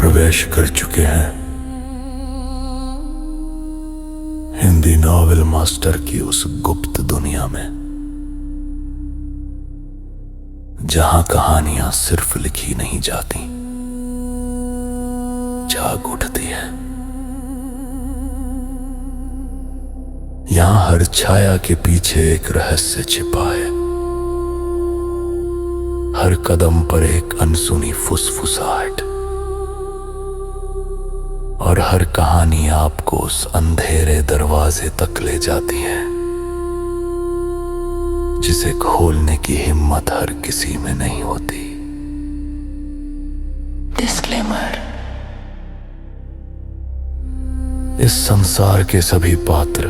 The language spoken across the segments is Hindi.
प्रवेश कर चुके हैं हिंदी नॉवेल मास्टर की उस गुप्त दुनिया में, जहां कहानियां सिर्फ लिखी नहीं जाती, जाग उठती है। यहां हर छाया के पीछे एक रहस्य छिपा है, हर कदम पर एक अनसुनी फुसफुसाहट, और हर कहानी आपको उस अंधेरे दरवाजे तक ले जाती है जिसे खोलने की हिम्मत हर किसी में नहीं होती। डिस्क्लेमर: इस संसार के सभी पात्र,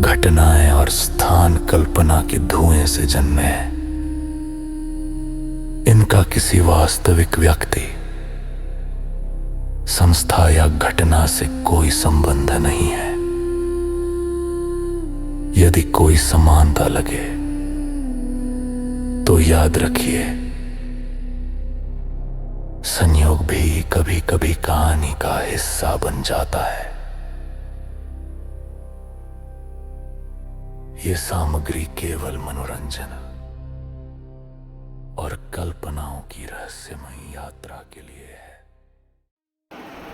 घटनाएं और स्थान कल्पना के धुएं से जन्मे हैं। इनका किसी वास्तविक व्यक्ति, संस्था या घटना से कोई संबंध नहीं है। यदि कोई समानता लगे तो याद रखिए, संयोग भी कभी कभी कहानी का हिस्सा बन जाता है। ये सामग्री केवल मनोरंजन और कल्पनाओं की रहस्यमयी यात्रा के लिए है।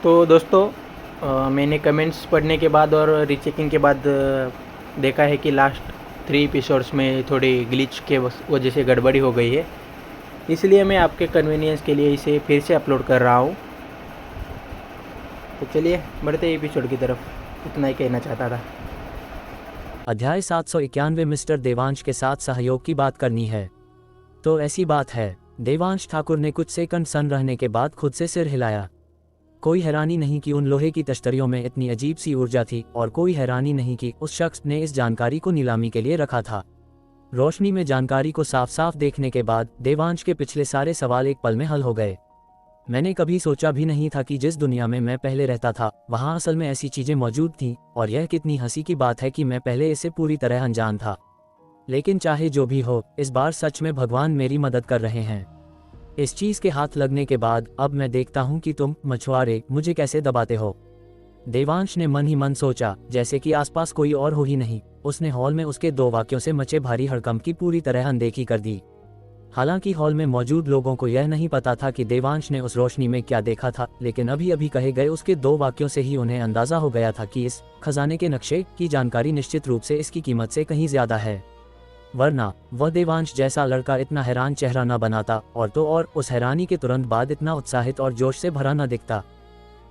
तो दोस्तों, मैंने कमेंट्स पढ़ने के बाद और रीचेकिंग के बाद देखा है कि लास्ट 3 एपिसोड्स में थोड़ी ग्लिच के वजह से गड़बड़ी हो गई है, इसलिए मैं आपके कन्वीनियंस के लिए इसे फिर से अपलोड कर रहा हूँ। तो चलिए बढ़ते एपिसोड की तरफ, इतना ही कहना चाहता था। अध्याय 791 मिस्टर देवांश के साथ सहयोग की बात करनी है। तो ऐसी बात है, देवांश ठाकुर ने कुछ सेकंड सन्न रहने के बाद खुद से सिर हिलाया। कोई हैरानी नहीं कि उन लोहे की तश्तरियों में इतनी अजीब सी ऊर्जा थी, और कोई हैरानी नहीं कि उस शख्स ने इस जानकारी को नीलामी के लिए रखा था। रोशनी में जानकारी को साफ साफ देखने के बाद देवांश के पिछले सारे सवाल एक पल में हल हो गए। मैंने कभी सोचा भी नहीं था कि जिस दुनिया में मैं पहले रहता था वहाँ असल में ऐसी चीजें मौजूद थीं, और यह कितनी हंसी की बात है कि मैं पहले इससे पूरी तरह अनजान था। लेकिन चाहे जो भी हो, इस बार सच में भगवान मेरी मदद कर रहे हैं। इस चीज के हाथ लगने के बाद अब मैं देखता हूँ कि तुम मछुआरे मुझे कैसे दबाते हो। देवांश ने मन ही मन सोचा, जैसे कि आसपास कोई और हो ही नहीं। उसने हॉल में उसके 2 वाक्यों से मचे भारी हड़कंप की पूरी तरह अनदेखी कर दी। हालांकि हॉल में मौजूद लोगों को यह नहीं पता था कि देवांश ने उस रोशनी में क्या देखा था, लेकिन अभी अभी कहे गए उसके 2 वाक्यों से ही उन्हें अंदाजा हो गया था कि इस खजाने के नक्शे की जानकारी निश्चित रूप से इसकी कीमत से कहीं ज्यादा है, वरना वह देवांश जैसा लड़का इतना हैरान चेहरा न बनाता, और तो और उस हैरानी के तुरंत बाद इतना उत्साहित और जोश से भरा न दिखता।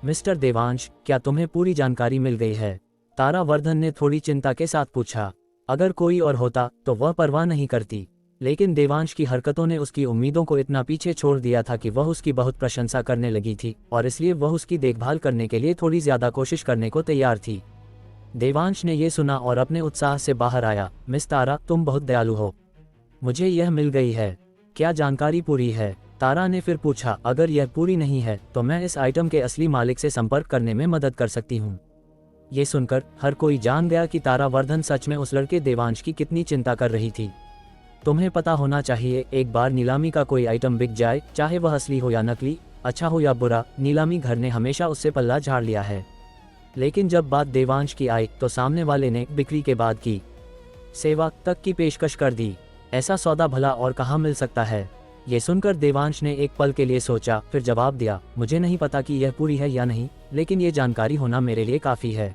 मिस्टर देवांश, क्या तुम्हें पूरी जानकारी मिल गई है? तारावर्धन ने थोड़ी चिंता के साथ पूछा। अगर कोई और होता तो वह परवाह नहीं करती, लेकिन देवांश की हरकतों ने उसकी उम्मीदों को इतना पीछे छोड़ दिया था कि वह उसकी बहुत प्रशंसा करने लगी थी, और इसलिए वह उसकी देखभाल करने के लिए थोड़ी ज्यादा कोशिश करने को तैयार थी। देवांश ने यह सुना और अपने उत्साह से बाहर आया। मिस तारा, तुम बहुत दयालु हो। मुझे यह मिल गई है। क्या जानकारी पूरी है? तारा ने फिर पूछा। अगर यह पूरी नहीं है तो मैं इस आइटम के असली मालिक से संपर्क करने में मदद कर सकती हूँ। ये सुनकर हर कोई जान गया कि तारावर्धन सच में उस लड़के देवांश की कितनी चिंता कर रही थी। तुम्हें पता होना चाहिए, एक बार नीलामी का कोई आइटम बिक जाए, चाहे वह असली हो या नकली, अच्छा हो या बुरा, नीलामी घर ने हमेशा उससे पल्ला झाड़ लिया है। लेकिन जब बात देवांश की आई तो सामने वाले ने बिक्री के बाद की सेवा तक की पेशकश कर दी। ऐसा सौदा भला और कहाँ मिल सकता है? ये सुनकर देवांश ने एक पल के लिए सोचा, फिर जवाब दिया, मुझे नहीं पता कि यह पूरी है या नहीं, लेकिन ये जानकारी होना मेरे लिए काफ़ी है।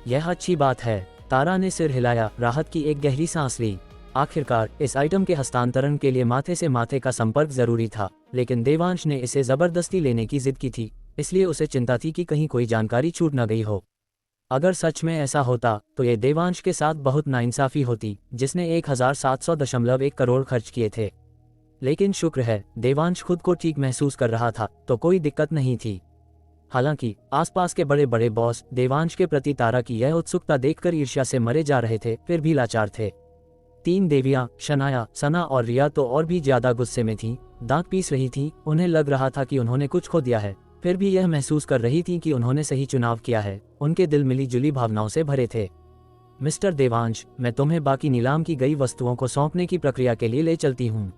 यह अच्छी बात है। तारा ने सिर हिलाया, राहत की एक गहरी सांस ली। आखिरकार इस आइटम के हस्तांतरण के लिए माथे से माथे का संपर्क जरूरी था, लेकिन देवांश ने इसे जबरदस्ती लेने की जिद की थी, इसलिए उसे चिंता थी कि कहीं कोई जानकारी छूट न गई हो। अगर सच में ऐसा होता तो ये देवांश के साथ बहुत नाइंसाफी होती, जिसने 1700.1 करोड़ खर्च किए थे। लेकिन शुक्र है देवांश खुद को ठीक महसूस कर रहा था, तो कोई दिक्कत नहीं थी। हालांकि आसपास के बड़े बड़े बॉस देवांश के प्रति तारा की यह उत्सुकता देखकर ईर्ष्या से मरे जा रहे थे, फिर भी लाचार थे। 3 देवियां, शनाया, सना और रिया तो और भी ज्यादा गुस्से में थीं, दांत पीस रही थीं। उन्हें लग रहा था कि उन्होंने कुछ खो दिया है, फिर भी यह महसूस कर रही थीं कि उन्होंने सही चुनाव किया है। उनके दिल मिली जुली भावनाओं से भरे थे। मिस्टर देवांश, मैं तुम्हें बाकी नीलाम की गई वस्तुओं को सौंपने की प्रक्रिया के लिए ले चलती हूँ।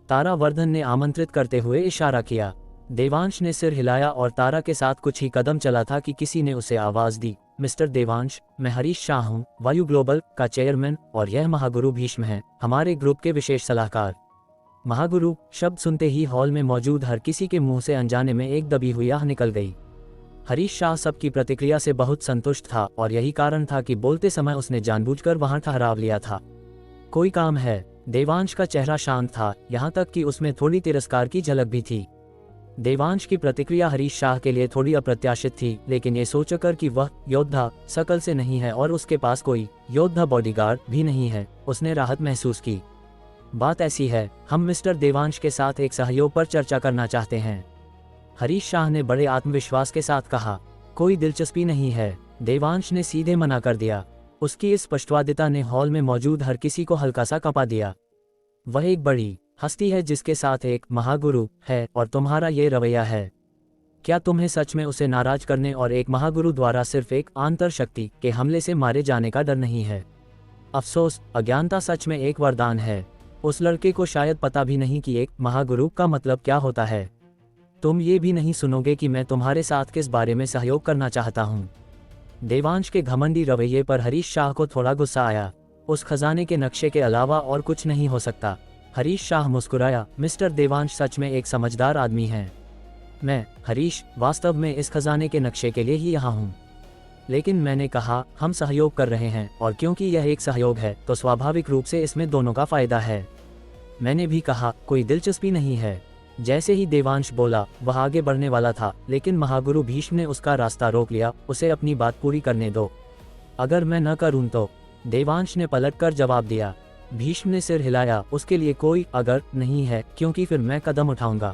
तारावर्धन ने आमंत्रित करते हुए इशारा किया। देवांश ने सिर हिलाया और तारा के साथ कुछ ही कदम चला था कि किसी ने उसे आवाज़ दी, मिस्टर देवांश, मैं हरीश शाह हूँ, वायु ग्लोबल का चेयरमैन, और यह महागुरु भीष्म हैं, हमारे ग्रुप के विशेष सलाहकार। महागुरु शब्द सुनते ही हॉल में मौजूद हर किसी के मुंह से अनजाने में एक दबी हुई आह निकल गई। हरीश शाह सबकी प्रतिक्रिया से बहुत संतुष्ट था और यही कारण था कि बोलते समय उसने जानबूझकर वहां ठहराव लिया था। कोई काम है? देवांश का चेहरा शांत था, यहाँ तक कि उसमें थोड़ी तिरस्कार की झलक भी थी। देवांश की प्रतिक्रिया हरीश शाह के लिए थोड़ी अप्रत्याशित थी, लेकिन ये सोचकर कि वह योद्धा शकल से नहीं है और उसके पास कोई योद्धा बॉडीगार्ड भी नहीं है, उसने राहत महसूस की। बात ऐसी है, हम मिस्टर देवांश के साथ एक सहयोग पर चर्चा करना चाहते हैं, हरीश शाह ने बड़े आत्मविश्वास के साथ कहा। कोई दिलचस्पी नहीं है, देवांश ने सीधे मना कर दिया। उसकी इस स्पष्टवादिता ने हॉल में मौजूद हर किसी को हल्का सा कंपा दिया। वह एक बड़ी हस्ती है जिसके साथ एक महागुरु है, और तुम्हारा ये रवैया है। क्या तुम्हें सच में उसे नाराज करने और एक महागुरु द्वारा सिर्फ एक आंतर शक्ति के हमले से मारे जाने का डर नहीं है? अफसोस, अज्ञानता सच में एक वरदान है। उस लड़के को शायद पता भी नहीं कि एक महागुरु का मतलब क्या होता है। तुम ये भी नहीं सुनोगे कि मैं तुम्हारे साथ किस बारे में सहयोग करना चाहता हूँ। देवांश के घमंडी रवैये पर हरीश शाह को थोड़ा गुस्सा आया। उस खजाने के नक्शे के अलावा और कुछ नहीं हो सकता। हरीश शाह मुस्कुराया, मिस्टर देवांश सच में एक समझदार आदमी हैं। मैं, हरीश, वास्तव में इस खजाने के नक्शे के लिए ही यहाँ हूँ। लेकिन मैंने कहा हम सहयोग कर रहे हैं, और क्योंकि यह एक सहयोग है तो स्वाभाविक रूप से इसमें दोनों का फायदा है। मैंने भी कहा कोई दिलचस्पी नहीं है। जैसे ही देवांश बोला वह आगे बढ़ने वाला था, लेकिन महागुरु भीष्म ने उसका रास्ता रोक लिया। उसे अपनी बात पूरी करने दो। अगर मैं न करूं तो? देवांश ने पलटकर जवाब दिया। भीष्म ने सिर हिलाया, उसके लिए कोई अगर नहीं है, क्योंकि फिर मैं कदम उठाऊंगा।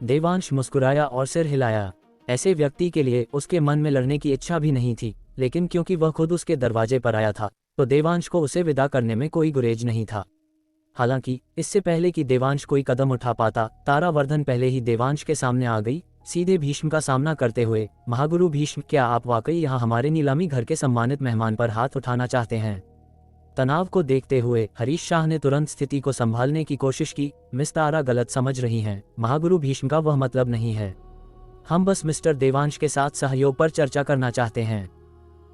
देवांश मुस्कुराया और सिर हिलाया। ऐसे व्यक्ति के लिए उसके मन में लड़ने की इच्छा भी नहीं थी, लेकिन क्योंकि वह खुद उसके दरवाजे पर आया था तो देवांश को उसे विदा करने में कोई गुरेज नहीं था। हालांकि इससे पहले कि देवांश कोई कदम उठा पाता, तारावर्धन पहले ही देवांश के सामने आ गई, सीधे भीष्म का सामना करते हुए। महागुरु भीष्म, क्या आप वाकई यहाँ हमारे नीलामी घर के सम्मानित मेहमान पर हाथ उठाना चाहते हैं? तनाव को देखते हुए हरीश शाह ने तुरंत स्थिति को संभालने की कोशिश की। मिस तारा गलत समझ रही हैं, महागुरु भीष्म का वह मतलब नहीं है। हम बस मिस्टर देवांश के साथ सहयोग पर चर्चा करना चाहते हैं।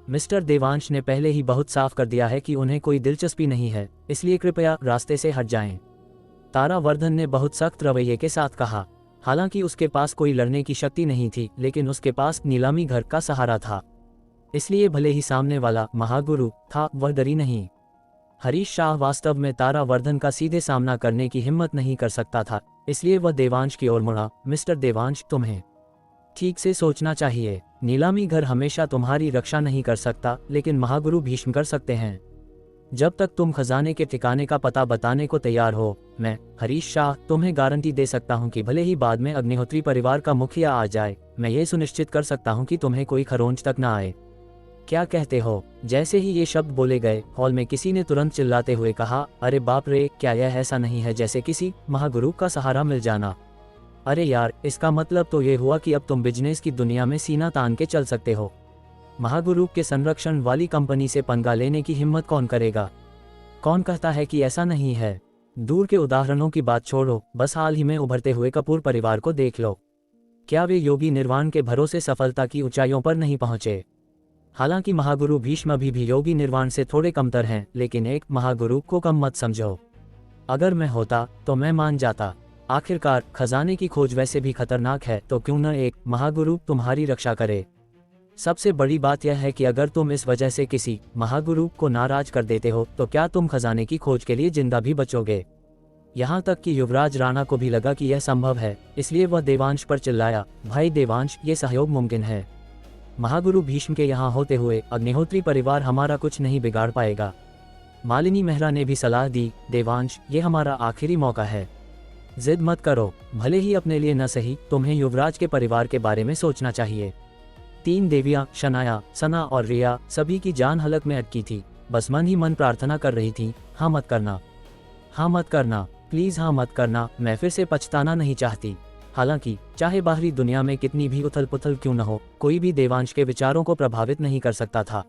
मिस्टर देवांश ने पहले ही बहुत साफ कर दिया है कि उन्हें कोई दिलचस्पी नहीं है, इसलिए कृपया रास्ते से हट जाएं। तारावर्धन ने बहुत सख्त रवैये के साथ कहा। हालांकि उसके पास कोई लड़ने की शक्ति नहीं थी, लेकिन उसके पास नीलामी घर का सहारा था, इसलिए भले ही सामने वाला महागुरु था, वह डरी नहीं। हरीश शाह वास्तव में तारावर्धन का सीधे सामना करने की हिम्मत नहीं कर सकता था, इसलिए वह देवांश की ओर मुड़ा। मिस्टर देवांश, तुम्हें ठीक से सोचना चाहिए। नीलामी घर हमेशा तुम्हारी रक्षा नहीं कर सकता, लेकिन महागुरु भीष्म कर सकते हैं। जब तक तुम खजाने के ठिकाने का पता बताने को तैयार हो, मैं, हरीश शाह, तुम्हें गारंटी दे सकता हूं कि भले ही बाद में अग्निहोत्री परिवार का मुखिया आ जाए, मैं ये सुनिश्चित कर सकता हूं कि तुम्हें कोई खरोंच तक ना आए। क्या कहते हो? जैसे ही ये शब्द बोले गए, हॉल में किसी ने तुरंत चिल्लाते हुए कहा, अरे बाप रे, क्या यह ऐसा नहीं है जैसे किसी महागुरु का सहारा मिल जाना? अरे यार, इसका मतलब तो ये हुआ कि अब तुम बिजनेस की दुनिया में सीना तान के चल सकते हो। महागुरु के संरक्षण वाली कंपनी से पंगा लेने की हिम्मत कौन करेगा? कौन कहता है कि ऐसा नहीं है? दूर के उदाहरणों की बात छोड़ो, बस हाल ही में उभरते हुए कपूर परिवार को देख लो। क्या वे योगी निर्वाण के भरोसे सफलता की ऊंचाइयों पर नहीं पहुंचे? हालांकि महागुरु भीष्म अभी भी योगी निर्वाण से थोड़े कमतर हैं, लेकिन एक महागुरु को कम मत समझो। अगर मैं होता तो मैं मान जाता। आखिरकार खजाने की खोज वैसे भी खतरनाक है, तो क्यों न एक महागुरु तुम्हारी रक्षा करे। सबसे बड़ी बात यह है कि अगर तुम इस वजह से किसी महागुरु को नाराज कर देते हो तो क्या तुम खजाने की खोज के लिए जिंदा भी बचोगे? यहाँ तक कि युवराज राणा को भी लगा कि यह संभव है, इसलिए वह देवांश पर चिल्लाया, भाई देवांश, ये सहयोग मुमकिन है। महागुरु भीष्म के यहाँ होते हुए अग्निहोत्री परिवार हमारा कुछ नहीं बिगाड़ पाएगा। मालिनी मेहरा ने भी सलाह दी, देवांश, ये हमारा आखिरी मौका है। जिद मत करो, भले ही अपने लिए न सही, तुम्हें युवराज के परिवार के बारे में सोचना चाहिए। 3 देवियां, शनाया, सना और रिया, सभी की जान हलक में अटकी थी। बस मन ही मन प्रार्थना कर रही थी, हाँ मत करना, हाँ मत करना, प्लीज हाँ मत करना, मैं फिर से पछताना नहीं चाहती। हालांकि चाहे बाहरी दुनिया में कितनी भी उथल पुथल क्यों न हो, कोई भी देवांश के विचारों को प्रभावित नहीं कर सकता था।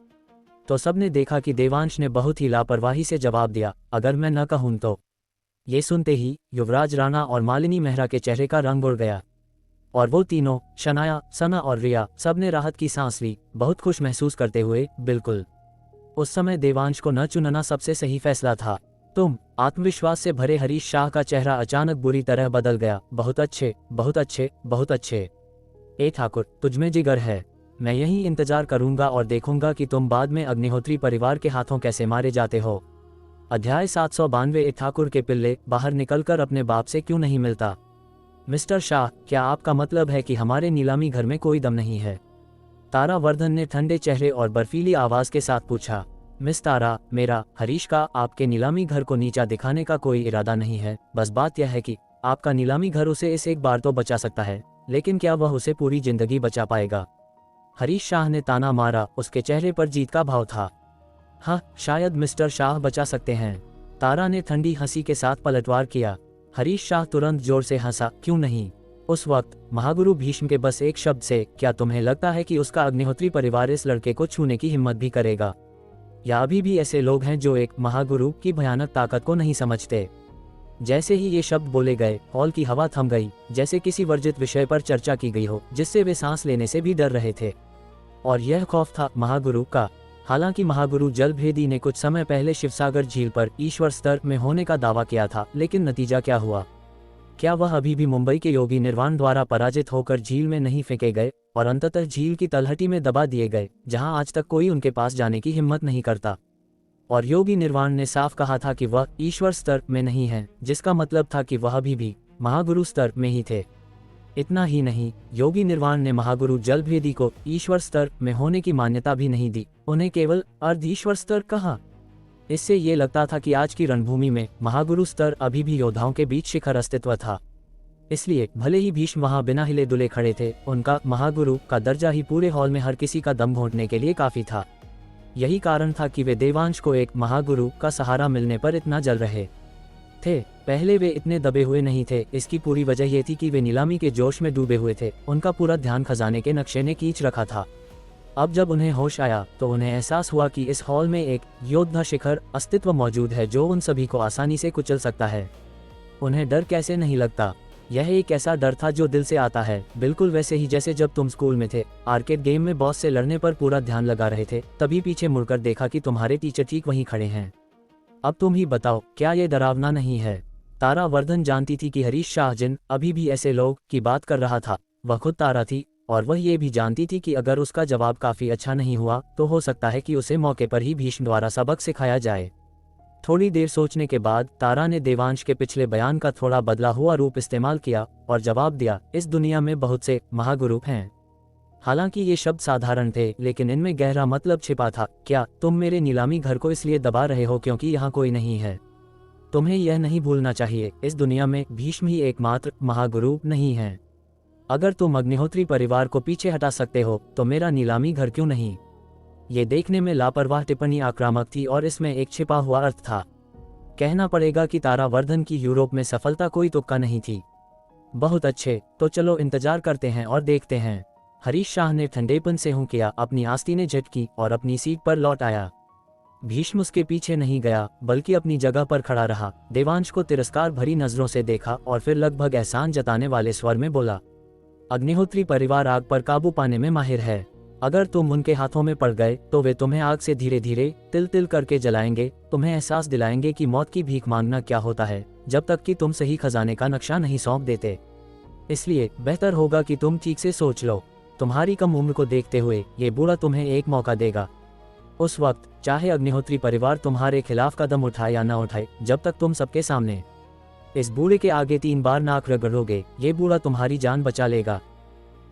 तो सबने देखा कि देवांश ने बहुत ही लापरवाही से जवाब दिया, अगर मैं न कहूं तो। ये सुनते ही युवराज राणा और मालिनी मेहरा के चेहरे का रंग उड़ गया। और वो तीनों, शनाया, सना और रिया, सब ने राहत की सांस ली, बहुत खुश महसूस करते हुए। बिल्कुल उस समय देवांश को न चुनना सबसे सही फैसला था। तुम, आत्मविश्वास से भरे हरीश शाह का चेहरा अचानक बुरी तरह बदल गया। बहुत अच्छे, बहुत अच्छे, बहुत अच्छे। ए ठाकुर, तुझमें जिगर है। मैं यहीं इंतजार करूंगा और देखूंगा कि तुम बाद में अग्निहोत्री परिवार के हाथों कैसे मारे जाते हो। अध्याय 792। ए ठाकुर के पिल्ले बाहर निकलकर अपने बाप से क्यों नहीं मिलता? मिस्टर शाह, क्या आपका मतलब है कि हमारे नीलामी घर में कोई दम नहीं है? तारावर्धन ने ठंडे चेहरे और बर्फीली आवाज के साथ पूछा। मिस तारा, मेरा, हरीश का आपके नीलामी घर को नीचा दिखाने का कोई इरादा नहीं है। बस बात यह है कि आपका नीलामी घर उसे इस एक बार तो बचा सकता है, लेकिन क्या वह उसे पूरी जिंदगी बचा पाएगा? हरीश शाह ने ताना मारा, उसके चेहरे पर जीत का भाव था। हाँ, शायद मिस्टर शाह बचा सकते हैं। तारा ने ठंडी हंसी के साथ पलटवार किया। हरीश शाह तुरंत जोर से हंसा। क्यों नहीं? उस वक्त महागुरु भीष्म के बस एक शब्द से, क्या तुम्हें लगता है कि उसका अग्निहोत्री परिवार इस लड़के को छूने की हिम्मत भी करेगा? या अभी भी ऐसे लोग हैं जो एक महागुरु की भयानक ताकत को नहीं समझते? जैसे ही ये शब्द बोले गए, हॉल की हवा थम गई, जैसे किसी वर्जित विषय पर चर्चा की गई हो जिससे वे सांस लेने से भी डर रहे थे। और यह खौफ था महागुरु का। हालांकि महागुरु जलभेदी ने कुछ समय पहले शिवसागर झील पर ईश्वर स्तर में होने का दावा किया था, लेकिन नतीजा क्या हुआ? क्या वह अभी भी मुंबई के योगी निर्वाण द्वारा पराजित होकर झील में नहीं फेंके गए और अंततः झील की तलहटी में दबा दिए गए, जहां आज तक कोई उनके पास जाने की हिम्मत नहीं करता? और योगी निर्वाण ने साफ कहा था कि वह ईश्वर स्तर में नहीं है, जिसका मतलब था कि वह अभी भी महागुरु स्तर में ही थे। इतना ही नहीं, योगी निर्वाण ने महागुरु जलभेदी को ईश्वर स्तर में होने की मान्यता भी नहीं दी, उन्हें केवल अर्ध ईश्वर स्तर कहा। इससे ये लगता था कि आज की रणभूमि में महागुरु स्तर अभी भी योद्धाओं के बीच शिखर अस्तित्व था। इसलिए भले ही भीष्म वहां बिना हिले डुले खड़े थे, उनका महागुरु का दर्जा ही पूरे हॉल में हर किसी का दम घोंटने के लिए काफी था। यही कारण था कि वे देवांश को एक महागुरु का सहारा मिलने पर इतना जल रहे थे। पहले वे इतने दबे हुए नहीं थे। इसकी पूरी वजह यह थी कि वे नीलामी के जोश में डूबे हुए थे। उनका पूरा ध्यान खजाने के नक्शे ने खींच रखा था। अब जब उन्हें होश आया तो उन्हें एहसास हुआ कि इस हॉल में एक योद्धा शिखर अस्तित्व मौजूद है जो उन सभी को आसानी से कुचल सकता है। उन्हें डर कैसे नहीं लगता? यह एक ऐसा डर था जो दिल से आता है, बिल्कुल वैसे ही जैसे जब तुम स्कूल में थे, आर्केड गेम में बॉस से लड़ने पर पूरा ध्यान लगा रहे थे, तभी पीछे मुड़कर देखा कि तुम्हारे टीचर ठीक वहीं खड़े हैं। अब तुम ही बताओ, क्या ये डरावना नहीं है? तारावर्धन जानती थी कि हरीश शाह जिन अभी भी ऐसे लोग की बात कर रहा था, वह खुद तारा थी, और वह ये भी जानती थी कि अगर उसका जवाब काफी अच्छा नहीं हुआ तो हो सकता है कि उसे मौके पर ही भीष्म द्वारा सबक सिखाया जाए। थोड़ी देर सोचने के बाद तारा ने देवांश के पिछले बयान का थोड़ा बदला हुआ रूप इस्तेमाल किया और जवाब दिया, इस दुनिया में बहुत से महागुरु हैं। हालांकि ये शब्द साधारण थे, लेकिन इनमें गहरा मतलब छिपा था। क्या तुम मेरे नीलामी घर को इसलिए दबा रहे हो क्योंकि यहाँ कोई नहीं है? तुम्हें यह नहीं भूलना चाहिए, इस दुनिया में भीष्म ही एकमात्र महागुरु नहीं है। अगर तुम अग्निहोत्री परिवार को पीछे हटा सकते हो तो मेरा नीलामी घर क्यों नहीं? ये देखने में लापरवाह टिप्पणी आक्रामक थी और इसमें एक छिपा हुआ अर्थ था। कहना पड़ेगा कि तारावर्धन की यूरोप में सफलता कोई तुक्का नहीं थी। बहुत अच्छे, तो चलो इंतजार करते हैं और देखते हैं। हरीश शाह ने ठंडेपन से हूं किया, अपनी आस्तीनें झटकी और अपनी सीट पर लौट आया। भीष्म उसके पीछे नहीं गया, बल्कि अपनी जगह पर खड़ा रहा। देवांश को तिरस्कार भरी नजरों से देखा और फिर लगभग एहसान जताने वाले स्वर में बोला, अग्निहोत्री परिवार आग पर काबू पाने में माहिर है। अगर तुम उनके हाथों में पड़ गए तो वे तुम्हें आग से धीरे धीरे तिल तिल करके जलाएंगे, तुम्हें एहसास दिलाएंगे कि मौत की भीख मांगना क्या होता है, जब तक कि तुम सही खजाने का नक्शा नहीं सौंप देते। इसलिए बेहतर होगा कि तुम ठीक से सोच लो। तुम्हारी कम उम्र को देखते हुए ये बूढ़ा तुम्हें एक मौका देगा। उस वक्त चाहे अग्निहोत्री परिवार तुम्हारे खिलाफ कदम उठाए या न उठाए, जब तक तुम सबके सामने इस बूढ़े के आगे 3 बार नाक रगड़ोगे, ये बूढ़ा तुम्हारी जान बचा लेगा।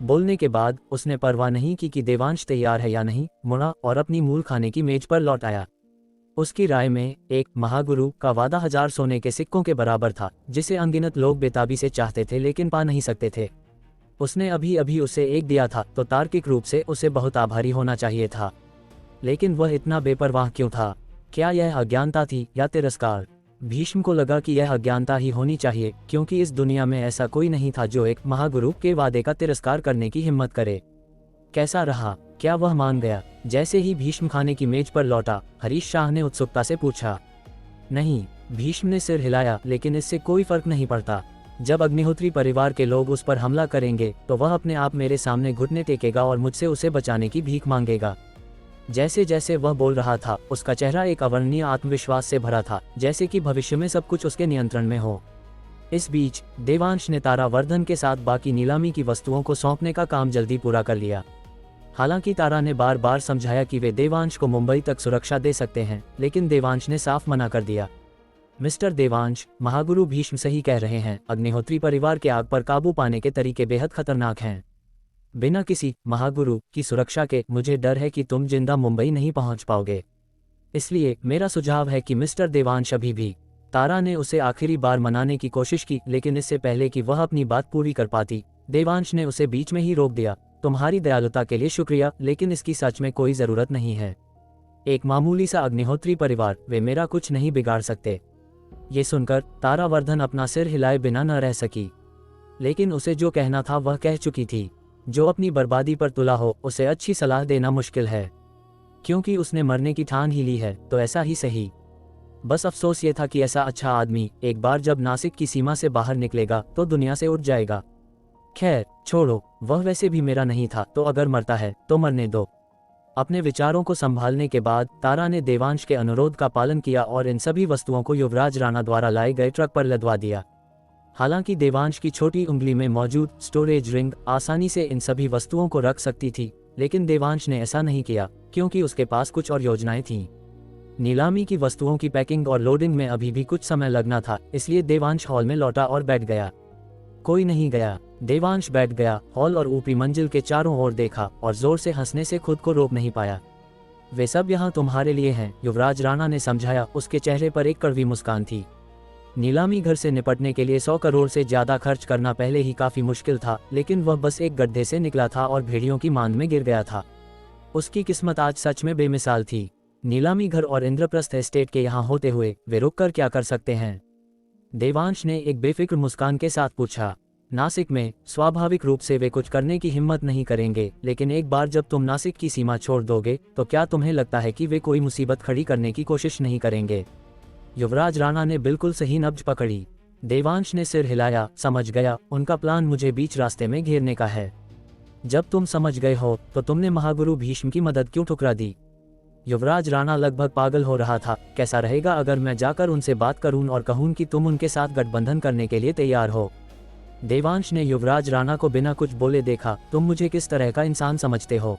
बोलने के बाद उसने परवाह नहीं की कि देवांश तैयार है या नहीं, मुड़ा और अपनी मूल खाने की मेज पर लौट आया। उसकी राय में एक महागुरु का वादा 1000 सोने के सिक्कों के बराबर था, जिसे अनगिनत लोग बेताबी से चाहते थे लेकिन पा नहीं सकते थे। उसने अभी अभी उसे एक दिया था तो तार्किक रूप से उसे बहुत आभारी होना चाहिए था, लेकिन वह इतना बेपरवाह क्यों था? क्या यह अज्ञानता थी या तिरस्कार? भीष्म को लगा कि यह अज्ञानता ही होनी चाहिए, क्योंकि इस दुनिया में ऐसा कोई नहीं था जो एक महागुरु के वादे का तिरस्कार करने की हिम्मत करे। कैसा रहा? क्या वह मान गया? जैसे ही भीष्म खाने की मेज पर लौटा, हरीश शाह ने उत्सुकता से पूछा। नहीं, भीष्म ने सिर हिलाया, लेकिन इससे कोई फर्क नहीं पड़ता। जब अग्निहोत्री परिवार के लोग उस पर हमला करेंगे तो वह अपने आप मेरे सामने घुटने टेकेगा और मुझसे उसे बचाने की भीख मांगेगा। जैसे जैसे वह बोल रहा था उसका चेहरा एक अवर्णनीय आत्मविश्वास से भरा था, जैसे कि भविष्य में सब कुछ उसके नियंत्रण में हो। इस बीच देवांश ने तारावर्धन के साथ बाकी नीलामी की वस्तुओं को सौंपने का काम जल्दी पूरा कर लिया। हालांकि तारा ने बार बार समझाया कि वे देवांश को मुंबई तक सुरक्षा दे सकते हैं, लेकिन देवांश ने साफ मना कर दिया। मिस्टर देवांश, महागुरु भीष्म सही कह रहे हैं, अग्निहोत्री परिवार के आग पर काबू पाने के तरीके बेहद खतरनाक हैं। बिना किसी महागुरु की सुरक्षा के मुझे डर है कि तुम जिंदा मुंबई नहीं पहुंच पाओगे। इसलिए मेरा सुझाव है कि मिस्टर देवांश अभी भी। तारा ने उसे आखिरी बार मनाने की कोशिश की, लेकिन इससे पहले कि वह अपनी बात पूरी कर पाती, देवांश ने उसे बीच में ही रोक दिया। तुम्हारी दयालुता के लिए शुक्रिया, लेकिन इसकी सच में कोई जरूरत नहीं है। एक मामूली सा अग्निहोत्री परिवार, वे मेरा कुछ नहीं बिगाड़ सकते। ये सुनकर तारावर्धन अपना सिर हिलाए बिना न रह सकी, लेकिन उसे जो कहना था वह कह चुकी थी। जो अपनी बर्बादी पर तुला हो उसे अच्छी सलाह देना मुश्किल है, क्योंकि उसने मरने की ठान ही ली है, तो ऐसा ही सही। बस अफसोस ये था कि ऐसा अच्छा आदमी एक बार जब नासिक की सीमा से बाहर निकलेगा तो दुनिया से उठ जाएगा। खैर छोड़ो, वह वैसे भी मेरा नहीं था, तो अगर मरता है तो मरने दो। अपने विचारों को संभालने के बाद तारा ने देवांश के अनुरोध का पालन किया और इन सभी वस्तुओं को युवराज राणा द्वारा लाए गए ट्रक पर लदवा दिया। हालांकि देवांश की छोटी उंगली में मौजूद स्टोरेज रिंग आसानी से इन सभी वस्तुओं को रख सकती थी, लेकिन देवांश ने ऐसा नहीं किया, क्योंकि उसके पास कुछ और योजनाएं थीं। नीलामी की वस्तुओं की पैकिंग और लोडिंग में अभी भी कुछ समय लगना था, इसलिए देवांश हॉल में लौटा और बैठ गया। कोई नहीं गया। देवांश बैठ गया, हॉल और ऊपरी मंजिल के चारों ओर देखा और जोर से हंसने से खुद को रोक नहीं पाया। वे सब यहाँ तुम्हारे लिए हैं, युवराज राणा ने समझाया। उसके चेहरे पर एक कड़वी मुस्कान थी। नीलामी घर से निपटने के लिए 100 करोड़ से ज्यादा खर्च करना पहले ही काफी मुश्किल था, लेकिन वह बस एक गड्ढे से निकला था और भेड़ियों की मांद में गिर गया था। उसकी किस्मत आज सच में बेमिसाल थी। नीलामी घर और इंद्रप्रस्थ एस्टेट के यहाँ होते हुए वे रुककर क्या कर सकते हैं? देवांश ने एक बेफिक्र मुस्कान के साथ पूछा। नासिक में स्वाभाविक रूप से वे कुछ करने की हिम्मत नहीं करेंगे, लेकिन एक बार जब तुम नासिक की सीमा छोड़ दोगे तो क्या तुम्हें लगता है कि वे कोई मुसीबत खड़ी करने की कोशिश नहीं करेंगे? युवराज राणा ने बिल्कुल सही नब्ज पकड़ी। देवांश ने सिर हिलाया। समझ गया, उनका प्लान मुझे बीच रास्ते में घेरने का है। जब तुम समझ गए हो तो तुमने महागुरु भीष्म की मदद क्यों ठुकरा दी? युवराज राणा लगभग पागल हो रहा था। कैसा रहेगा अगर मैं जाकर उनसे बात करूं और कहूं कि तुम उनके साथ गठबंधन करने के लिए तैयार हो? देवांश ने युवराज राणा को बिना कुछ बोले देखा। तुम मुझे किस तरह का इंसान समझते हो?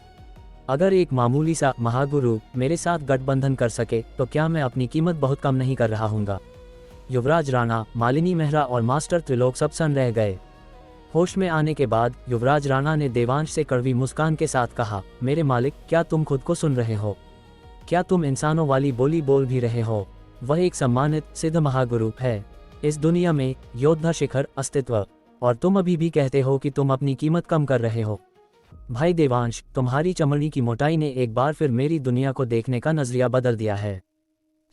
अगर एक मामूली सा महागुरु मेरे साथ गठबंधन कर सके तो क्या मैं अपनी कीमत बहुत कम नहीं कर रहा हूँगा? युवराज राणा, मालिनी मेहरा और मास्टर त्रिलोक सब सन्न रह गए। होश में आने के बाद युवराज राणा ने देवांश से कड़वी मुस्कान के साथ कहा, मेरे मालिक, क्या तुम खुद को सुन रहे हो? क्या तुम इंसानों वाली बोली बोल भी रहे हो? वह एक सम्मानित सिद्ध महागुरु है। इस दुनिया में योद्धा शिखर अस्तित्व, और तुम अभी भी कहते हो कि तुम अपनी कीमत कम कर रहे हो। भाई देवांश, तुम्हारी चमड़ी की मोटाई ने एक बार फिर मेरी दुनिया को देखने का नजरिया बदल दिया है।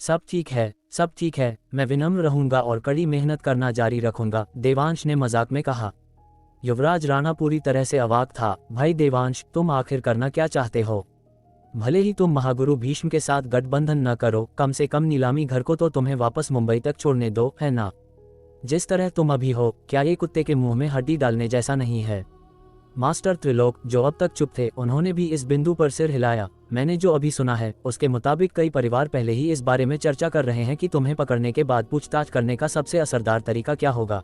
सब ठीक है, सब ठीक है, मैं विनम्र रहूंगा और कड़ी मेहनत करना जारी रखूंगा, देवांश ने मजाक में कहा। युवराज राणा पूरी तरह से अवाक था। भाई देवांश, तुम आखिर करना क्या चाहते हो? भले ही तुम महागुरु भीष्म के साथ गठबंधन न करो, कम से कम नीलामी घर को तो तुम्हें वापस मुंबई तक छोड़ने दो, है ना? जिस तरह तुम अभी हो, क्या ये कुत्ते के मुंह में हड्डी डालने जैसा नहीं है? मास्टर त्रिलोक, जो अब तक चुप थे, उन्होंने भी इस बिंदु पर सिर हिलाया। मैंने जो अभी सुना है उसके मुताबिक कई परिवार पहले ही इस बारे में चर्चा कर रहे हैं कि तुम्हें पकड़ने के बाद पूछताछ करने का सबसे असरदार तरीका क्या होगा।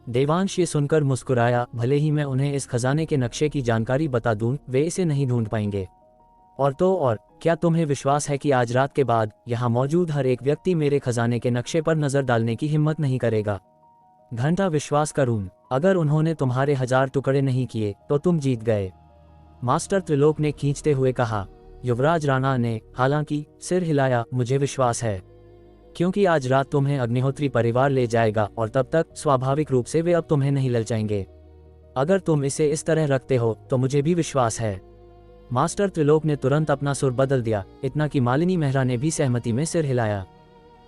देवांश ये सुनकर मुस्कुराया। भले ही मैं उन्हें इस खजाने के नक्शे की जानकारी बता दूं, वे इसे नहीं ढूंढ पाएंगे। और तो और, क्या तुम्हें विश्वास है कि आज रात के बाद यहाँ मौजूद हर एक व्यक्ति मेरे खजाने के नक्शे पर नजर डालने की हिम्मत नहीं करेगा? घंटा विश्वास करूं, अगर उन्होंने तुम्हारे 1000 टुकड़े नहीं किए तो तुम जीत गए, मास्टर त्रिलोक ने खींचते हुए कहा। युवराज राणा ने हालांकि सिर हिलाया। मुझे विश्वास है, क्योंकि आज रात तुम्हें अग्निहोत्री परिवार ले जाएगा और तब तक स्वाभाविक रूप से वे अब तुम्हें नहीं ललचाएंगे। अगर तुम इसे इस तरह रखते हो तो मुझे भी विश्वास है। मास्टर त्रिलोक ने तुरंत अपना सुर बदल दिया, इतना कि मालिनी मेहरा ने भी सहमति में सिर हिलाया।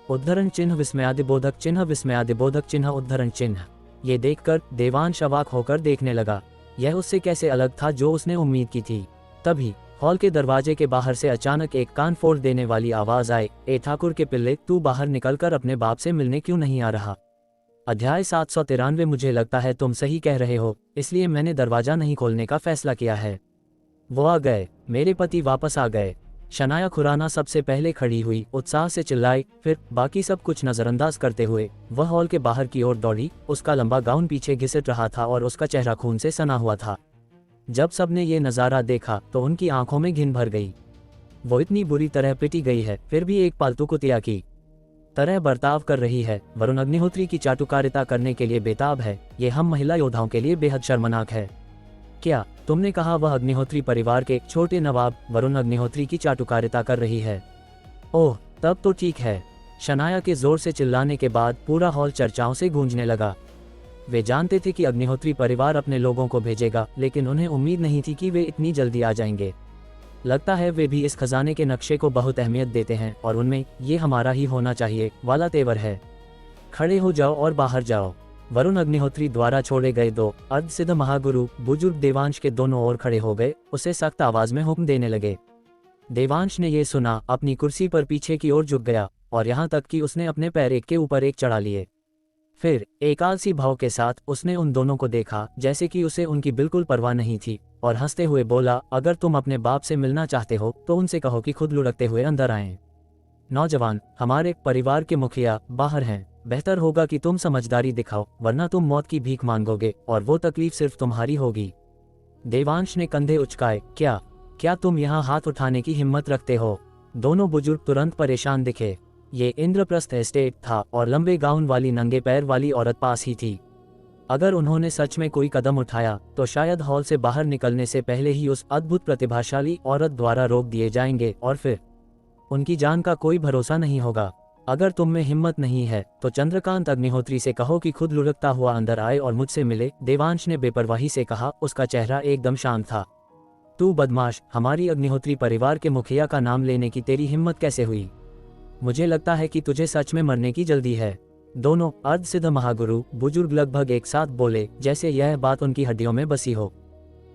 उद्धरण चिन्ह विस्मयादिबोधक चिन्ह विस्मयादिबोधक चिन्ह उद्धरण चिन्ह। ये देखकर देवांश अवाक होकर देखने लगा। यह उससे कैसे अलग था जो उसने उम्मीद की थी। तभी हॉल के दरवाजे के बाहर से अचानक एक कान फोड़ देने वाली आवाज आई, ए ठाकुर के पिल्ले, तू बाहर निकलकर अपने बाप से मिलने क्यों नहीं आ रहा? अध्याय 793। मुझे लगता है तुम सही कह रहे हो, इसलिए मैंने दरवाजा नहीं खोलने का फैसला किया है। वो आ गए, मेरे पति वापस आ गए। शनाया खुराना सबसे पहले खड़ी हुई, उत्साह से चिल्लाई, फिर बाकी सब कुछ नजरअंदाज करते हुए वह हॉल के बाहर की ओर दौड़ी। उसका लंबा गाउन पीछे घिसट रहा था और उसका चेहरा खून से सना हुआ था। जब सबने ये नज़ारा देखा तो उनकी आंखों में घिन भर गई। वो इतनी बुरी तरह पिटी गई है, फिर भी एक पालतू कुतिया की तरह बर्ताव कर रही है। वरुण अग्निहोत्री की चाटुकारिता करने के लिए बेताब है। ये हम महिला योद्धाओं के लिए बेहद शर्मनाक है। क्या तुमने कहा वह अग्निहोत्री परिवार के छोटे नवाब वरुण अग्निहोत्री की चाटुकारिता कर रही है? ओह, तब तो ठीक है। शनाया के जोर से चिल्लाने के बाद पूरा हॉल चर्चाओं से गूंजने लगा। वे जानते थे कि अग्निहोत्री परिवार अपने लोगों को भेजेगा, लेकिन उन्हें उम्मीद नहीं थी कि वे इतनी जल्दी आ जाएंगे। लगता है वे भी इस खजाने के नक्शे को बहुत अहमियत देते हैं और उनमें ये हमारा ही होना चाहिए वाला तेवर है। खड़े हो जाओ और बाहर जाओ। वरुण अग्निहोत्री द्वारा छोड़े गए दो अर्धसिद्ध महागुरु बुजुर्ग देवांश के दोनों ओर खड़े हो गए, उसे सख्त आवाज में हुक्म देने लगे। देवांश ने यह सुना, अपनी कुर्सी पर पीछे की ओर झुक गया और यहाँ तक कि उसने अपने पैर एक के ऊपर एक चढ़ा लिए। फिर एक आलसी भाव के साथ उसने उन दोनों को देखा, जैसे कि उसे उनकी बिल्कुल परवाह नहीं थी, और हंसते हुए बोला, अगर तुम अपने बाप से मिलना चाहते हो तो उनसे कहो कि खुद लुढ़कते हुए अंदर आएं। नौजवान, हमारे परिवार के मुखिया बाहर हैं। बेहतर होगा कि तुम समझदारी दिखाओ, वरना तुम मौत की भीख मांगोगे और वो तकलीफ सिर्फ तुम्हारी होगी। देवांश ने कंधे उचकाए। क्या तुम यहाँ हाथ उठाने की हिम्मत रखते हो? दोनों बुजुर्ग तुरंत परेशान दिखे। ये इंद्रप्रस्थ एस्टेट था और लंबे गाउन वाली नंगे पैर वाली औरत पास ही थी। अगर उन्होंने सच में कोई कदम उठाया तो शायद हॉल से बाहर निकलने से पहले ही उस अद्भुत प्रतिभाशाली औरत द्वारा रोक दिए जाएंगे और फिर उनकी जान का कोई भरोसा नहीं होगा। अगर तुम में हिम्मत नहीं है तो चंद्रकांत अग्निहोत्री से कहो कि खुद लुढ़कता हुआ अंदर आए और मुझसे मिले। देवांश ने बेपरवाही से कहा, उसका चेहरा एकदम शांत था। तू बदमाश, हमारी अग्निहोत्री परिवार के मुखिया का नाम लेने की तेरी हिम्मत कैसे हुई? मुझे लगता है कि तुझे सच में मरने की जल्दी है। दोनों अर्धसिद्ध महागुरु बुजुर्ग लगभग एक साथ बोले, जैसे यह बात उनकी हड्डियों में बसी हो।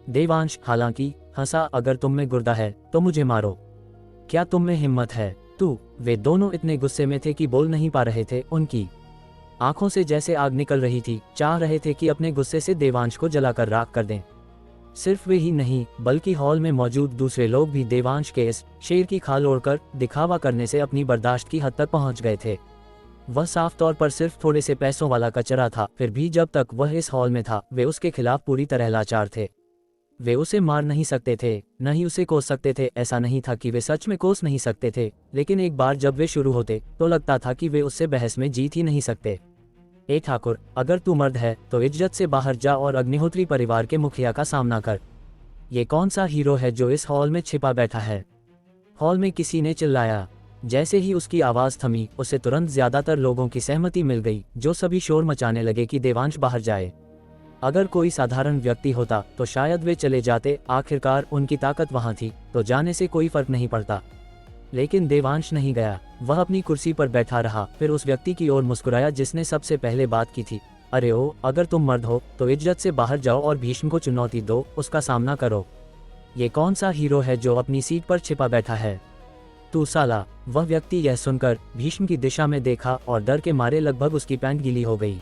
देवांश हालांकि हंसा, अगर तुम में गुर्दा है तो मुझे मारो। क्या तुम में हिम्मत है? तू। वे दोनों इतने गुस्से में थे कि बोल नहीं पा रहे थे। उनकी आंखों से जैसे आग निकल रही थी, चाह रहे थे कि अपने गुस्से से देवांश को जलाकर राख कर दें। सिर्फ वे ही नहीं, बल्कि हॉल में मौजूद दूसरे लोग भी देवांश के इस शेर की खाल ओढ़कर दिखावा करने से अपनी बर्दाश्त की हद तक पहुंच गए थे। वह साफ तौर पर सिर्फ थोड़े से पैसों वाला कचरा था, फिर भी जब तक वह इस हॉल में था वे उसके खिलाफ पूरी तरह लाचार थे। वे उसे मार नहीं सकते थे, न ही उसे कोस सकते थे। ऐसा नहीं था कि वे सच में कोस नहीं सकते थे, लेकिन एक बार जब वे शुरू होते तो लगता था कि वे उससे बहस में जीत ही नहीं सकते। ए ठाकुर, अगर तू मर्द है तो इज्जत से बाहर जा और अग्निहोत्री परिवार के मुखिया का सामना कर। ये कौन सा हीरो है जो इस हॉल में छिपा बैठा है? हॉल में किसी ने चिल्लाया। जैसे ही उसकी आवाज थमी, उसे तुरंत ज्यादातर लोगों की सहमति मिल गई, जो सभी शोर मचाने लगे कि देवांश बाहर जाए। अगर कोई साधारण व्यक्ति होता तो शायद वे चले जाते, आखिरकार उनकी ताकत वहां थी तो जाने से कोई फर्क नहीं पड़ता। लेकिन देवांश नहीं गया। वह अपनी कुर्सी पर बैठा रहा, फिर उस व्यक्ति की ओर मुस्कुराया जिसने सबसे पहले बात की थी। अरे ओ, अगर तुम मर्द हो तो इज्जत से बाहर जाओ और भीष्म को चुनौती दो, उसका सामना करो। ये कौन सा हीरो है जो अपनी सीट पर छिपा बैठा है? तू साला। वह व्यक्ति यह सुनकर भीष्म की दिशा में देखा और डर के मारे लगभग उसकी पैंट गीली हो गई।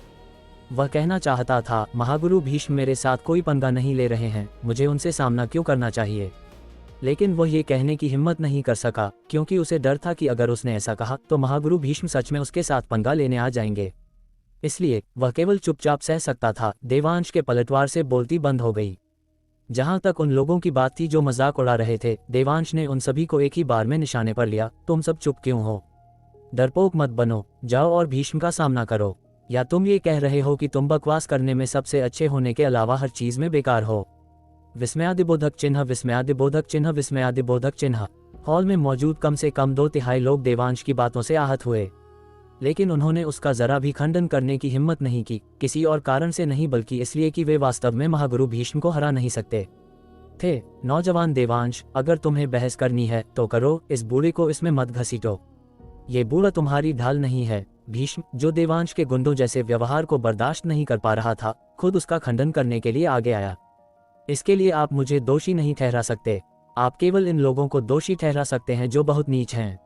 वह कहना चाहता था, महागुरु भीष्म मेरे साथ कोई पंगा नहीं ले रहे हैं, मुझे उनसे सामना क्यों करना चाहिए? लेकिन वह ये कहने की हिम्मत नहीं कर सका, क्योंकि उसे डर था कि अगर उसने ऐसा कहा तो महागुरु भीष्म सच में उसके साथ पंगा लेने आ जाएंगे। इसलिए वह केवल चुपचाप सह सकता था। देवांश के पलटवार से बोलती बंद हो गई। जहां तक उन लोगों की बात थी जो मजाक उड़ा रहे थे, देवांश ने उन सभी को एक ही बार में निशाने पर लिया। तुम सब चुप क्यों हो? डरपोक मत बनो, जाओ और भीष्म का सामना करो। या तुम ये कह रहे हो कि तुम बकवास करने में सबसे अच्छे होने के अलावा हर चीज में बेकार हो? विस्मयादिबोधक चिन्ह, विस्मयादिबोधक चिन्ह, विस्मयादिबोधक चिन्ह। हॉल में मौजूद कम से कम 2/3 लोग देवांश की बातों से आहत हुए, लेकिन उन्होंने उसका जरा भी खंडन करने की हिम्मत नहीं की। किसी और कारण से नहीं, बल्कि इसलिए कि वे वास्तव में महागुरु भीष्म को हरा नहीं सकते थे। नौजवान देवांश, अगर तुम्हें बहस करनी है तो करो, इस बूढ़े को इसमें मत घसीटो। ये बूढ़ा तुम्हारी ढाल नहीं है। भीष्म, जो देवांश के गुंडों जैसे व्यवहार को बर्दाश्त नहीं कर पा रहा था, खुद उसका खंडन करने के लिए आगे आया। इसके लिए आप मुझे दोषी नहीं ठहरा सकते। आप केवल इन लोगों को दोषी ठहरा सकते हैं जो बहुत नीच हैं।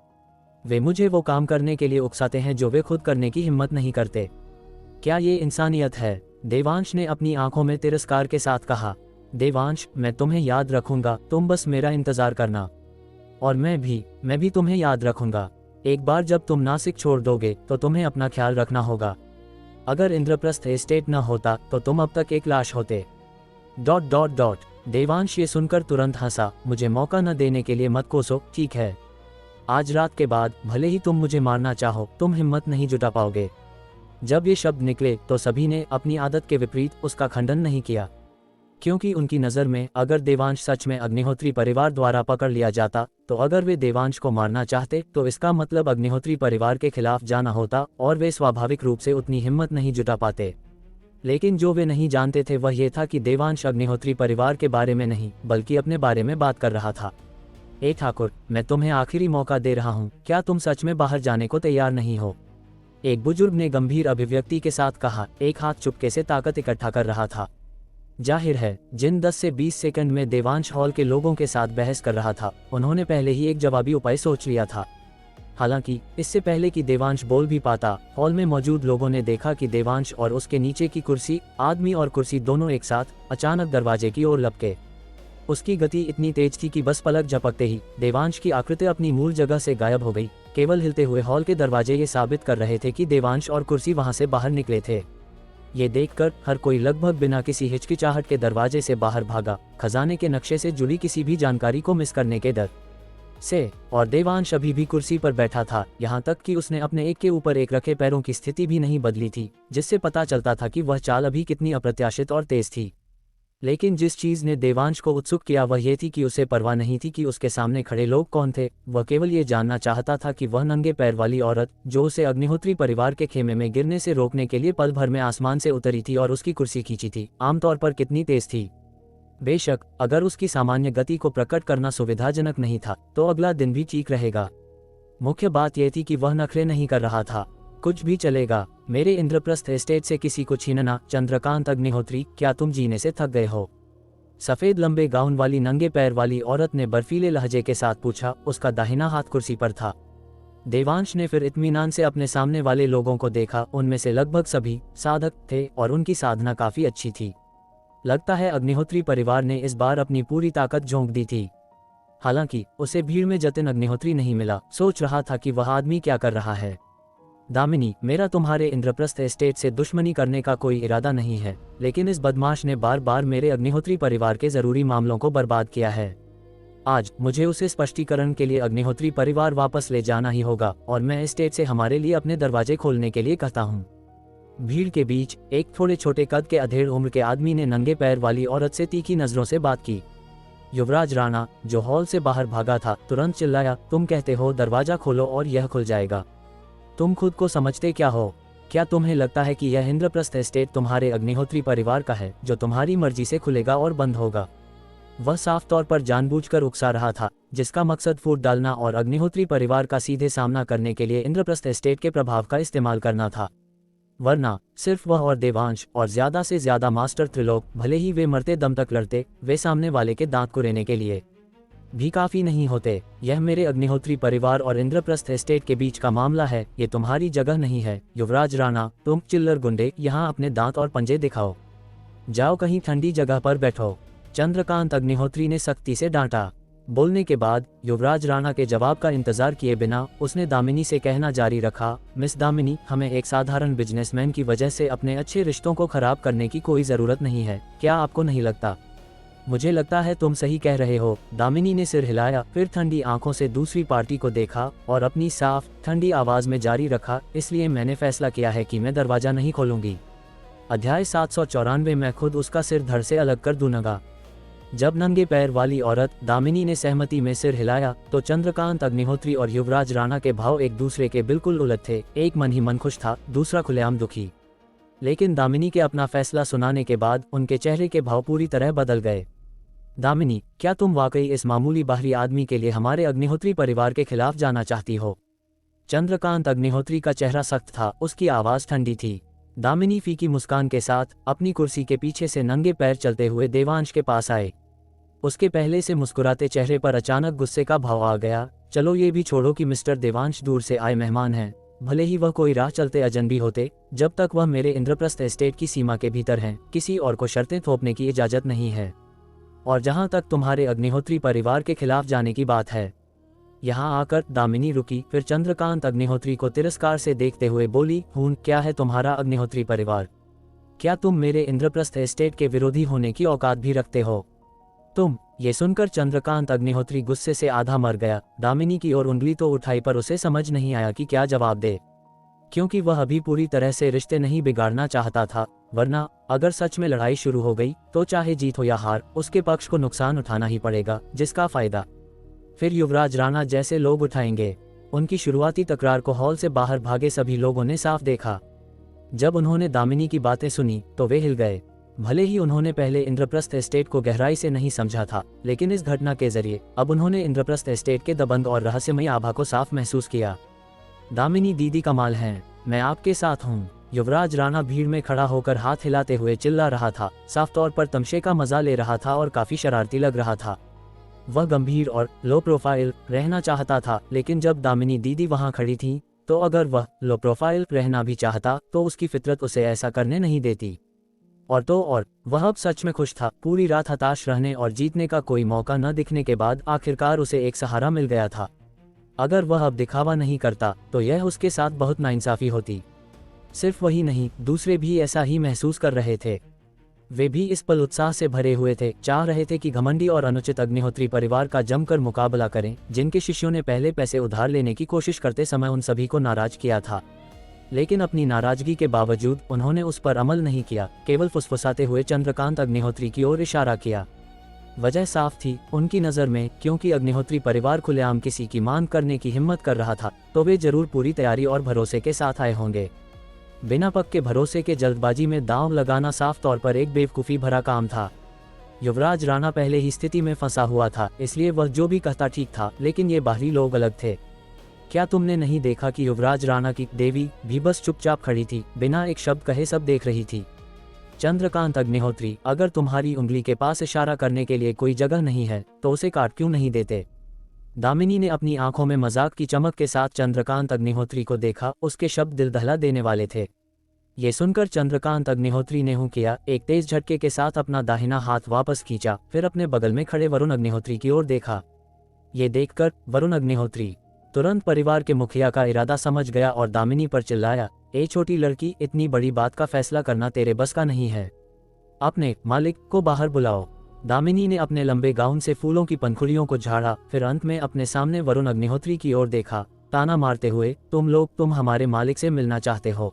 वे मुझे वो काम करने के लिए उकसाते हैं जो वे खुद करने की हिम्मत नहीं करते। क्या ये इंसानियत है? देवांश ने अपनी आंखों में तिरस्कार के साथ कहा। देवांश, मैं तुम्हें याद रखूंगा, तुम बस मेरा इंतजार करना। और मैं भी तुम्हें याद रखूंगा। एक बार जब तुम नासिक छोड़ दोगे तो तुम्हें अपना ख्याल रखना होगा। अगर इंद्रप्रस्थ एस्टेट न होता तो तुम अब तक एक लाश होते। ... देवांश ये सुनकर तुरंत हंसा। मुझे मौका न देने के लिए मत कोसो, ठीक है? आज रात के बाद भले ही तुम मुझे मारना चाहो, तुम हिम्मत नहीं जुटा पाओगे। जब ये शब्द निकले तो सभी ने अपनी आदत के विपरीत उसका खंडन नहीं किया, क्योंकि उनकी नज़र में अगर देवांश सच में अग्निहोत्री परिवार द्वारा पकड़ लिया जाता, तो अगर वे देवांश को मारना चाहते तो इसका मतलब अग्निहोत्री परिवार के खिलाफ जाना होता और वे स्वाभाविक रूप से उतनी हिम्मत नहीं जुटा पाते। लेकिन जो वे नहीं जानते थे वह ये था कि देवांश अग्निहोत्री परिवार के बारे में नहीं बल्कि अपने बारे में बात कर रहा था। ए ठाकुर, मैं तुम्हें आखिरी मौका दे रहा हूँ, क्या तुम सच में बाहर जाने को तैयार नहीं हो? एक बुजुर्ग ने गंभीर अभिव्यक्ति के साथ कहा, एक हाथ चुपके से ताकत इकट्ठा कर रहा था। जाहिर है, जिन 10 से 20 सेकंड में देवांश हॉल के लोगों के साथ बहस कर रहा था, उन्होंने पहले ही एक जवाबी उपाय सोच लिया था। हालांकि इससे पहले कि देवांश बोल भी पाता, हॉल में मौजूद लोगों ने देखा कि देवांश और उसके नीचे की कुर्सी, आदमी और कुर्सी दोनों एक साथ अचानक दरवाजे की ओर लपके। उसकी गति इतनी तेज थी कि बस पलक झपकते ही देवांश की आकृति अपनी मूल जगह से गायब हो गई। केवल हिलते हुए हॉल के दरवाजे ये साबित कर रहे थे कि देवांश और कुर्सी वहां से बाहर निकले थे। ये देखकर हर कोई लगभग बिना किसी हिचकिचाहट के दरवाजे से बाहर भागा, खजाने के नक्शे से जुड़ी किसी भी जानकारी को मिस करने के डर से। और देवांश अभी भी कुर्सी पर बैठा था, यहाँ तक कि उसने अपने एक के ऊपर एक रखे पैरों की स्थिति भी नहीं बदली थी, जिससे पता चलता था कि वह चाल अभी कितनी अप्रत्याशित और तेज थी। लेकिन जिस चीज ने देवांश को उत्सुक किया वह ये थी कि उसे परवाह नहीं थी कि उसके सामने खड़े लोग कौन थे। वह केवल ये जानना चाहता था कि वह नंगे पैर वाली औरत, जो उसे अग्निहोत्री परिवार के खेमे में गिरने से रोकने के लिए पल भर में आसमान से उतरी थी और उसकी कुर्सी खींची थी, आमतौर पर कितनी तेज थी। बेशक अगर उसकी सामान्य गति को प्रकट करना सुविधाजनक नहीं था तो अगला दिन भी ठीक रहेगा। मुख्य बात यह थी कि वह नखरे नहीं कर रहा था। कुछ भी चलेगा, मेरे इंद्रप्रस्थ एस्टेट से किसी को छीनना। चंद्रकांत अग्निहोत्री, क्या तुम जीने से थक गए हो? सफेद लंबे गाउन वाली नंगे पैर वाली औरत ने बर्फीले लहजे के साथ पूछा। उसका दाहिना हाथ कुर्सी पर था। देवांश ने फिर इत्मीनान से अपने सामने वाले लोगों को देखा। उनमें से लगभग सभी साधक थे और उनकी साधना काफी अच्छी थी। लगता है अग्निहोत्री परिवार ने इस बार अपनी पूरी ताकत झोंक दी थी। हालांकि उसे भीड़ में जतिन अग्निहोत्री नहीं मिला। सोच रहा था कि वह आदमी क्या कर रहा है। दामिनी, मेरा तुम्हारे इंद्रप्रस्थ एस्टेट से दुश्मनी करने का कोई इरादा नहीं है, लेकिन इस बदमाश ने बार बार मेरे अग्निहोत्री परिवार के जरूरी मामलों को बर्बाद किया है। आज मुझे उसे स्पष्टीकरण के लिए अग्निहोत्री परिवार वापस ले जाना ही होगा और मैं एस्टेट से हमारे लिए अपने दरवाजे खोलने के लिए कहता हूँ। भीड़ के बीच एक थोड़े छोटे कद के अधेड़ उम्र के आदमी ने नंगे पैर वाली औरत से तीखी नजरों से बात की। युवराज राणा, जो हॉल से बाहर भागा था, तुरंत चिल्लाया, तुम कहते हो दरवाजा खोलो और यह खुल जाएगा? तुम खुद को समझते क्या हो? क्या तुम्हें लगता है कि यह इंद्रप्रस्थ एस्टेट तुम्हारे अग्निहोत्री परिवार का है, जो तुम्हारी मर्जी से खुलेगा और बंद होगा? वह साफ तौर पर जानबूझकर उकसा रहा था, जिसका मकसद फूट डालना और अग्निहोत्री परिवार का सीधे सामना करने के लिए इंद्रप्रस्थ एस्टेट के प्रभाव का इस्तेमाल करना था। वरना सिर्फ वह और देवांश और ज्यादा से ज्यादा मास्टर त्रिलोक, भले ही वे मरते दम तक लड़ते, वे सामने वाले के दांत कुरेदने के लिए भी काफी नहीं होते। यह मेरे अग्निहोत्री परिवार और इंद्रप्रस्थ एस्टेट के बीच का मामला है, ये तुम्हारी जगह नहीं है। युवराज राणा, तुम चिल्लर गुंडे, यहाँ अपने दांत और पंजे दिखाओ। जाओ कहीं ठंडी जगह पर बैठो। चंद्रकांत अग्निहोत्री ने सख्ती से डांटा। बोलने के बाद युवराज राणा के जवाब का इंतजार किए बिना उसने दामिनी से कहना जारी रखा, मिस दामिनी, हमें एक साधारण बिजनेसमैन की वजह से अपने अच्छे रिश्तों को खराब करने की कोई जरूरत नहीं है। क्या आपको नहीं लगता? मुझे लगता है तुम सही कह रहे हो। दामिनी ने सिर हिलाया, फिर ठंडी आंखों से दूसरी पार्टी को देखा और अपनी साफ ठंडी आवाज में जारी रखा, इसलिए मैंने फैसला किया है कि मैं दरवाजा नहीं खोलूंगी। अध्याय 794। मैं खुद उसका सिर धड़ से अलग कर दूंगा। जब नंगे पैर वाली औरत दामिनी ने सहमति में सिर हिलाया तो चंद्रकांत अग्निहोत्री और युवराज राणा के भाव एक दूसरे के बिल्कुल उलट थे। एक मन ही मन खुश था, दूसरा खुलेआम दुखी। लेकिन दामिनी के अपना फैसला सुनाने के बाद उनके चेहरे के भाव पूरी तरह बदल गए। दामिनी, क्या तुम वाकई इस मामूली बाहरी आदमी के लिए हमारे अग्निहोत्री परिवार के खिलाफ जाना चाहती हो? चंद्रकांत अग्निहोत्री का चेहरा सख्त था, उसकी आवाज ठंडी थी। दामिनी फीकी मुस्कान के साथ अपनी कुर्सी के पीछे से नंगे पैर चलते हुए देवांश के पास आए। उसके पहले से मुस्कुराते चेहरे पर अचानक गुस्से का भाव आ गया। चलो ये भी छोड़ो कि मिस्टर देवांश दूर से आए मेहमान हैं, भले ही वह कोई राह चलते अजनबी होते, जब तक वह मेरे इंद्रप्रस्थ एस्टेट की सीमा के भीतर हैं, किसी और को शर्तें थोपने की इजाजत नहीं है। और जहां तक तुम्हारे अग्निहोत्री परिवार के खिलाफ जाने की बात है। यहाँ आकर दामिनी रुकी, फिर चंद्रकांत अग्निहोत्री को तिरस्कार से देखते हुए बोली, हूँ क्या है तुम्हारा अग्निहोत्री परिवार? क्या तुम मेरे इंद्रप्रस्थ एस्टेट के विरोधी होने की औकात भी रखते हो? तुम? ये सुनकर चंद्रकांत अग्निहोत्री गुस्से से आधा मर गया। दामिनी की ओर उंगली तो उठाई पर उसे समझ नहीं आया कि क्या जवाब दे, क्योंकि वह अभी पूरी तरह से रिश्ते नहीं बिगाड़ना चाहता था, वरना अगर सच में लड़ाई शुरू हो गई तो चाहे जीत हो या हार, उसके पक्ष को नुकसान उठाना ही पड़ेगा, जिसका फायदा फिर युवराज राणा जैसे लोग उठाएंगे। उनकी शुरुआती तकरार को हॉल से बाहर भागे सभी लोगों ने साफ देखा। जब उन्होंने दामिनी की बातें सुनी तो वे हिल गए। भले ही उन्होंने पहले इंद्रप्रस्थ एस्टेट को गहराई से नहीं समझा था, लेकिन इस घटना के जरिए अब उन्होंने इंद्रप्रस्थ एस्टेट के दबंग और रहस्यमयी आभा को साफ महसूस किया। दामिनी दीदी कमाल हैं, मैं आपके साथ हूँ। युवराज राणा भीड़ में खड़ा होकर हाथ हिलाते हुए चिल्ला रहा था, साफ तौर पर तमशे का मजा ले रहा था और काफी शरारती लग रहा था। वह गंभीर और लो प्रोफाइल रहना चाहता था, लेकिन जब दामिनी दीदी वहां खड़ी थी तो अगर वह लो प्रोफाइल रहना भी चाहता तो उसकी फितरत उसे ऐसा करने नहीं देती। और वह अब सच में खुश था। पूरी रात हताश रहने और जीतने का कोई मौका न दिखने के बाद आखिरकार उसे एक सहारा मिल गया था। अगर वह अब दिखावा नहीं करता तो यह उसके साथ बहुत नाइंसाफी होती। सिर्फ वही नहीं, दूसरे भी ऐसा ही महसूस कर रहे थे। वे भी इस पल उत्साह से भरे हुए थे, चाह रहे थे कि घमंडी और अनुचित अग्निहोत्री परिवार का जमकर मुकाबला करें, जिनके शिष्यों ने पहले पैसे उधार लेने की कोशिश करते समय उन सभी को नाराज किया था। लेकिन अपनी नाराजगी के बावजूद उन्होंने उस पर अमल नहीं किया, केवल फुसफुसाते हुए चंद्रकांत अग्निहोत्री की ओर इशारा किया। वजह साफ थी उनकी नज़र में, क्योंकि अग्निहोत्री परिवार खुलेआम किसी की मान करने की हिम्मत कर रहा था तो वे जरूर पूरी तैयारी और भरोसे के साथ आए होंगे। बिना पक्के भरोसे के जल्दबाजी में दांव लगाना साफ तौर पर एक बेवकूफ़ी भरा काम था। युवराज राणा पहले ही स्थिति में फंसा हुआ था, इसलिए वह जो भी कहता ठीक था, लेकिन ये बाहरी लोग अलग थे। क्या तुमने नहीं देखा कि युवराज राणा की देवी भी बस चुपचाप खड़ी थी, बिना एक शब्द कहे सब देख रही थी? चंद्रकांत अग्निहोत्री, अगर तुम्हारी उंगली के पास इशारा करने के लिए कोई जगह नहीं है तो उसे काट क्यों नहीं देते? दामिनी ने अपनी आंखों में मजाक की चमक के साथ चंद्रकांत अग्निहोत्री को देखा। उसके शब्द दिल दहला देने वाले थे। ये सुनकर चंद्रकांत अग्निहोत्री ने हूँ किया, एक तेज झटके के साथ अपना दाहिना हाथ वापस खींचा, फिर अपने बगल में खड़े वरुण अग्निहोत्री की ओर देखा। ये देखकर वरुण अग्निहोत्री तुरंत परिवार के मुखिया का इरादा समझ गया और दामिनी पर चिल्लाया, ए छोटी लड़की, इतनी बड़ी बात का फैसला करना तेरे बस का नहीं है। अपने मालिक को बाहर बुलाओ। दामिनी ने अपने लंबे गाउन से फूलों की पंखुड़ियों को झाड़ा, फिर अंत में अपने सामने वरुण अग्निहोत्री की ओर देखा, ताना मारते हुए, तुम हमारे मालिक से मिलना चाहते हो?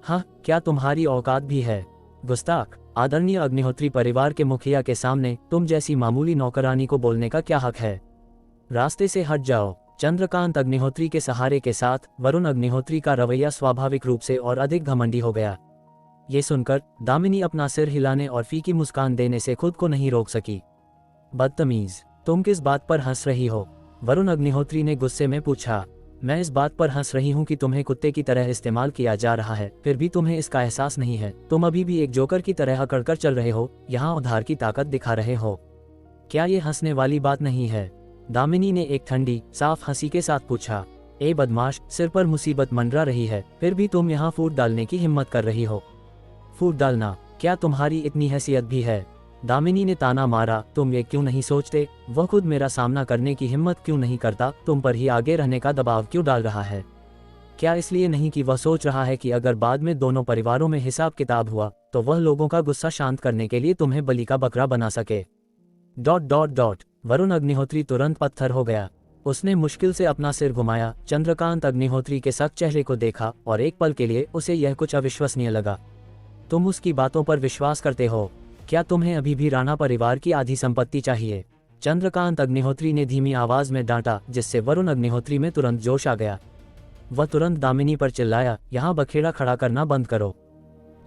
हाँ, क्या तुम्हारी औकात भी है? गुस्ताख! आदरणीय अग्निहोत्री परिवार के मुखिया के सामने तुम जैसी मामूली नौकरानी को बोलने का क्या हक है? रास्ते से हट जाओ। चंद्रकांत अग्निहोत्री के सहारे के साथ वरुण अग्निहोत्री का रवैया स्वाभाविक रूप से और अधिक घमंडी हो गया। ये सुनकर दामिनी अपना सिर हिलाने और फीकी मुस्कान देने से खुद को नहीं रोक सकी। बदतमीज, तुम किस बात पर हंस रही हो? वरुण अग्निहोत्री ने गुस्से में पूछा। मैं इस बात पर हंस रही हूँ कि तुम्हें कुत्ते की तरह इस्तेमाल किया जा रहा है, फिर भी तुम्हें इसका एहसास नहीं है। तुम अभी भी एक जोकर की तरह अकड़कर चल रहे हो, यहाँ उधार की ताकत दिखा रहे हो। क्या ये हंसने वाली बात नहीं है? दामिनी ने एक ठंडी साफ हंसी के साथ पूछा। ए बदमाश, सिर पर मुसीबत मंडरा रही है, फिर भी तुम यहाँ फूट डालने की हिम्मत कर रही हो। फूट डालना? क्या तुम्हारी इतनी हैसियत भी है? दामिनी ने ताना मारा। तुम ये क्यों नहीं सोचते, वह खुद मेरा सामना करने की हिम्मत क्यों नहीं करता, तुम पर ही आगे रहने का दबाव क्यों डाल रहा है? क्या इसलिए नहीं कि वह सोच रहा है कि अगर बाद में दोनों परिवारों में हिसाब किताब हुआ तो वह लोगों का गुस्सा शांत करने के लिए तुम्हें बलि का बकरा बना सके? ... वरुण अग्निहोत्री तुरंत पत्थर हो गया। उसने मुश्किल से अपना सिर घुमाया, चंद्रकांत अग्निहोत्री के सख्त चेहरे को देखा और एक पल के लिए उसे यह कुछ अविश्वसनीय लगा। तुम उसकी बातों पर विश्वास करते हो? क्या तुम्हें अभी भी राणा परिवार की आधी संपत्ति चाहिए? चंद्रकांत अग्निहोत्री ने धीमी आवाज में डांटा, जिससे वरुण अग्निहोत्री में तुरंत जोश आ गया। वह तुरंत दामिनी पर चिल्लाया, यहाँ बखेड़ा खड़ा करना बंद करो।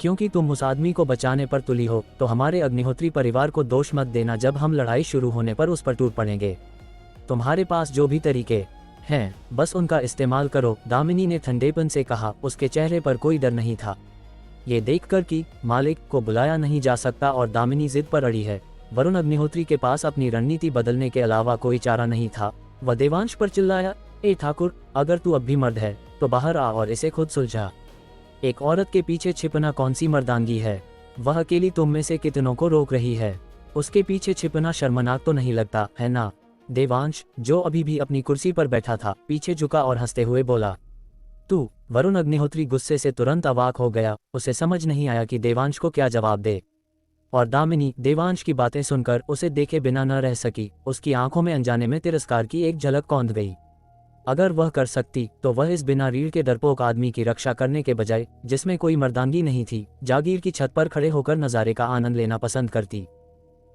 क्योंकि तुम उस आदमी को बचाने पर तुली हो तो हमारे अग्निहोत्री परिवार को दोष मत देना जब हम लड़ाई शुरू होने पर उस पर टूट पड़ेंगे। तुम्हारे पास जो भी तरीके हैं बस उनका इस्तेमाल करो, दामिनी ने ठंडेपन से कहा। उसके चेहरे पर कोई डर नहीं था। ये देखकर कि मालिक को बुलाया नहीं जा सकता और दामिनी जिद पर अड़ी है, वरुण अग्निहोत्री के पास अपनी रणनीति बदलने के अलावा कोई चारा नहीं था। वह देवांश पर चिल्लाया, ए ठाकुर, अगर तू अब भी मर्द है तो बाहर आ और इसे खुद सुलझा। एक औरत के पीछे छिपना कौन सी मर्दानगी है? वह अकेली तुम में से कितनों को रोक रही है? उसके पीछे छिपना शर्मनाक तो नहीं लगता है ना? देवांश, जो अभी भी अपनी कुर्सी पर बैठा था, पीछे झुका और हंसते हुए बोला। तू? वरुण अग्निहोत्री गुस्से से तुरंत अवाक हो गया। उसे समझ नहीं आया कि देवांश को क्या जवाब दे। और दामिनी देवांश की बातें सुनकर उसे देखे बिना न रह सकी। उसकी आंखों में अनजाने में तिरस्कार की एक झलक कौंध गई। अगर वह कर सकती तो वह इस बिना रीढ़ के डरपोक आदमी की रक्षा करने के बजाय, जिसमें कोई मर्दानगी नहीं थी, जागीर की छत पर खड़े होकर नज़ारे का आनंद लेना पसंद करती।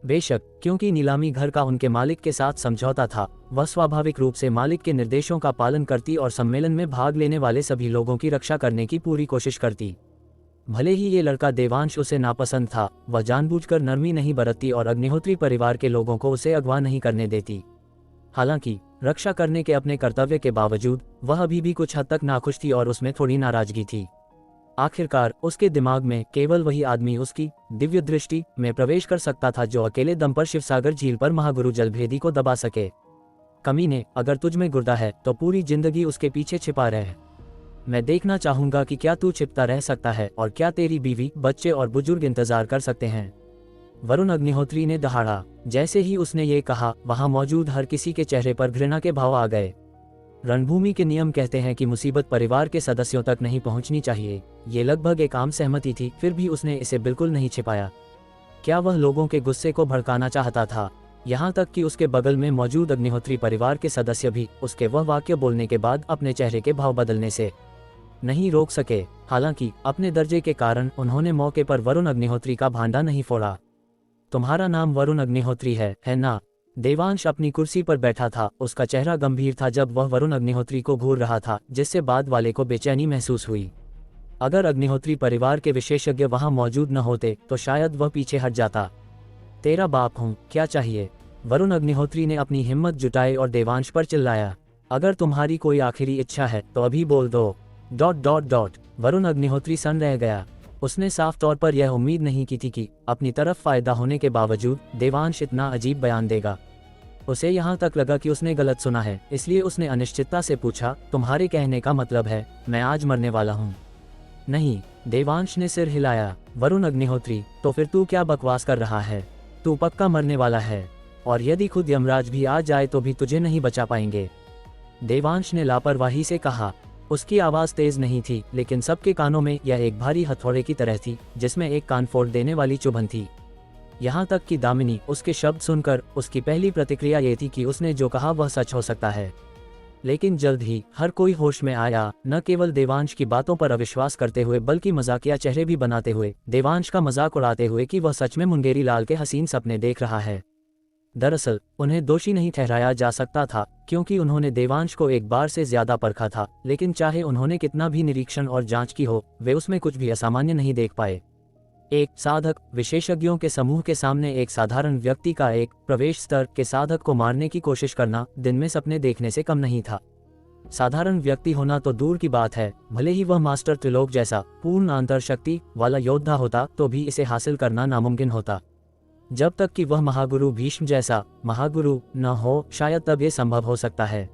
बेशक, क्योंकि नीलामी घर का उनके मालिक के साथ समझौता था, वह स्वाभाविक रूप से मालिक के निर्देशों का पालन करती और सम्मेलन में भाग लेने वाले सभी लोगों की रक्षा करने की पूरी कोशिश करती। भले ही ये लड़का देवांश उसे नापसंद था, वह जानबूझकर नरमी नहीं बरतती और अग्निहोत्री परिवार के लोगों को उसे अगवा नहीं करने देती। हालांकि रक्षा करने के अपने कर्तव्य के बावजूद वह अभी भी कुछ हद तक नाखुश थी और उसमें थोड़ी नाराजगी थी। आखिरकार उसके दिमाग में केवल वही आदमी उसकी दिव्य दृष्टि में प्रवेश कर सकता था जो अकेले दम पर शिवसागर झील पर महागुरु जलभेदी को दबा सके। कमीने, अगर तुझ में गुर्दा है तो पूरी जिंदगी उसके पीछे छिपा रहे। मैं देखना चाहूंगा कि क्या तू छिपता रह सकता है और क्या तेरी बीवी, बच्चे और बुजुर्ग इंतजार कर सकते हैं। वरुण अग्निहोत्री ने दहाड़ा। जैसे ही उसने ये कहा, वहां मौजूद हर किसी के चेहरे पर घृणा के भाव आ गए। रणभूमि के नियम कहते हैं कि मुसीबत परिवार के सदस्यों तक नहीं पहुंचनी चाहिए। ये लगभग एक आम सहमति थी, फिर भी उसने इसे बिल्कुल नहीं छिपाया। क्या वह लोगों के गुस्से को भड़काना चाहता था? यहाँ तक कि उसके बगल में मौजूद अग्निहोत्री परिवार के सदस्य भी उसके वह वाक्य बोलने के बाद अपने चेहरे के भाव बदलने से नहीं रोक सके। हालांकि अपने दर्जे के कारण उन्होंने मौके पर वरुण अग्निहोत्री का भांडा नहीं फोड़ा। तुम्हारा नाम वरुण अग्निहोत्री है ना? देवांश अपनी कुर्सी पर बैठा था। उसका चेहरा गंभीर था जब वह वरुण अग्निहोत्री को घूर रहा था, जिससे बाद वाले को बेचैनी महसूस हुई। अगर अग्निहोत्री परिवार के विशेषज्ञ वहां मौजूद न होते तो शायद वह पीछे हट जाता। तेरा बाप हूं, क्या चाहिए? वरुण अग्निहोत्री ने अपनी हिम्मत जुटाई और देवांश पर चिल्लाया। अगर तुम्हारी कोई आखिरी इच्छा है तो अभी बोल दो। ... वरुण अग्निहोत्री सन रह गया। उसने साफ तौर पर यह उम्मीद नहीं की थी कि अपनी तरफ फायदा होने के बावजूद देवांश इतना अजीब बयान देगा। उसे यहाँ तक लगा कि उसने गलत सुना है, इसलिए उसने अनिश्चितता से पूछा, तुम्हारे कहने का मतलब है मैं आज मरने वाला हूँ? नहीं, देवांश ने सिर हिलाया। वरुण अग्निहोत्री, तो फिर तू क्या बकवास कर रहा है? तू पक्का मरने वाला है, और यदि खुद यमराज भी आ जाए तो भी तुझे नहीं बचा पाएंगे। देवांश ने लापरवाही से कहा। उसकी आवाज़ तेज नहीं थी, लेकिन सबके कानों में यह एक भारी हथौड़े की तरह थी जिसमें एक कान फोड़ देने वाली चुभन थी। यहाँ तक कि दामिनी उसके शब्द सुनकर उसकी पहली प्रतिक्रिया ये थी कि उसने जो कहा वह सच हो सकता है। लेकिन जल्द ही हर कोई होश में आया, न केवल देवांश की बातों पर अविश्वास करते हुए बल्कि मजाकिया चेहरे भी बनाते हुए, देवांश का मजाक उड़ाते हुए कि वह सच में मुंगेरी लाल के हसीन सपने देख रहा है। दरअसल उन्हें दोषी नहीं ठहराया जा सकता था, क्योंकि उन्होंने देवांश को एक बार से ज्यादा परखा था, लेकिन चाहे उन्होंने कितना भी निरीक्षण और जांच की हो, वे उसमें कुछ भी असामान्य नहीं देख पाए। एक साधक विशेषज्ञों के समूह के सामने एक साधारण व्यक्ति का एक प्रवेश स्तर के साधक को मारने की कोशिश करना दिन में सपने देखने से कम नहीं था। साधारण व्यक्ति होना तो दूर की बात है, भले ही वह मास्टर त्रिलोक जैसा पूर्ण अंतर्शक्ति वाला योद्धा होता तो भी इसे हासिल करना नामुमकिन होता। जब तक कि वह महागुरु भीष्म जैसा महागुरु न हो, शायद तब ये संभव हो सकता है।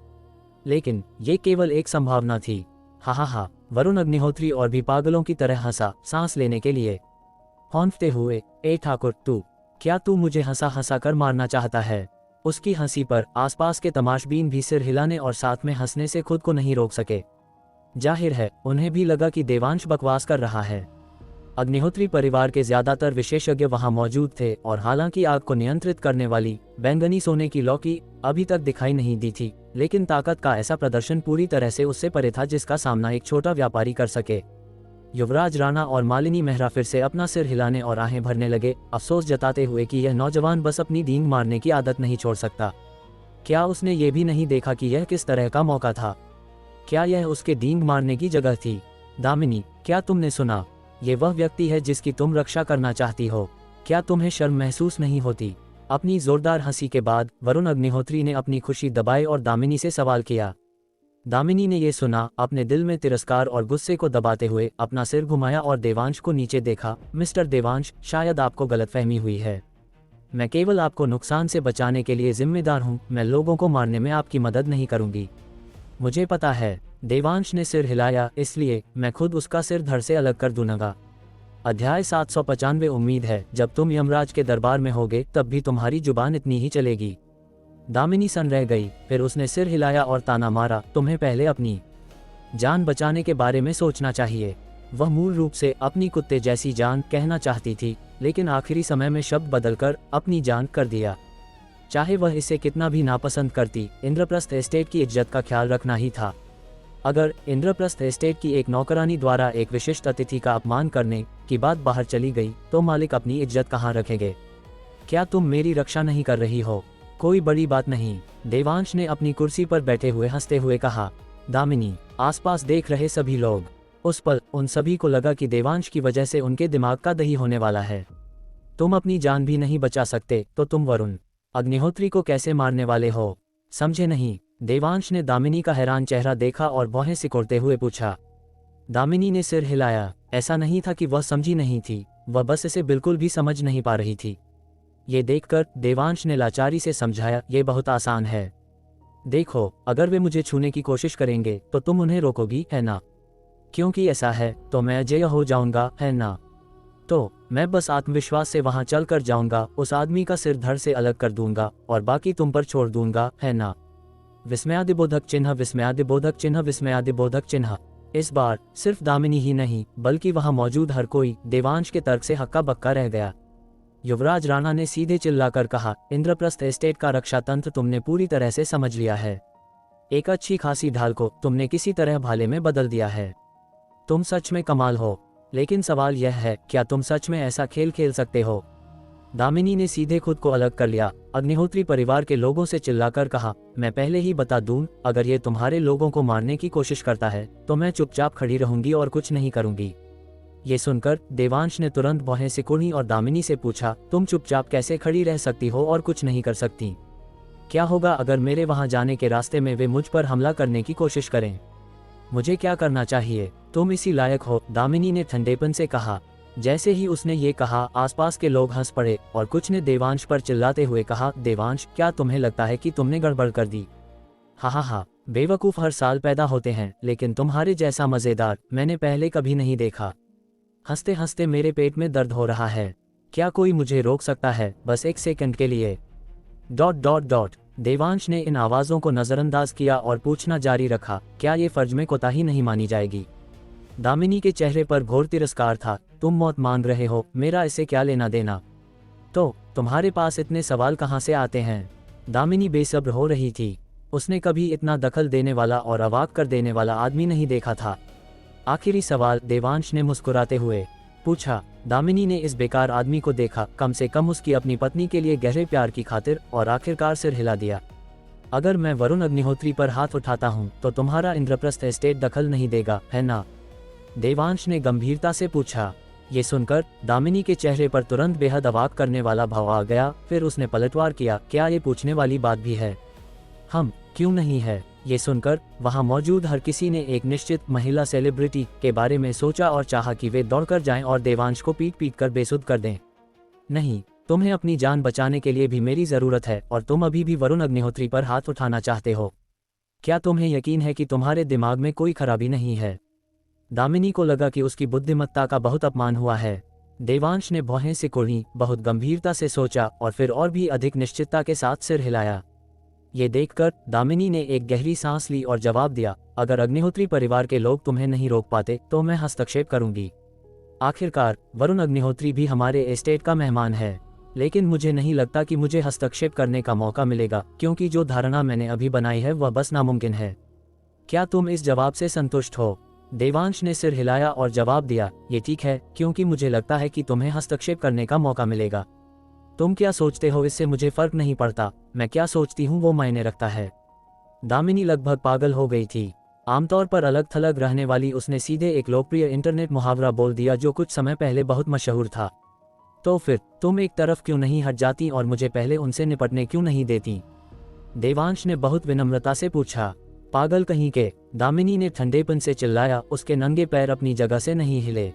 लेकिन ये केवल एक संभावना थी। हा, वरुण अग्निहोत्री और भी पागलों की तरह हंसा, सांस लेने के लिए हौंफते हुए। ए ठाकुर, क्या तू मुझे हंसा हंसा कर मारना चाहता है? उसकी हंसी पर आसपास के तमाशबीन भी सिर हिलाने और साथ में हंसने से खुद को नहीं रोक सके। जाहिर है उन्हें भी लगा कि देवांश बकवास कर रहा है। अग्निहोत्री परिवार के ज्यादातर विशेषज्ञ वहां मौजूद थे, और हालांकि आग को नियंत्रित करने वाली बैंगनी सोने की लौकी अभी तक दिखाई नहीं दी थी, लेकिन ताकत का ऐसा प्रदर्शन पूरी तरह से उससे परे था जिसका सामना एक छोटा व्यापारी कर सके। युवराज राणा और मालिनी मेहरा फिर से अपना सिर हिलाने और आहें भरने लगे, अफसोस जताते हुए कि यह नौजवान बस अपनी डींग मारने की आदत नहीं छोड़ सकता। क्या उसने ये भी नहीं देखा कि यह किस तरह का मौका था? क्या यह उसके डींग मारने की जगह थी? दामिनी, क्या तुमने सुना? ये वह व्यक्ति है जिसकी तुम रक्षा करना चाहती हो। क्या तुम्हें शर्म महसूस नहीं होती? अपनी जोरदार हंसी के बाद वरुण अग्निहोत्री ने अपनी खुशी दबाई और दामिनी से सवाल किया। दामिनी ने यह सुना, अपने दिल में तिरस्कार और गुस्से को दबाते हुए अपना सिर घुमाया और देवांश को नीचे देखा। मिस्टर देवांश, शायद आपको गलतफहमी हुई है। मैं केवल आपको नुकसान से बचाने के लिए जिम्मेदार हूँ। मैं लोगों को मारने में आपकी मदद नहीं करूँगी। मुझे पता है। देवांश ने सिर हिलाया, इसलिए मैं खुद उसका सिर धड़ से अलग कर दूंगा। अध्याय 795। उम्मीद है जब तुम यमराज के दरबार में होगे तब भी तुम्हारी जुबान इतनी ही चलेगी। दामिनी सन रह गई, फिर उसने सिर हिलाया और ताना मारा, तुम्हें पहले अपनी जान बचाने के बारे में सोचना चाहिए। वह मूल रूप से अपनी कुत्ते जैसी जान कहना चाहती थी, लेकिन आखिरी समय में शब्द बदलकर अपनी जान कर दिया। चाहे वह इसे कितना भी नापसंद करती, इंद्रप्रस्थ एस्टेट की इज्जत का ख्याल रखना ही था। अगर इंद्रप्रस्थ एस्टेट की एक नौकरानी द्वारा एक विशिष्ट अतिथि का अपमान करने की बात बाहर चली गई तो मालिक अपनी इज्जत कहाँ रखेंगे? क्या तुम मेरी रक्षा नहीं कर रही हो? कोई बड़ी बात नहीं, देवांश ने अपनी कुर्सी पर बैठे हुए हंसते हुए कहा। दामिनी, आसपास देख रहे सभी लोग, उस पल उन सभी को लगा कि देवांश की वजह से उनके दिमाग का दही होने वाला है। तुम अपनी जान भी नहीं बचा सकते तो तुम वरुण अग्निहोत्री को कैसे मारने वाले हो? समझे नहीं? देवांश ने दामिनी का हैरान चेहरा देखा और भौहें सिकोड़ते हुए पूछा। दामिनी ने सिर हिलाया। ऐसा नहीं था कि वह समझी नहीं थी, वह बस इसे बिल्कुल भी समझ नहीं पा रही थी। ये देखकर देवांश ने लाचारी से समझाया, ये बहुत आसान है। देखो, अगर वे मुझे छूने की कोशिश करेंगे तो तुम उन्हें रोकोगी, है ना? क्योंकि ऐसा है तो मैं अजेय हो जाऊंगा, है ना? तो मैं बस आत्मविश्वास से वहां चल कर जाऊंगा, उस आदमी का सिर धड़ से अलग कर दूंगा और बाकी तुम पर छोड़ दूंगा, है ना? विस्मयादिबोधक चिन्ह, विस्मयादिबोधक चिन्ह, विस्मयादिबोधक चिन्ह। इस बार सिर्फ दामिनी ही नहीं बल्कि वहां मौजूद हर कोई देवांश के तर्क से हक्का बक्का रह गया। युवराज राणा ने सीधे चिल्लाकर कहा, इंद्रप्रस्थ एस्टेट का रक्षा तंत्र तुमने पूरी तरह से समझ लिया है। एक अच्छी खासी ढाल को तुमने किसी तरह भाले में बदल दिया है। तुम सच में कमाल हो, लेकिन सवाल यह है, क्या तुम सच में ऐसा खेल खेल सकते हो? दामिनी ने सीधे खुद को अलग कर लिया। अग्निहोत्री परिवार के लोगों से चिल्लाकर कहा, मैं पहले ही बता दूं, अगर ये तुम्हारे लोगों को मारने की कोशिश करता है तो मैं चुपचाप खड़ी रहूंगी और कुछ नहीं करूंगी। ये सुनकर देवांश ने तुरंत भौहें सिकोड़ी और दामिनी से पूछा, तुम चुपचाप कैसे खड़ी रह सकती हो और कुछ नहीं कर सकती? क्या होगा अगर मेरे वहां जाने के रास्ते में वे मुझ पर हमला करने की कोशिश करें? मुझे क्या करना चाहिए? तुम इसी लायक हो, दामिनी ने ठंडेपन से कहा। जैसे ही उसने ये कहा, आसपास के लोग हंस पड़े और कुछ ने देवांश पर चिल्लाते हुए कहा, देवांश, क्या तुम्हें लगता है कि तुमने गड़बड़ कर दी? हा, बेवकूफ हर साल पैदा होते हैं, लेकिन तुम्हारे जैसा मजेदार मैंने पहले कभी नहीं देखा। हंसते हंसते मेरे पेट में दर्द हो रहा है। क्या कोई मुझे रोक सकता है, बस एक सेकंड के लिए? ... देवांश ने इन आवाज़ों को नज़रअंदाज किया और पूछना जारी रखा, क्या ये फर्ज में कोताही नहीं मानी जाएगी? दामिनी के चेहरे पर घोर तिरस्कार था। तुम मौत मांग रहे हो, मेरा इससे क्या लेना देना? तो तुम्हारे पास इतने सवाल कहाँ से आते हैं? दामिनी बेसब्र हो रही थी। उसने कभी इतना दखल देने वाला और अवाक कर देने वाला आदमी नहीं देखा था। आखिरी सवाल देवांश ने मुस्कुराते हुए पूछा। दामिनी ने इस बेकार आदमी को देखा, कम से कम उसकी अपनी पत्नी के लिए गहरे प्यार की खातिर, और आखिरकार सिर हिला दिया। अगर मैं वरुण अग्निहोत्री पर हाथ उठाता हूँ तो तुम्हारा इंद्रप्रस्थ एस्टेट दखल नहीं देगा, है ना? देवांश ने गंभीरता से पूछा। ये सुनकर दामिनी के चेहरे पर तुरंत बेहद अवाक करने वाला भाव आ गया। फिर उसने पलटवार किया, क्या ये पूछने वाली बात भी है? हम क्यों नहीं है? ये सुनकर वहां मौजूद हर किसी ने एक निश्चित महिला सेलिब्रिटी के बारे में सोचा और चाहा कि वे दौड़कर जाएं और देवांश को पीट कर बेसुध कर दें। नहीं, तुम्हें अपनी जान बचाने के लिए भी मेरी जरूरत है और तुम अभी भी वरुण अग्निहोत्री पर हाथ उठाना चाहते हो। क्या तुम्हें यकीन है कि तुम्हारे दिमाग में कोई खराबी नहीं है? दामिनी को लगा कि उसकी बुद्धिमत्ता का बहुत अपमान हुआ है। देवांश ने भौहें सिकोड़ी, बहुत गंभीरता से सोचा और फिर और भी अधिक निश्चितता के साथ सिर हिलाया। ये देखकर दामिनी ने एक गहरी सांस ली और जवाब दिया, अगर अग्निहोत्री परिवार के लोग तुम्हें नहीं रोक पाते तो मैं हस्तक्षेप करूंगी। आखिरकार वरुण अग्निहोत्री भी हमारे एस्टेट का मेहमान है, लेकिन मुझे नहीं लगता कि मुझे हस्तक्षेप करने का मौका मिलेगा, क्योंकि जो धारणा मैंने अभी बनाई है वह बस नामुमकिन है। क्या तुम इस जवाब से संतुष्ट हो? देवांश ने सिर हिलाया और जवाब दिया, ये ठीक है, क्योंकि मुझे लगता है कि तुम्हें हस्तक्षेप करने का मौका मिलेगा। तुम क्या सोचते हो इससे मुझे फर्क नहीं पड़ता, मैं क्या सोचती हूँ वो मायने रखता है। दामिनी लगभग पागल हो गई थी। आमतौर पर अलग थलग रहने वाली उसने सीधे एक लोकप्रिय इंटरनेट मुहावरा बोल दिया जो कुछ समय पहले बहुत मशहूर था। तो फिर तुम एक तरफ क्यों नहीं हट जाती और मुझे पहले उनसे निपटने क्यों नहीं देती? देवांश ने बहुत विनम्रता से पूछा। पागल कहीं के, दामिनी ने ठंडेपन से चिल्लाया, उसके नंगे पैर अपनी जगह से नहीं हिले।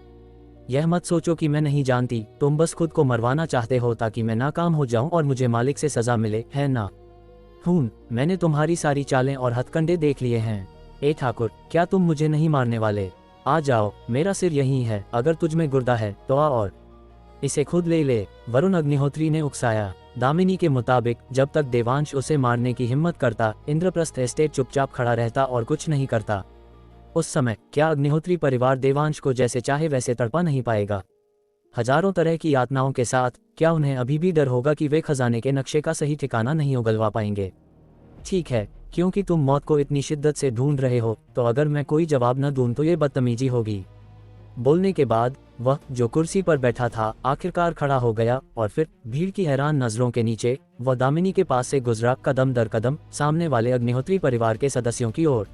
यह मत सोचो कि मैं नहीं जानती, तुम बस खुद को मरवाना चाहते हो ताकि मैं नाकाम हो जाऊं और मुझे मालिक से सजा मिले, है ना? मैंने तुम्हारी सारी चालें और हथकंडे देख लिए हैं। ए ठाकुर, क्या तुम मुझे नहीं मारने वाले? आ जाओ, मेरा सिर यहीं है, अगर तुझ में गुर्दा है तो आ और इसे खुद ले ले, वरुण अग्निहोत्री ने उकसाया। दामिनी के मुताबिक जब तक देवांश उसे मारने की हिम्मत करता, इंद्रप्रस्थ एस्टेट चुपचाप खड़ा रहता और कुछ नहीं करता। उस समय क्या अग्निहोत्री परिवार देवांश को जैसे चाहे वैसे तड़पा नहीं पाएगा? हजारों तरह की यातनाओं के साथ क्या उन्हें अभी भी डर होगा कि वे खजाने के नक्शे का सही ठिकाना नहीं उगलवा पाएंगे? ठीक है, क्योंकि तुम मौत को इतनी शिद्दत से ढूंढ रहे हो, तो अगर मैं कोई जवाब न दूं तो ये बदतमीजी होगी। बोलने के बाद वह जो कुर्सी पर बैठा था आखिरकार खड़ा हो गया और फिर भीड़ की हैरान नजरों के नीचे वह दामिनी के पास से गुजरा, कदम दर कदम सामने वाले अग्निहोत्री परिवार के सदस्यों की ओर।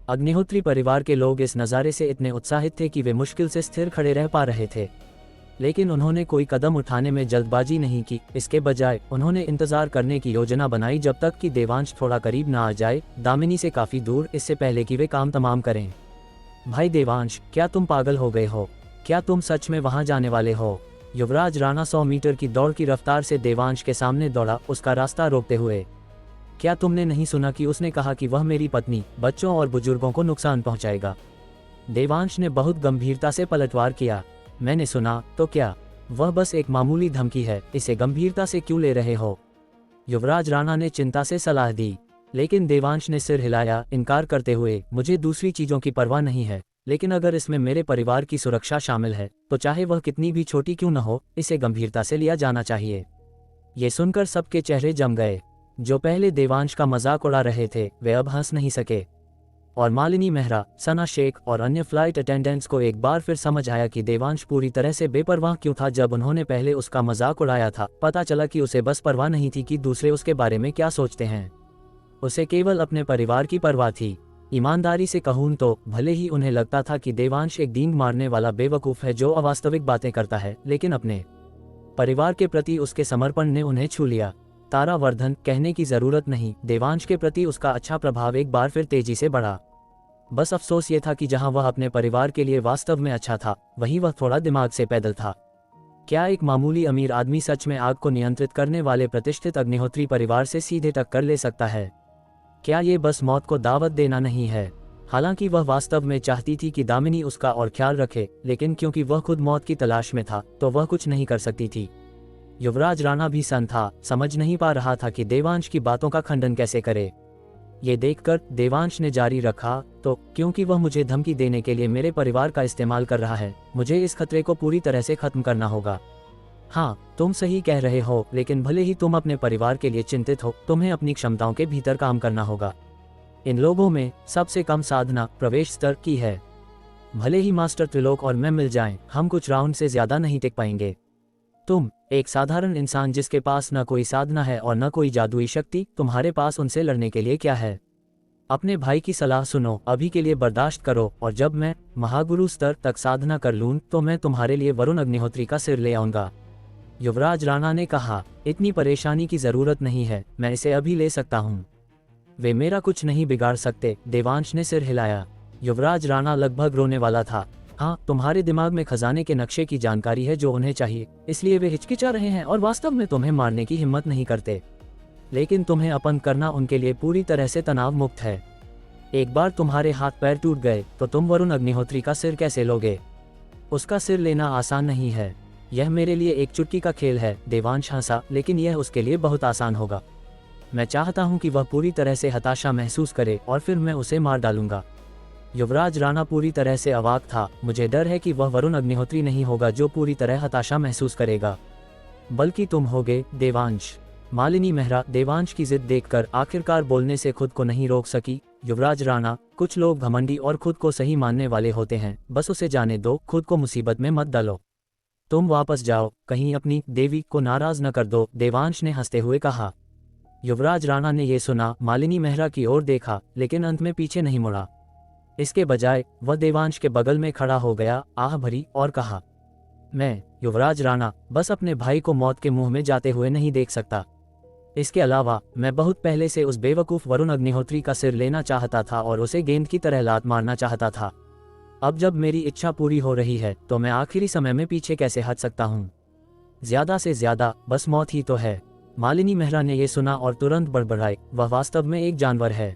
अग्निहोत्री परिवार के लोग इस नज़ारे से इतने उत्साहित थे कि वे मुश्किल से स्थिर खड़े रह पा रहे थे, लेकिन उन्होंने कोई कदम उठाने में जल्दबाजी नहीं की। इसके बजाय उन्होंने इंतजार करने की योजना बनाई जब तक कि देवांश थोड़ा करीब ना आ जाए, दामिनी से काफी दूर, इससे पहले कि वे काम तमाम करें। भाई देवांश, क्या तुम पागल हो गए हो? क्या तुम सच में वहां जाने वाले हो? युवराज राणा 100 मीटर की दौड़ की रफ्तार से देवांश के सामने दौड़ा, उसका रास्ता रोकते हुए। क्या तुमने नहीं सुना कि उसने कहा कि वह मेरी पत्नी, बच्चों और बुजुर्गों को नुकसान पहुंचाएगा? देवांश ने बहुत गंभीरता से पलटवार किया। मैंने सुना तो क्या? वह बस एक मामूली धमकी है, इसे गंभीरता से क्यों ले रहे हो? युवराज राणा ने चिंता से सलाह दी, लेकिन देवांश ने सिर हिलाया, इनकार करते हुए। मुझे दूसरी चीजों की परवाह नहीं है, लेकिन अगर इसमें मेरे परिवार की सुरक्षा शामिल है तो चाहे वह कितनी भी छोटी क्यों न हो, इसे गंभीरता से लिया जाना चाहिए। ये सुनकर सबके चेहरे जम गए। जो पहले देवांश का मजाक उड़ा रहे थे वे अब हंस नहीं सके, और मालिनी मेहरा, सना शेख और अन्य फ्लाइट अटेंडेंट्स को एक बार फिर समझ आया कि देवांश पूरी तरह से बेपरवाह क्यों था। जब उन्होंने पहले उसका मजाक उड़ाया था, पता चला कि उसे बस परवाह नहीं थी कि दूसरे उसके बारे में क्या सोचते हैं। उसे केवल अपने परिवार की परवाह थी। ईमानदारी से कहूं तो भले ही उन्हें लगता था कि देवांश एक डींग मारने वाला बेवकूफ है जो अवास्तविक बातें करता है, लेकिन अपने परिवार के प्रति उसके समर्पण ने उन्हें छू लिया। तारावर्धन, कहने की जरूरत नहीं, देवांश के प्रति उसका अच्छा प्रभाव एक बार फिर तेजी से बढ़ा। बस अफसोस ये था कि जहां वह अपने परिवार के लिए वास्तव में अच्छा था, वहीं वह थोड़ा दिमाग से पैदल था। क्या एक मामूली अमीर आदमी सच में आग को नियंत्रित करने वाले प्रतिष्ठित अग्निहोत्री परिवार से सीधे टक्कर ले सकता है? क्या ये बस मौत को दावत देना नहीं है? हालांकि वह वास्तव में चाहती थी कि दामिनी उसका और ख्याल रखे, लेकिन क्योंकि वह खुद मौत की तलाश में था तो वह कुछ नहीं कर सकती थी। युवराज राणा भी सन्न था, समझ नहीं पा रहा था कि देवांश की बातों का खंडन कैसे करे। ये देखकर देवांश ने जारी रखा, तो क्योंकि वह मुझे धमकी देने के लिए मेरे परिवार का इस्तेमाल कर रहा है, मुझे इस खतरे को पूरी तरह से खत्म करना होगा। हाँ, तुम सही कह रहे हो, लेकिन भले ही तुम अपने परिवार के लिए चिंतित हो, तुम्हें अपनी क्षमताओं के भीतर काम करना होगा। इन लोगों में सबसे कम साधना प्रवेश स्तर की है। भले ही मास्टर त्रिलोक और मैं मिल जाएं, हम कुछ राउंड से ज्यादा नहीं टिक पाएंगे। तुम एक साधारण इंसान जिसके पास न कोई साधना है और न कोई जादुई शक्ति, तुम्हारे पास उनसे लड़ने के लिए क्या है? अपने भाई की सलाह सुनो, अभी के लिए बर्दाश्त करो, और जब मैं महागुरु स्तर तक साधना कर लूं तो मैं तुम्हारे लिए वरुण अग्निहोत्री का सिर ले आऊंगा। युवराज राणा ने कहा, इतनी परेशानी की जरूरत नहीं है, मैं इसे अभी ले सकता हूँ। वे मेरा कुछ नहीं बिगाड़ सकते। देवांश ने सिर हिलाया। युवराज राणा लगभग रोने वाला था। हाँ, तुम्हारे दिमाग में खजाने के नक्शे की जानकारी है जो उन्हें चाहिए, इसलिए वे हिचकिचा रहे हैं और वास्तव में तुम्हें मारने की हिम्मत नहीं करते। लेकिन तुम्हें अपन करना उनके लिए पूरी तरह से तनाव मुक्त है। एक बार तुम्हारे हाथ पैर टूट गए तो तुम वरुण अग्निहोत्री का सिर कैसे लोगे? उसका सिर लेना आसान नहीं है। यह मेरे लिए एक चुटकी का खेल है। देवांश हंसा, लेकिन यह उसके लिए बहुत आसान होगा। मैं चाहता हूं कि वह पूरी तरह से हताशा महसूस करे और फिर मैं उसे मार डालूंगा। युवराज राणा पूरी तरह से अवाक था। मुझे डर है कि वह वरुण अग्निहोत्री नहीं होगा जो पूरी तरह हताशा महसूस करेगा, बल्कि तुम होगे, देवांश। मालिनी मेहरा देवांश की जिद देखकर आखिरकार बोलने से खुद को नहीं रोक सकी। युवराज राणा, कुछ लोग घमंडी और खुद को सही मानने वाले होते हैं, बस उसे जाने दो, खुद को मुसीबत में मत डालो। तुम वापस जाओ, कहीं अपनी देवी को नाराज न कर दो, देवांश ने हंसते हुए कहा। युवराज राणा ने यह सुना, मालिनी मेहरा की ओर देखा, लेकिन अंत में पीछे नहीं मुड़ा। इसके बजाय वह देवांश के बगल में खड़ा हो गया, आह भरी, और कहा, मैं युवराज राणा बस अपने भाई को मौत के मुंह में जाते हुए नहीं देख सकता। इसके अलावा मैं बहुत पहले से उस बेवकूफ वरुण अग्निहोत्री का सिर लेना चाहता था और उसे गेंद की तरह लात मारना चाहता था। अब जब मेरी इच्छा पूरी हो रही है तो मैं आखिरी समय में पीछे कैसे हट सकता हूँ? ज्यादा से ज्यादा बस मौत ही तो है। मालिनी मेहरा ने यह सुना और तुरंत बड़बड़ाई, वह वास्तव में एक जानवर है।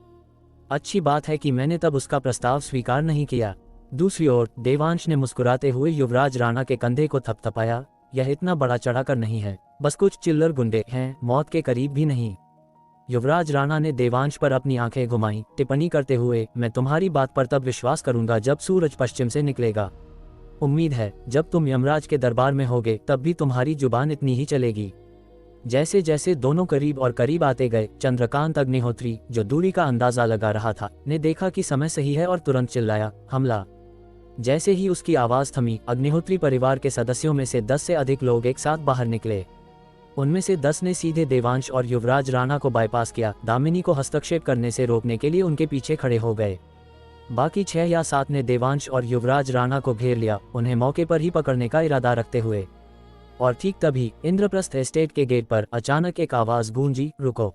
अच्छी बात है कि मैंने तब उसका प्रस्ताव स्वीकार नहीं किया। दूसरी ओर देवांश ने मुस्कुराते हुए युवराज राणा के कंधे को थपथपाया। यह इतना बड़ा चढ़ाकर नहीं है, बस कुछ चिल्लर गुंडे हैं, मौत के करीब भी नहीं। युवराज राणा ने देवांश पर अपनी आंखें घुमाई, टिप्पणी करते हुए, मैं तुम्हारी बात पर तब विश्वास करूंगा जब सूरज पश्चिम से निकलेगा। उम्मीद है जब तुम यमराज के दरबार में होगे तब भी तुम्हारी जुबान इतनी ही चलेगी। जैसे जैसे दोनों करीब और करीब आते गए, चंद्रकांत अग्निहोत्री, जो दूरी का अंदाजा लगा रहा था, ने देखा कि समय सही है और तुरंत चिल्लाया, हमला। जैसे ही उसकी आवाज थमी, अग्निहोत्री परिवार के सदस्यों में से 10 से अधिक लोग एक साथ बाहर निकले। उनमें से 10 ने सीधे देवांश और युवराज राणा को बाईपास किया, दामिनी को हस्तक्षेप करने से रोकने के लिए उनके पीछे खड़े हो गए। बाकी 6 या 7 ने देवांश और युवराज राणा को घेर लिया, उन्हें मौके पर ही पकड़ने का इरादा रखते हुए। और ठीक तभी इंद्रप्रस्थ एस्टेट के गेट पर अचानक एक आवाज गूंजी, रुको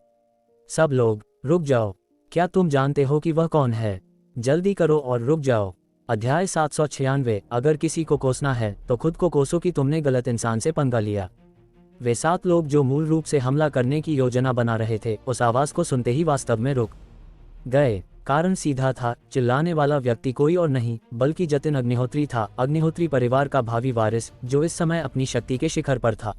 सब लोग, रुक जाओ। क्या तुम जानते हो कि वह कौन है? जल्दी करो और रुक जाओ। अध्याय 796। अगर किसी को कोसना है तो खुद को कोसो कि तुमने गलत इंसान से पंगा लिया। वे 7 लोग जो मूल रूप से हमला करने की योजना बना रहे थे, उस आवाज को सुनते ही वास्तव में रुक गए। कारण सीधा था, चिल्लाने वाला व्यक्ति कोई और नहीं बल्कि जतिन अग्निहोत्री था, अग्निहोत्री परिवार का भावी वारिस, जो इस समय अपनी शक्ति के शिखर पर था।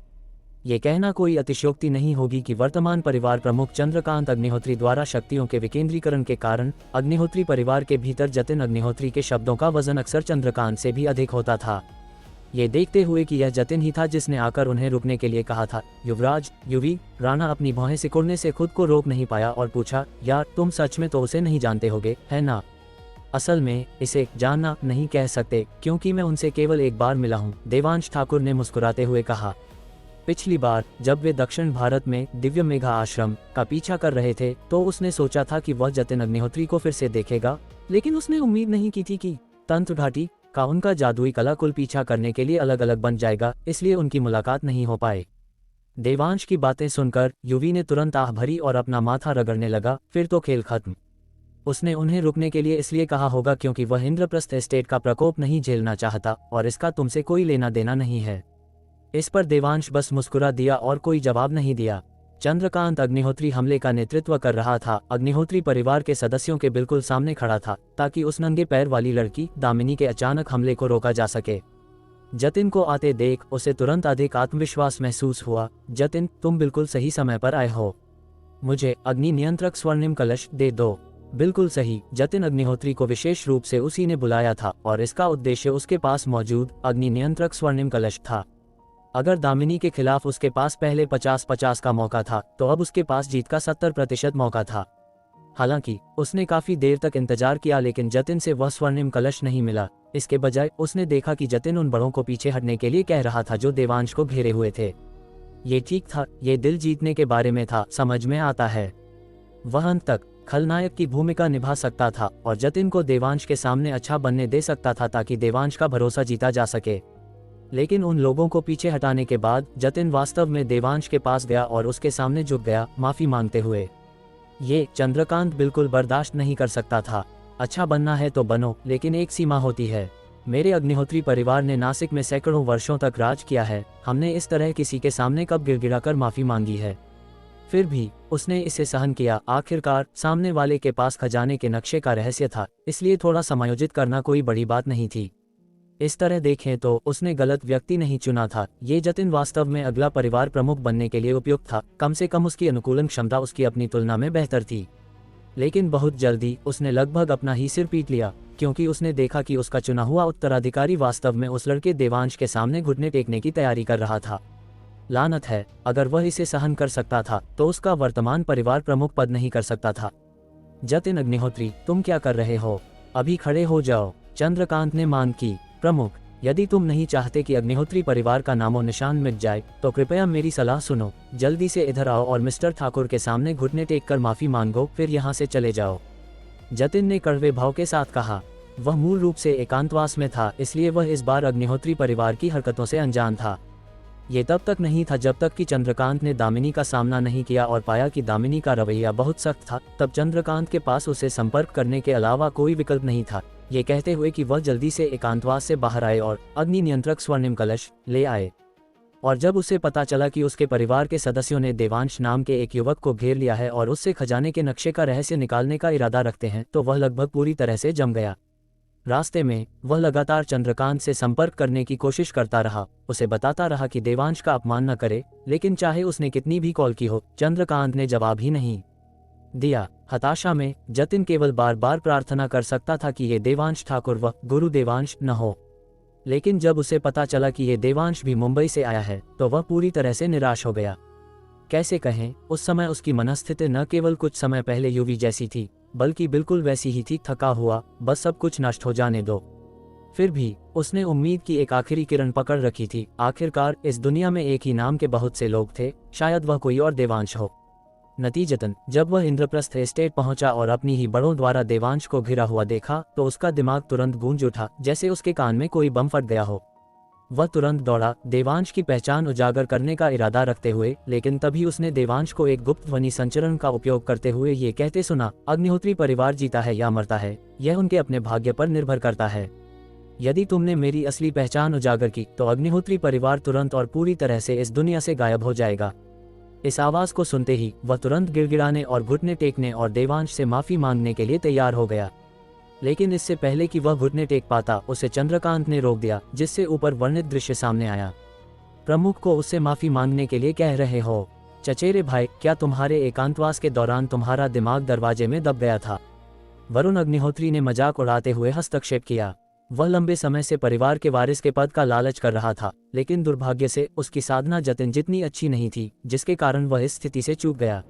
ये कहना कोई अतिशयोक्ति नहीं होगी कि वर्तमान परिवार प्रमुख चंद्रकांत अग्निहोत्री द्वारा शक्तियों के विकेंद्रीकरण के कारण अग्निहोत्री परिवार के भीतर जतिन अग्निहोत्री के शब्दों का वजन अक्सर चंद्रकांत से भी अधिक होता था। ये देखते हुए कि यह जतिन ही था जिसने आकर उन्हें रुकने के लिए कहा था, युवराज, युवी, राणा अपनी भौहें सिकुड़ने से खुद को रोक नहीं पाया और पूछा, यार तुम सच में तो उसे नहीं जानते होगे, है ना? असल में इसे जानना नहीं कह सकते, क्योंकि मैं उनसे केवल एक बार मिला हूँ, देवांश ठाकुर ने मुस्कुराते हुए कहा। पिछली बार जब वे दक्षिण भारत में दिव्य मेघा आश्रम का पीछा कर रहे थे तो उसने सोचा था कि वह जतिन अग्निहोत्री को फिर से देखेगा, लेकिन उसने उम्मीद नहीं की थी कि तंत्र घाटी का उनका जादुई कला कुल पीछा करने के लिए अलग अलग बन जाएगा, इसलिए उनकी मुलाकात नहीं हो पाए। देवांश की बातें सुनकर युवी ने तुरंत आह भरी और अपना माथा रगड़ने लगा, फिर तो खेल खत्म। उसने उन्हें रुकने के लिए इसलिए कहा होगा क्योंकि वह इंद्रप्रस्थ एस्टेट का प्रकोप नहीं झेलना चाहता और इसका तुमसे कोई लेना देना नहीं है। इस पर देवांश बस मुस्कुरा दिया और कोई जवाब नहीं दिया। चंद्रकांत अग्निहोत्री हमले का नेतृत्व कर रहा था, अग्निहोत्री परिवार के सदस्यों के बिल्कुल सामने खड़ा था ताकि उस नंगे पैर वाली लड़की दामिनी के अचानक हमले को रोका जा सके। जतिन को आते देख उसे तुरंत अधिक आत्मविश्वास महसूस हुआ। जतिन, तुम बिल्कुल सही समय पर आए हो, मुझे अग्नि नियंत्रक स्वर्णिम कलश दे दो। बिल्कुल सही, जतिन अग्निहोत्री को विशेष रूप से उसी ने बुलाया था और इसका उद्देश्य उसके पास मौजूद अग्नि नियंत्रक स्वर्णिम कलश था। अगर दामिनी के खिलाफ उसके पास पहले 50-50 का मौका था तो अब उसके पास जीत का 70% मौका था। हालांकि उसने काफी देर तक इंतजार किया लेकिन जतिन से वह स्वर्णिम कलश नहीं मिला। इसके बजाय उसने देखा कि जतिन उन बड़ों को पीछे हटने के लिए कह रहा था जो देवांश को घेरे हुए थे। ये ठीक था, ये दिल जीतने के बारे में था, समझ में आता है। वह अंत तक खलनायक की भूमिका निभा सकता था और जतिन को देवांश के सामने अच्छा बनने दे सकता था ताकि देवांश का भरोसा जीता जा सके। लेकिन उन लोगों को पीछे हटाने के बाद जतिन वास्तव में देवांश के पास गया और उसके सामने झुक गया, माफी मांगते हुए। ये चंद्रकांत बिल्कुल बर्दाश्त नहीं कर सकता था। अच्छा बनना है तो बनो, लेकिन एक सीमा होती है। मेरे अग्निहोत्री परिवार ने नासिक में सैकड़ों वर्षों तक राज किया है, हमने इस तरह किसी के सामने कब गिड़गिड़ाकर माफी मांगी है? फिर भी उसने इसे सहन किया। आखिरकार सामने वाले के पास खजाने के नक्शे का रहस्य था, इसलिए थोड़ा समायोजित करना कोई बड़ी बात नहीं थी। इस तरह देखें तो उसने गलत व्यक्ति नहीं चुना था। ये जतिन वास्तव में अगला परिवार प्रमुख बनने के लिए उपयुक्त था, कम से कम उसकी अनुकूलन क्षमता उसकी अपनी तुलना में बेहतर थी। लेकिन बहुत जल्दी उसने लगभग अपना ही सिर पीट लिया, क्योंकि उसने देखा कि उसका चुना हुआ उत्तराधिकारी वास्तव में उस लड़के देवांश के सामने घुटने टेकने की तैयारी कर रहा था। लानत है, अगर वह इसे सहन कर सकता था तो उसका वर्तमान परिवार प्रमुख पद नहीं कर सकता था। जतिन अग्निहोत्री, तुम क्या कर रहे हो? अभी खड़े हो जाओ। चंद्रकांत ने मांग की। प्रमुख, यदि तुम नहीं चाहते कि अग्निहोत्री परिवार का नामो निशान मिट जाए तो कृपया मेरी सलाह सुनो। जल्दी से इधर आओ और मिस्टर ठाकुर के सामने घुटने टेक कर माफी मांगो, फिर यहाँ से चले जाओ। जतिन ने कड़वे भाव के साथ कहा। वह मूल रूप से एकांतवास में था, इसलिए वह इस बार अग्निहोत्री परिवार की हरकतों से अनजान था। ये तब तक नहीं था जब तक कि चंद्रकांत ने दामिनी का सामना नहीं किया और पाया कि दामिनी का रवैया बहुत सख्त था। तब चंद्रकांत के पास उसे संपर्क करने के अलावा कोई विकल्प नहीं था, ये कहते हुए कि वह जल्दी से एकांतवास से बाहर आए और अग्नि नियंत्रक स्वर्णिम कलश ले आए। और जब उसे पता चला कि उसके परिवार के सदस्यों ने देवांश नाम के एक युवक को घेर लिया है और उससे खजाने के नक्शे का रहस्य निकालने का इरादा रखते हैं, तो वह लगभग पूरी तरह से जम गया। रास्ते में वह लगातार चंद्रकांत से संपर्क करने की कोशिश करता रहा, उसे बताता रहा कि देवांश का अपमान न करे, लेकिन चाहे उसने कितनी भी कॉल की हो, चंद्रकांत ने जवाब ही नहीं दिया। हताशा में जतिन केवल बार बार प्रार्थना कर सकता था कि ये देवांश ठाकुर व गुरु देवांश न हो। लेकिन जब उसे पता चला कि ये देवांश भी मुंबई से आया है, तो वह पूरी तरह से निराश हो गया। कैसे कहें, उस समय उसकी मनस्थिति न केवल कुछ समय पहले यूवी जैसी थी, बल्कि बिल्कुल वैसी ही थी, थका हुआ, बस सब कुछ नष्ट हो जाने दो। फिर भी उसने उम्मीद की एक आखिरी किरण पकड़ रखी थी। आखिरकार इस दुनिया में एक ही नाम के बहुत से लोग थे, शायद वह कोई और देवांश हो। नतीजतन जब वह इंद्रप्रस्थ एस्टेट पहुंचा और अपनी ही बड़ों द्वारा देवांश को घिरा हुआ देखा, तो उसका दिमाग तुरंत गूंज उठा, जैसे उसके कान में कोई बम फट गया हो। वह तुरंत दौड़ा, देवांश की पहचान उजागर करने का इरादा रखते हुए, लेकिन तभी उसने देवांश को एक गुप्त ध्वनि संचरण का उपयोग करते हुए ये कहते सुना, अग्निहोत्री परिवार जीता है या मरता है, यह उनके अपने भाग्य पर निर्भर करता है। यदि तुमने मेरी असली पहचान उजागर की, तो अग्निहोत्री परिवार तुरंत और पूरी तरह से इस दुनिया से गायब हो जाएगा। इस आवाज को सुनते ही वह तुरंत गिड़गिड़ाने और घुटने टेकने और देवांश से माफी मांगने के लिए तैयार हो गया। लेकिन इससे पहले कि वह घुटने टेक पाता, उसे चंद्रकांत ने रोक दिया, जिससे ऊपर वर्णित दृश्य सामने आया। प्रमुख को उससे माफी मांगने के लिए कह रहे हो? चचेरे भाई, क्या तुम्हारे एकांतवास के दौरान तुम्हारा दिमाग दरवाजे में दब गया था? वरुण अग्निहोत्री ने मजाक उड़ाते हुए हस्तक्षेप किया। वह लंबे समय से परिवार के वारिस के पद का लालच कर रहा था, लेकिन दुर्भाग्य से उसकी साधना जतिन जितनी अच्छी नहीं थी, जिसके कारण वह इस स्थिति से चूक गया।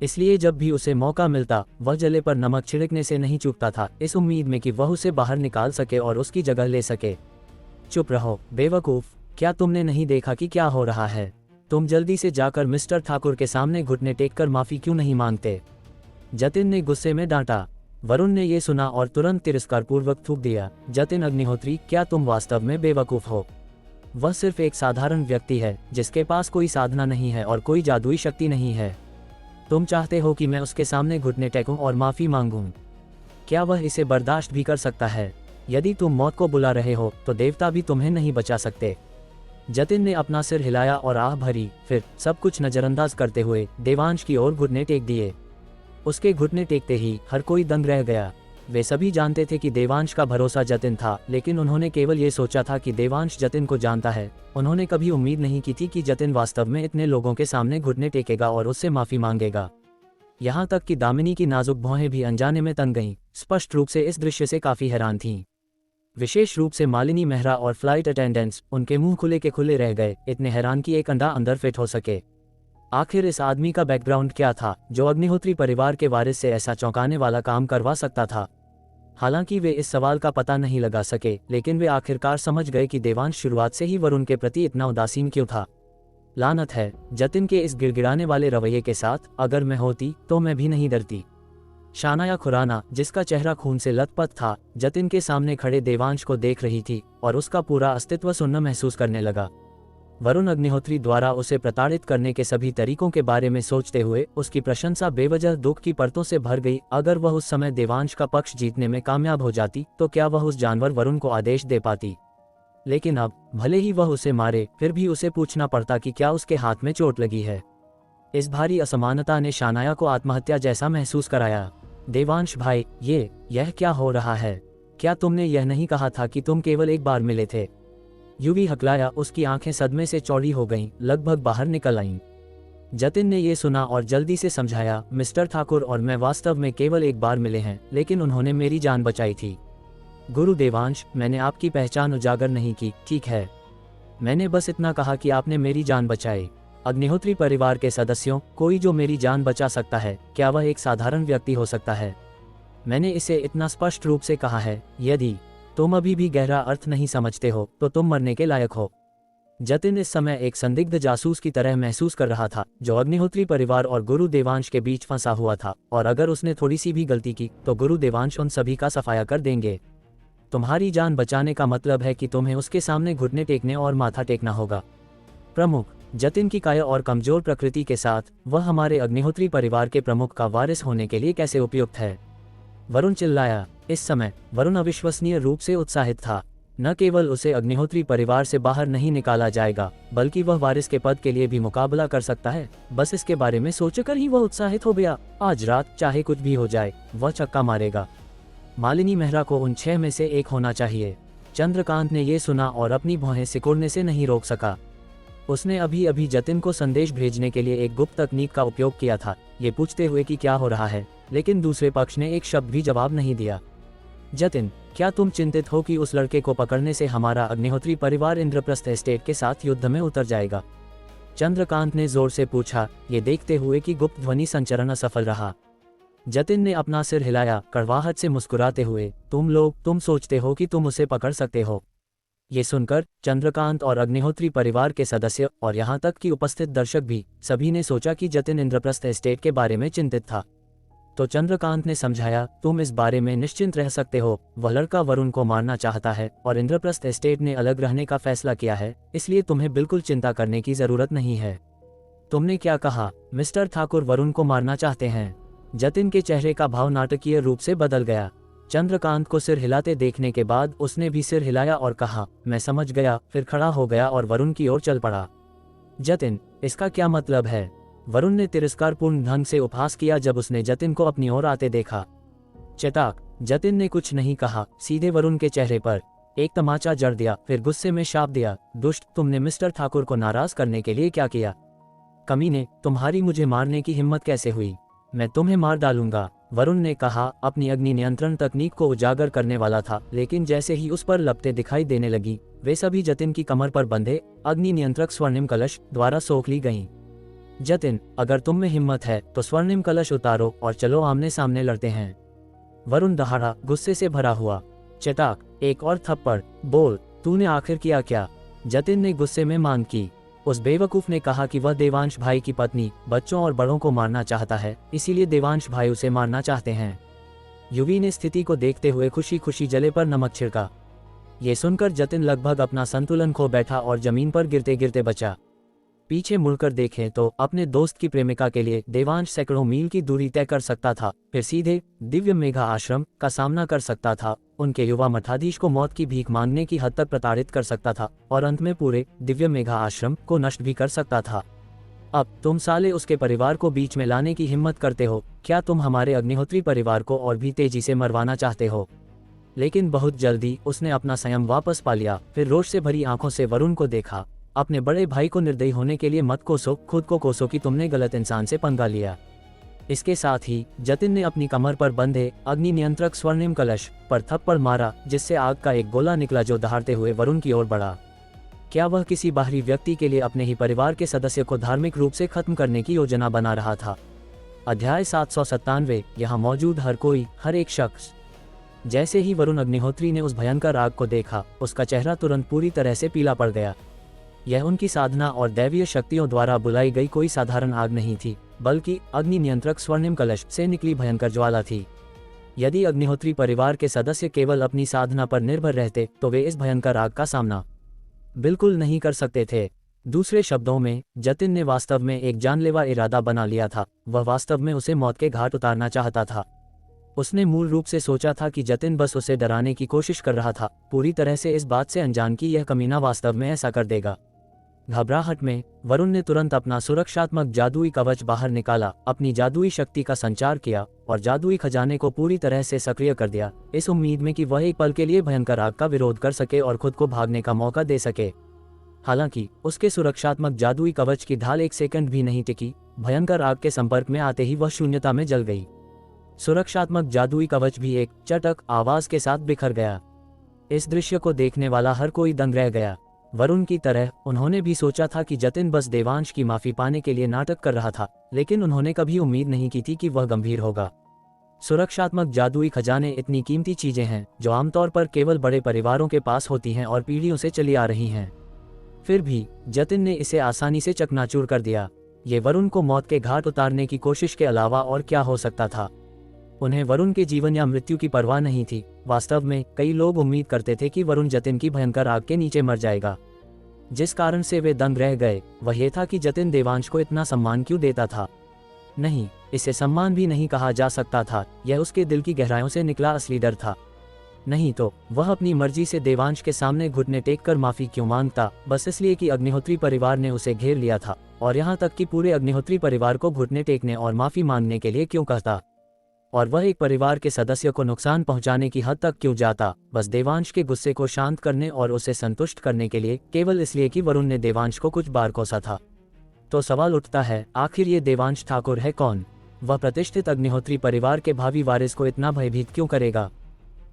इसलिए जब भी उसे मौका मिलता, वह जले पर नमक छिड़कने से नहीं चूकता था, इस उम्मीद में कि वह उसे बाहर निकाल सके और उसकी जगह ले सके। चुप रहो बेवकूफ, क्या तुमने नहीं देखा कि क्या हो रहा है? तुम जल्दी से जाकर मिस्टर ठाकुर के सामने घुटने टेककर माफी क्यों नहीं मांगते? जतिन ने गुस्से में डांटा। वरुण ने यह सुना और तुरंत तिरस्कारपूर्वक थूक दिया, जतिन अग्निहोत्री, क्या तुम वास्तव में बेवकूफ हो? वह सिर्फ एक साधारण व्यक्ति है, जिसके पास कोई साधना नहीं है और कोई जादुई शक्ति नहीं है। तुम चाहते हो कि मैं उसके सामने घुटने टेकूं और माफी मांगूं? क्या वह इसे बर्दाश्त भी कर सकता है? यदि तुम मौत को बुला रहे हो, तो देवता भी तुम्हें नहीं बचा सकते। जतिन ने अपना सिर हिलाया और आह भरी, फिर सब कुछ नजरअंदाज करते हुए देवांश की ओर घुटने टेक दिए। उसके घुटने टेकते ही हर कोई दंग रह गया। वे सभी जानते थे कि देवांश का भरोसा जतिन था, लेकिन उन्होंने केवल ये सोचा था कि देवांश जतिन को जानता है। उन्होंने कभी उम्मीद नहीं की थी कि जतिन वास्तव में इतने लोगों के सामने घुटने टेकेगा और उससे माफी मांगेगा। यहाँ तक कि दामिनी की नाजुक भौहें भी अनजाने में तन गईं, स्पष्ट रूप से इस दृश्य से काफी हैरान थीं। विशेष रूप से मालिनी मेहरा और फ्लाइट अटेंडेंट्स, उनके मुंह खुले के खुले रह गए, इतने हैरान कि एक अंडा अंदर फिट हो सके। आखिर इस आदमी का बैकग्राउंड क्या था, जो अग्निहोत्री परिवार के वारिस से ऐसा चौंकाने वाला काम करवा सकता था? हालांकि वे इस सवाल का पता नहीं लगा सके, लेकिन वे आखिरकार समझ गए कि देवांश शुरुआत से ही वरुण के प्रति इतना उदासीन क्यों था। लानत है जतिन के इस गिड़गिड़ाने वाले रवैये के साथ। अगर मैं होती तो मैं भी नहीं डरती। शानाया खुराना, जिसका चेहरा खून से लथपथ था, जतिन के सामने खड़े देवांश को देख रही थी और उसका पूरा अस्तित्व सुन्न महसूस करने लगा। वरुण अग्निहोत्री द्वारा उसे प्रताड़ित करने के सभी तरीकों के बारे में सोचते हुए उसकी प्रशंसा बेवजह दुख की परतों से भर गई। अगर वह उस समय देवांश का पक्ष जीतने में कामयाब हो जाती, तो क्या वह उस जानवर वरुण को आदेश दे पाती? लेकिन अब भले ही वह उसे मारे, फिर भी उसे पूछना पड़ता कि क्या उसके हाथ में चोट लगी है। इस भारी असमानता ने शानाया को आत्महत्या जैसा महसूस कराया। देवांश भाई, यह क्या हो रहा है? क्या तुमने यह नहीं कहा था कि तुम केवल एक बार मिले थे? यूवी हकलाया, उसकी आंखें सदमे से चौड़ी हो गईं, लगभग बाहर निकल आईं। जतिन ने यह सुना और जल्दी से समझाया, मिस्टर ठाकुर और मैं वास्तव में केवल एक बार मिले हैं, लेकिन उन्होंने मेरी जान बचाई थी। गुरु देवांश, मैंने आपकी पहचान उजागर नहीं की, ठीक है? मैंने बस इतना कहा कि आपने मेरी जान बचाई। अग्निहोत्री परिवार के सदस्यों, कोई जो मेरी जान बचा सकता है, क्या वह एक साधारण व्यक्ति हो सकता है? मैंने इसे इतना स्पष्ट रूप से कहा है। यदि तुम अभी भी गहरा अर्थ नहीं समझते हो, तो तुम मरने के लायक हो। जतिन इस समय एक संदिग्ध जासूस की तरह महसूस कर रहा था, जो अग्निहोत्री परिवार और गुरु देवांश के बीच फंसा हुआ था, और अगर उसने थोड़ी सी भी गलती की, तो गुरु देवांश उन सभी का सफाया कर देंगे। तुम्हारी जान बचाने का मतलब है कि तुम्हें उसके सामने घुटने टेकने और माथा टेकना होगा। प्रमुख, जतिन की काया और कमजोर प्रकृति के साथ वह हमारे अग्निहोत्री परिवार के प्रमुख का वारिस होने के लिए कैसे उपयुक्त है? वरुण चिल्लाया। इस समय वरुण अविश्वसनीय रूप से उत्साहित था। न केवल उसे अग्निहोत्री परिवार से बाहर नहीं निकाला जाएगा, बल्कि वह वारिस के पद के लिए भी मुकाबला कर सकता है। बस इसके बारे में सोचकर ही वह उत्साहित हो गया। आज रात चाहे कुछ भी हो जाए, वह छक्का मारेगा। मालिनी मेहरा को उन 6 में से एक होना चाहिए। चंद्रकांत ने ये सुना और अपनी भौहें सिकुड़ने से नहीं रोक सका। उसने अभी अभी जतिन को संदेश भेजने के लिए एक गुप्त तकनीक का उपयोग किया था, ये पूछते हुए कि क्या हो रहा है, लेकिन दूसरे पक्ष ने एक शब्द भी जवाब नहीं दिया। जतिन, क्या तुम चिंतित हो कि उस लड़के को पकड़ने से हमारा अग्निहोत्री परिवार इंद्रप्रस्थ एस्टेट के साथ युद्ध में उतर जाएगा? चंद्रकांत ने जोर से पूछा, ये देखते हुए कि गुप्त ध्वनि संचरण असफल रहा। जतिन ने अपना सिर हिलाया, कड़वाहट से मुस्कुराते हुए, तुम सोचते हो कि तुम उसे पकड़ सकते हो? ये सुनकर चंद्रकांत और अग्निहोत्री परिवार के सदस्य और यहाँ तक कि उपस्थित दर्शक भी, सभी ने सोचा कि जतिन इंद्रप्रस्थ एस्टेट के बारे में चिंतित था। तो चंद्रकांत ने समझाया, तुम इस बारे में निश्चिंत रह सकते हो। वह लड़का वरुण को मारना चाहता है और इंद्रप्रस्थ एस्टेट ने अलग रहने का फैसला किया है, इसलिए तुम्हें बिल्कुल चिंता करने की जरूरत नहीं है। तुमने क्या कहा? मिस्टर ठाकुर वरुण को मारना चाहते हैं? जतिन के चेहरे का भाव नाटकीय रूप से बदल गया। चंद्रकांत को सिर हिलाते देखने के बाद उसने भी सिर हिलाया और कहा, मैं समझ गया। फिर खड़ा हो गया और वरुण की ओर चल पड़ा। जतिन, इसका क्या मतलब है? वरुण ने तिरस्कारपूर्ण ढंग से उपहास किया जब उसने जतिन को अपनी ओर आते देखा। चटाक, जतिन ने कुछ नहीं कहा, सीधे वरुण के चेहरे पर एक तमाचा जड़ दिया, फिर गुस्से में शाप दिया, दुष्ट, तुमने मिस्टर ठाकुर को नाराज करने के लिए क्या किया? कमीने, तुम्हारी मुझे मारने की हिम्मत कैसे हुई? मैं तुम्हें मार डालूंगा, वरुण ने कहा। अपनी अग्नि नियंत्रण तकनीक को उजागर करने वाला था, लेकिन जैसे ही उस पर लपटें दिखाई देने लगी, वे सभी जतिन की कमर पर बंधे अग्नि नियंत्रक स्वर्णिम कलश द्वारा सोख ली गईं। जतिन, अगर तुम में हिम्मत है तो स्वर्णिम कलश उतारो और चलो आमने सामने लड़ते हैं। वरुण दहाड़ा, गुस्से से भरा हुआ। चटाक, एक और थप्पड़। बोल, तूने आखिर किया क्या? जतिन ने गुस्से में मांग की। उस बेवकूफ ने कहा कि वह देवांश भाई की पत्नी, बच्चों और बड़ों को मारना चाहता है, इसीलिए देवांश भाई उसे मारना चाहते हैं। युवी ने स्थिति को देखते हुए खुशी खुशी जले पर नमक छिड़का। ये सुनकर जतिन लगभग अपना संतुलन खो बैठा और जमीन पर गिरते गिरते बचा। पीछे मुड़कर देखें तो अपने दोस्त की प्रेमिका के लिए देवांश सैकड़ों मील की दूरी तय कर सकता था, फिर सीधे दिव्य मेघा आश्रम का सामना कर सकता था, उनके युवा मठाधीश को मौत की भीख मांगने की हद तक प्रताड़ित कर सकता था और अंत में पूरे दिव्य मेघा आश्रम को नष्ट भी कर सकता था। अब तुम साले उसके परिवार को बीच में लाने की हिम्मत करते हो? क्या तुम हमारे अग्निहोत्री परिवार को और भी तेजी से मरवाना चाहते हो? लेकिन बहुत जल्दी उसने अपना संयम वापस पा लिया, फिर रोष से भरी आंखों से वरुण को देखा। अपने बड़े भाई को निर्दयी होने के लिए मत कोसो, खुद को कोसो कि तुमने गलत इंसान से पंगा लिया। इसके साथ ही जतिन ने अपनी कमर पर बंधे अग्नि नियंत्रक स्वर्णिम कलश पर थप्पड़ मारा, जिससे आग का एक गोला निकला जो दहाड़ते हुए वरुण की ओर बढ़ा। क्या वह किसी बाहरी व्यक्ति के लिए अपने ही परिवार के सदस्य को धार्मिक रूप से खत्म करने की योजना बना रहा था? अध्याय 797। यहाँ मौजूद हर कोई, हर एक शख्स। जैसे ही वरुण अग्निहोत्री ने उस भयंकर आग को देखा, उसका चेहरा तुरंत पूरी तरह से पीला पड़ गया। यह उनकी साधना और दैवीय शक्तियों द्वारा बुलाई गई कोई साधारण आग नहीं थी, बल्कि अग्नि नियंत्रक स्वर्णिम कलश से निकली भयंकर ज्वाला थी। यदि अग्निहोत्री परिवार के सदस्य केवल अपनी साधना पर निर्भर रहते तो वे इस भयंकर आग का सामना बिल्कुल नहीं कर सकते थे। दूसरे शब्दों में, जतिन ने वास्तव में एक जानलेवा इरादा बना लिया था। वह वास्तव में उसे मौत के घाट उतारना चाहता था। उसने मूल रूप से सोचा था कि जतिन बस उसे डराने की कोशिश कर रहा था, पूरी तरह से इस बात से अनजान कि यह कमीना वास्तव में ऐसा कर देगा। घबराहट में वरुण ने तुरंत अपना सुरक्षात्मक जादुई कवच बाहर निकाला, अपनी जादुई शक्ति का संचार किया और जादुई खजाने को पूरी तरह से सक्रिय कर दिया, इस उम्मीद में कि वह एक पल के लिए भयंकर आग का विरोध कर सके और खुद को भागने का मौका दे सके। हालांकि उसके सुरक्षात्मक जादुई कवच की ढाल एक सेकंड भी नहीं टिकी। भयंकर आग के संपर्क में आते ही वह शून्यता में जल गई। सुरक्षात्मक जादुई कवच भी एक चटक आवाज के साथ बिखर गया। इस दृश्य को देखने वाला हर कोई दंग रह गया। वरुण की तरह उन्होंने भी सोचा था कि जतिन बस देवांश की माफी पाने के लिए नाटक कर रहा था, लेकिन उन्होंने कभी उम्मीद नहीं की थी कि वह गंभीर होगा। सुरक्षात्मक जादुई खजाने इतनी कीमती चीजें हैं जो आमतौर पर केवल बड़े परिवारों के पास होती हैं और पीढ़ियों से चली आ रही हैं। फिर भी जतिन ने इसे आसानी से चकनाचूर कर दिया। ये वरुण को मौत के घाट उतारने की कोशिश के अलावा और क्या हो सकता था? उन्हें वरुण के जीवन या मृत्यु की परवाह नहीं थी। वास्तव में कई लोग उम्मीद करते थे कि वरुण जतिन की भयंकर आग के नीचे मर जाएगा। जिस कारण से वे दंग रह गए वह ये था कि जतिन देवांश को इतना सम्मान क्यों देता था। नहीं, इसे सम्मान भी नहीं कहा जा सकता था, यह उसके दिल की गहराइयों से निकला असली डर था। नहीं तो वह अपनी मर्जी से देवांश के सामने घुटने टेक कर माफी क्यों मांगता, बस इसलिए कि अग्निहोत्री परिवार ने उसे घेर लिया था, और यहाँ तक कि पूरे अग्निहोत्री परिवार को घुटने टेकने और माफी मांगने के लिए क्यों कहता, और वह एक परिवार के सदस्य को नुकसान पहुंचाने की हद तक क्यों जाता, बस देवांश के गुस्से को शांत करने और उसे संतुष्ट करने के लिए, केवल इसलिए कि वरुण ने देवांश को कुछ बार कोसा था। तो सवाल उठता है, आखिर ये देवांश ठाकुर है कौन? वह प्रतिष्ठित अग्निहोत्री परिवार के भावी वारिस को इतना भयभीत क्यों करेगा?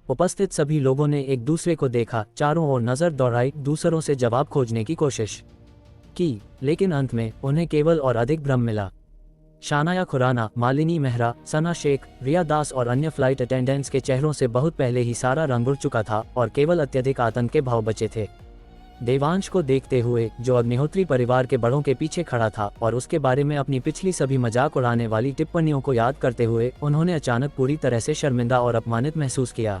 उपस्थित सभी लोगों ने एक दूसरे को देखा, चारों ओर नजर दौड़ाई, दूसरों से जवाब खोजने की कोशिश की, लेकिन अंत में उन्हें केवल और अधिक भ्रम मिला। शानाया खुराना, मालिनी मेहरा, सना शेख, रिया दास और अन्य फ्लाइट अटेंडेंट्स के चेहरों से बहुत पहले ही सारा रंग उड़ चुका था और केवल अत्यधिक आतंक के भाव बचे थे। देवांश को देखते हुए, जो अग्निहोत्री परिवार के बड़ों के पीछे खड़ा था, और उसके बारे में अपनी पिछली सभी मजाक उड़ाने वाली टिप्पणियों को याद करते हुए, उन्होंने अचानक पूरी तरह से शर्मिंदा और अपमानित महसूस किया।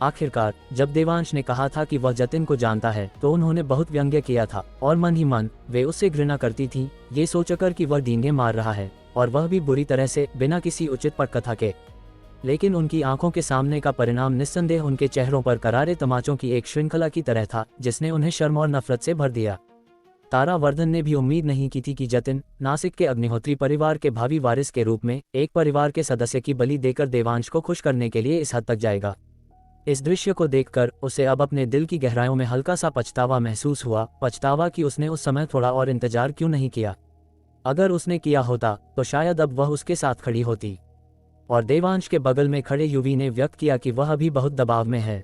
आखिरकार जब देवांश ने कहा था कि वह जतिन को जानता है, तो उन्होंने बहुत व्यंग्य किया था, और मन ही मन वे उससे घृणा करती थीं, ये सोचकर कि वह डींगे मार रहा है, और वह भी बुरी तरह से, बिना किसी उचित पटकथा के। लेकिन उनकी आंखों के सामने का परिणाम निस्संदेह उनके चेहरों पर करारे तमाचों की एक श्रृंखला की तरह था, जिसने उन्हें शर्म और नफरत से भर दिया। तारा वर्धन ने भी उम्मीद नहीं की थी कि जतिन, नासिक के अग्निहोत्री परिवार के भावी वारिस के रूप में, एक परिवार के सदस्य की बलि देकर देवांश को खुश करने के लिए इस हद तक जाएगा। इस दृश्य को देखकर उसे अब अपने दिल की गहराइयों में हल्का सा पछतावा महसूस हुआ, पछतावा कि उसने उस समय थोड़ा और इंतजार क्यों नहीं किया। अगर उसने किया होता तो शायद अब वह उसके साथ खड़ी होती। और देवांश के बगल में खड़े युवी ने व्यक्त किया कि वह अभी बहुत दबाव में है।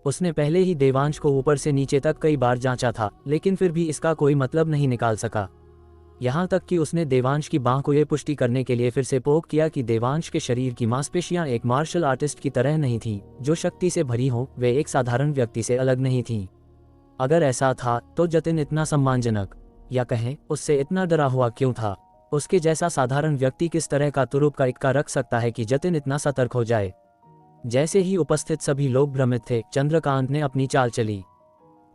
उसने पहले ही देवांश को ऊपर से नीचे तक कई बार जांचा था, लेकिन फिर भी इसका कोई मतलब नहीं निकाल सका। यहाँ तक कि उसने देवांश की बांह को ये पुष्टि करने के लिए फिर से पोक किया कि देवांश के शरीर की मांसपेशियां एक मार्शल आर्टिस्ट की तरह नहीं थीं, जो शक्ति से भरी हो, वे एक साधारण व्यक्ति से अलग नहीं थीं। अगर ऐसा था तो जतिन इतना सम्मानजनक, या कहें उससे इतना डरा हुआ क्यों था? उसके जैसा साधारण व्यक्ति किस तरह का तुरुप का इक्का रख सकता है कि जतिन इतना सतर्क हो जाए? जैसे ही उपस्थित सभी लोग भ्रमित थे, चंद्रकांत ने अपनी चाल चली।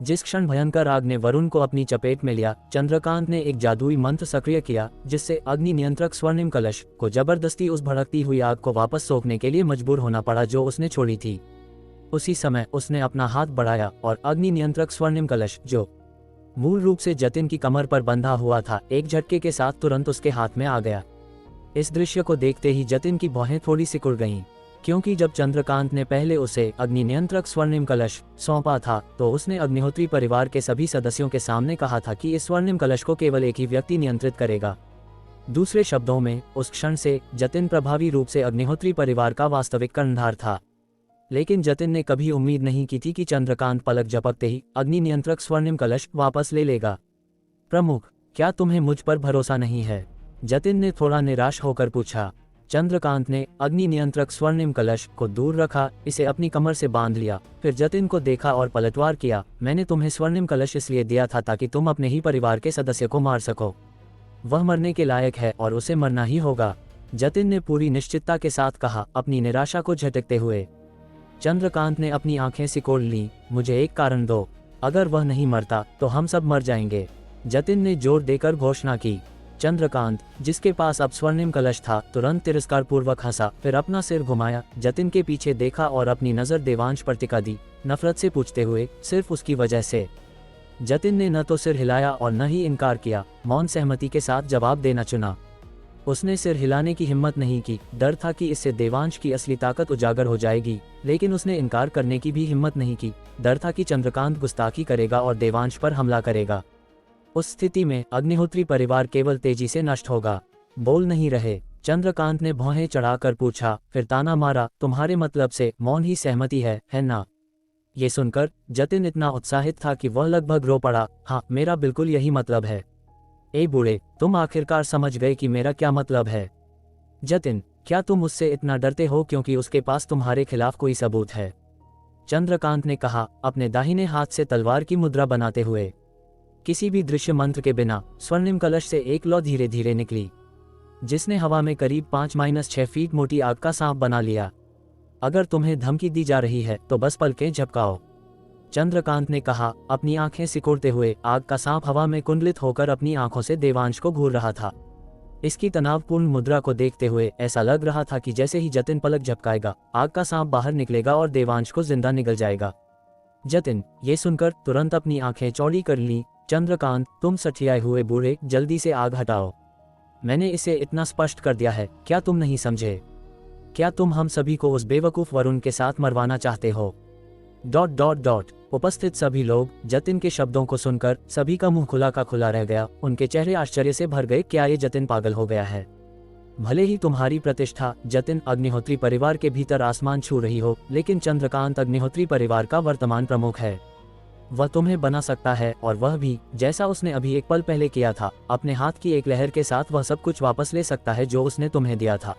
जिस क्षण भयंकर आग ने वरुण को अपनी चपेट में लिया, चंद्रकांत ने एक जादुई मंत्र सक्रिय किया, जिससे अग्नि नियंत्रक स्वर्णिम कलश को जबरदस्ती उस भड़कती हुई आग को वापस सोखने के लिए मजबूर होना पड़ा जो उसने छोड़ी थी। उसी समय उसने अपना हाथ बढ़ाया और अग्नि नियंत्रक स्वर्णिम कलश, जो मूल रूप से जतिन की कमर पर बंधा हुआ था, एक झटके के साथ तुरंत उसके हाथ में आ गया। इस दृश्य को देखते ही जतिन की भौहें थोड़ी सिकुड़ गईं, क्योंकि जब चंद्रकांत ने पहले उसे अग्नि नियंत्रक स्वर्णिम कलश सौंपा था, तो उसने अग्निहोत्री परिवार के सभी सदस्यों के सामने कहा था कि इस स्वर्णिम कलश को केवल एक ही व्यक्ति नियंत्रित करेगा। दूसरे शब्दों में, उस क्षण से जतिन प्रभावी रूप से अग्निहोत्री परिवार का वास्तविक कर्णधार था। लेकिन जतिन ने कभी उम्मीद नहीं की थी कि चंद्रकांत पलक झपकते ही अग्नि नियंत्रक स्वर्णिम कलश वापस ले लेगा। प्रमुख, क्या तुम्हें मुझ पर भरोसा नहीं है? जतिन ने थोड़ा निराश होकर पूछा। चंद्रकांत ने अग्नि नियंत्रक स्वर्णिम कलश को दूर रखा, इसे अपनी कमर से बांध लिया, फिर जतिन को देखा और पलटवार किया। मैंने तुम्हें स्वर्णिम कलश इसलिए दिया था ताकि तुम अपने ही परिवार के सदस्य को मार सको। वह मरने के लायक है और उसे मरना ही होगा, जतिन ने पूरी निश्चितता के साथ कहा, अपनी निराशा को झटकते हुए। चंद्रकांत ने अपनी आंखें सिकोड़ लीं। मुझे एक कारण दो, अगर वह नहीं मरता तो हम सब मर जाएंगे, जतिन ने जोर देकर घोषणा की। चंद्रकांत, जिसके पास अब स्वर्णिम कलश था, तुरंत तिरस्कार पूर्वक हंसा, फिर अपना सिर घुमाया, जतिन के पीछे देखा और अपनी नजर देवांश पर टिका दी, नफरत से पूछते हुए, सिर्फ उसकी वजह से? जतिन ने न तो सिर हिलाया और न ही इनकार किया, मौन सहमति के साथ जवाब देना चुना। उसने सिर हिलाने की हिम्मत नहीं की, डर था कि इससे देवांश की असली ताकत उजागर हो जाएगी, लेकिन उसने इनकार करने की भी हिम्मत नहीं की, डर था कि चंद्रकांत गुस्ताखी करेगा और देवांश पर हमला करेगा। उस स्थिति में अग्निहोत्री परिवार केवल तेजी से नष्ट होगा। बोल नहीं रहे, चंद्रकांत ने भौहें चढ़ाकर पूछा, फिर ताना मारा, तुम्हारे मतलब से मौन ही सहमति है ना? ये सुनकर जतिन इतना उत्साहित था कि वह लगभग रो पड़ा। हाँ, मेरा बिल्कुल यही मतलब है। ए बूढ़े, तुम आखिरकार समझ गए कि मेरा क्या मतलब है? जतिन, क्या तुम उससे इतना डरते हो क्योंकि उसके पास तुम्हारे खिलाफ कोई सबूत है? चंद्रकांत ने कहा, अपने दाहिने हाथ से तलवार की मुद्रा बनाते हुए। किसी भी दृश्य मंत्र के बिना स्वर्णिम कलश से एक लौ धीरे धीरे निकली, जिसने हवा में करीब 5-6 फीट मोटी आग का सांप बना लिया। अगर तुम्हें धमकी दी जा रही है तो बस पलकें झपकाओ, चंद्रकांत ने कहा, अपनी आंखें सिकोड़ते हुए। आग का सांप हवा में कुंडलित होकर अपनी आंखों से देवांश को घूर रहा था। इसकी तनावपूर्ण मुद्रा को देखते हुए ऐसा लग रहा था कि जैसे ही जतिन पलक झपकाएगा, आग का सांप बाहर निकलेगा और देवांश को जिंदा निगल जाएगा। जतिन ये सुनकर तुरंत अपनी आंखें चौड़ी कर लीं। चंद्रकांत, तुम सठियाए हुए बूढ़े, जल्दी से आग हटाओ। मैंने इसे इतना स्पष्ट कर दिया है, क्या तुम नहीं समझे? क्या तुम हम सभी को उस बेवकूफ वरुण के साथ मरवाना चाहते हो? ... उपस्थित सभी लोग जतिन के शब्दों को सुनकर सभी का मुंह खुला का खुला रह गया। उनके चेहरे आश्चर्य से भर गए। क्या ये जतिन पागल हो गया है? भले ही तुम्हारी प्रतिष्ठा जतिन अग्निहोत्री परिवार के भीतर आसमान छू रही हो, लेकिन चंद्रकांत अग्निहोत्री परिवार का वर्तमान प्रमुख है। वह तुम्हें बना सकता है, और वह भी जैसा उसने अभी एक पल पहले किया था। अपने हाथ की एक लहर के साथ वह सब कुछ वापस ले सकता है जो उसने तुम्हें दिया था।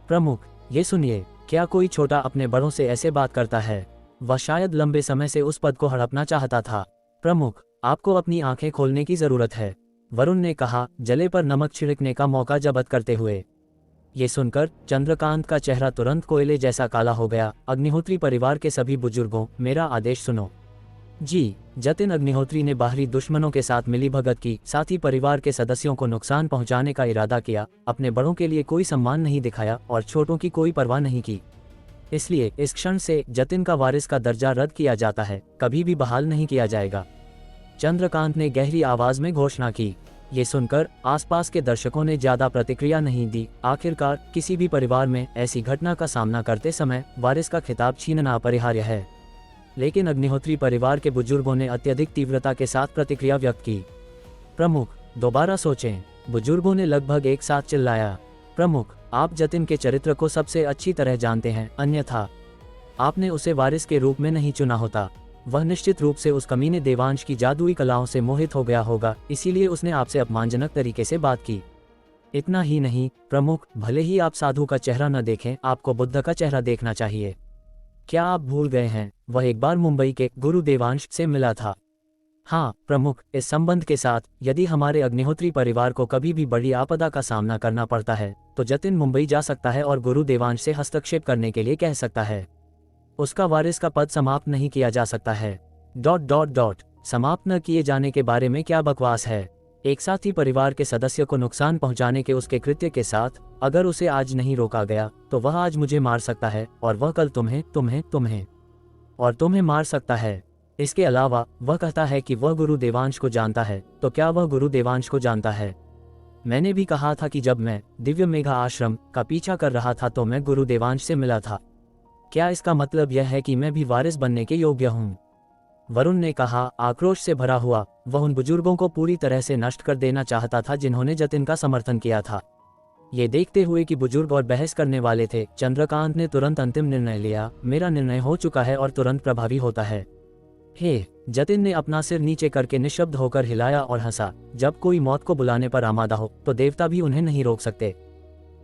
प्रमुख, ये सुनिए, क्या कोई छोटा अपने बड़ों से ऐसे बात करता है? वह शायद लंबे समय से उस पद को हड़पना चाहता था। प्रमुख, आपको अपनी आंखें खोलने की जरूरत है, वरुण ने कहा, जले पर नमक छिड़कने का मौका जब्त करते हुए। ये सुनकर चंद्रकांत का चेहरा तुरंत कोयले जैसा काला हो गया। अग्निहोत्री परिवार के सभी बुजुर्गों, मेरा आदेश सुनो। जी। जतिन अग्निहोत्री ने बाहरी दुश्मनों के साथ मिलीभगत की, साथ ही परिवार के सदस्यों को नुकसान पहुंचाने का इरादा किया। अपने बड़ों के लिए कोई सम्मान नहीं दिखाया और छोटों की कोई परवाह नहीं की। इसलिए इस क्षण से जतिन का वारिस का दर्जा रद्द किया जाता है, कभी भी बहाल नहीं किया जाएगा। चंद्रकांत ने गहरी आवाज में घोषणा की। ये सुनकर आसपास के दर्शकों ने ज्यादा प्रतिक्रिया नहीं दी। आखिरकार किसी भी परिवार में ऐसी घटना का सामना करते समय वारिस का खिताब छीनना अपरिहार्य है। लेकिन अग्निहोत्री परिवार के बुजुर्गों ने अत्यधिक तीव्रता के साथ प्रतिक्रिया व्यक्त की। प्रमुख, दोबारा सोचें, बुजुर्गों ने लगभग एक साथ चिल्लाया। प्रमुख, आप जतिन के चरित्र को सबसे अच्छी तरह जानते हैं, अन्यथा आपने उसे वारिस के रूप में नहीं चुना होता। वह निश्चित रूप से उस कमीने देवांश की जादुई कलाओं से मोहित हो गया होगा, इसीलिए उसने आपसे अपमानजनक तरीके से बात की। इतना ही नहीं प्रमुख, भले ही आप साधु का चेहरा न देखें, आपको बुद्ध का चेहरा देखना चाहिए। क्या आप भूल गए हैं, वह एक बार मुंबई के गुरु देवांश से मिला था? हाँ प्रमुख, इस संबंध के साथ यदि हमारे अग्निहोत्री परिवार को कभी भी बड़ी आपदा का सामना करना पड़ता है तो जतिन मुंबई जा सकता है और गुरु देवांश से हस्तक्षेप करने के लिए कह सकता है। उसका वारिस का पद समाप्त नहीं किया जा सकता है। ... समाप्त न किए जाने के बारे में क्या बकवास है? एक साथी परिवार के सदस्य को नुकसान पहुंचाने के उसके कृत्य के साथ अगर उसे आज नहीं रोका गया तो वह आज मुझे मार सकता है, और वह कल तुम्हें और तुम्हें मार सकता है। इसके अलावा वह कहता है कि वह गुरु देवांश को जानता है, तो क्या वह गुरु देवांश को जानता है? मैंने भी कहा था कि जब मैं दिव्य मेघा आश्रम का पीछा कर रहा था तो मैं गुरु देवांश से मिला था। क्या इसका मतलब यह है कि मैं भी वारिस बनने के योग्य हूँ? वरुण ने कहा, आक्रोश से भरा हुआ। वह उन बुजुर्गों को पूरी तरह से नष्ट कर देना चाहता था जिन्होंने जतिन का समर्थन किया था। ये देखते हुए कि बुजुर्ग और बहस करने वाले थे, चंद्रकांत ने तुरंत अंतिम निर्णय लिया। मेरा निर्णय हो चुका है और तुरंत प्रभावी होता है। हे! जतिन ने अपना सिर नीचे करके निशब्द होकर हिलाया और हंसा। जब कोई मौत को बुलाने पर आमादा हो तो देवता भी उन्हें नहीं रोक सकते।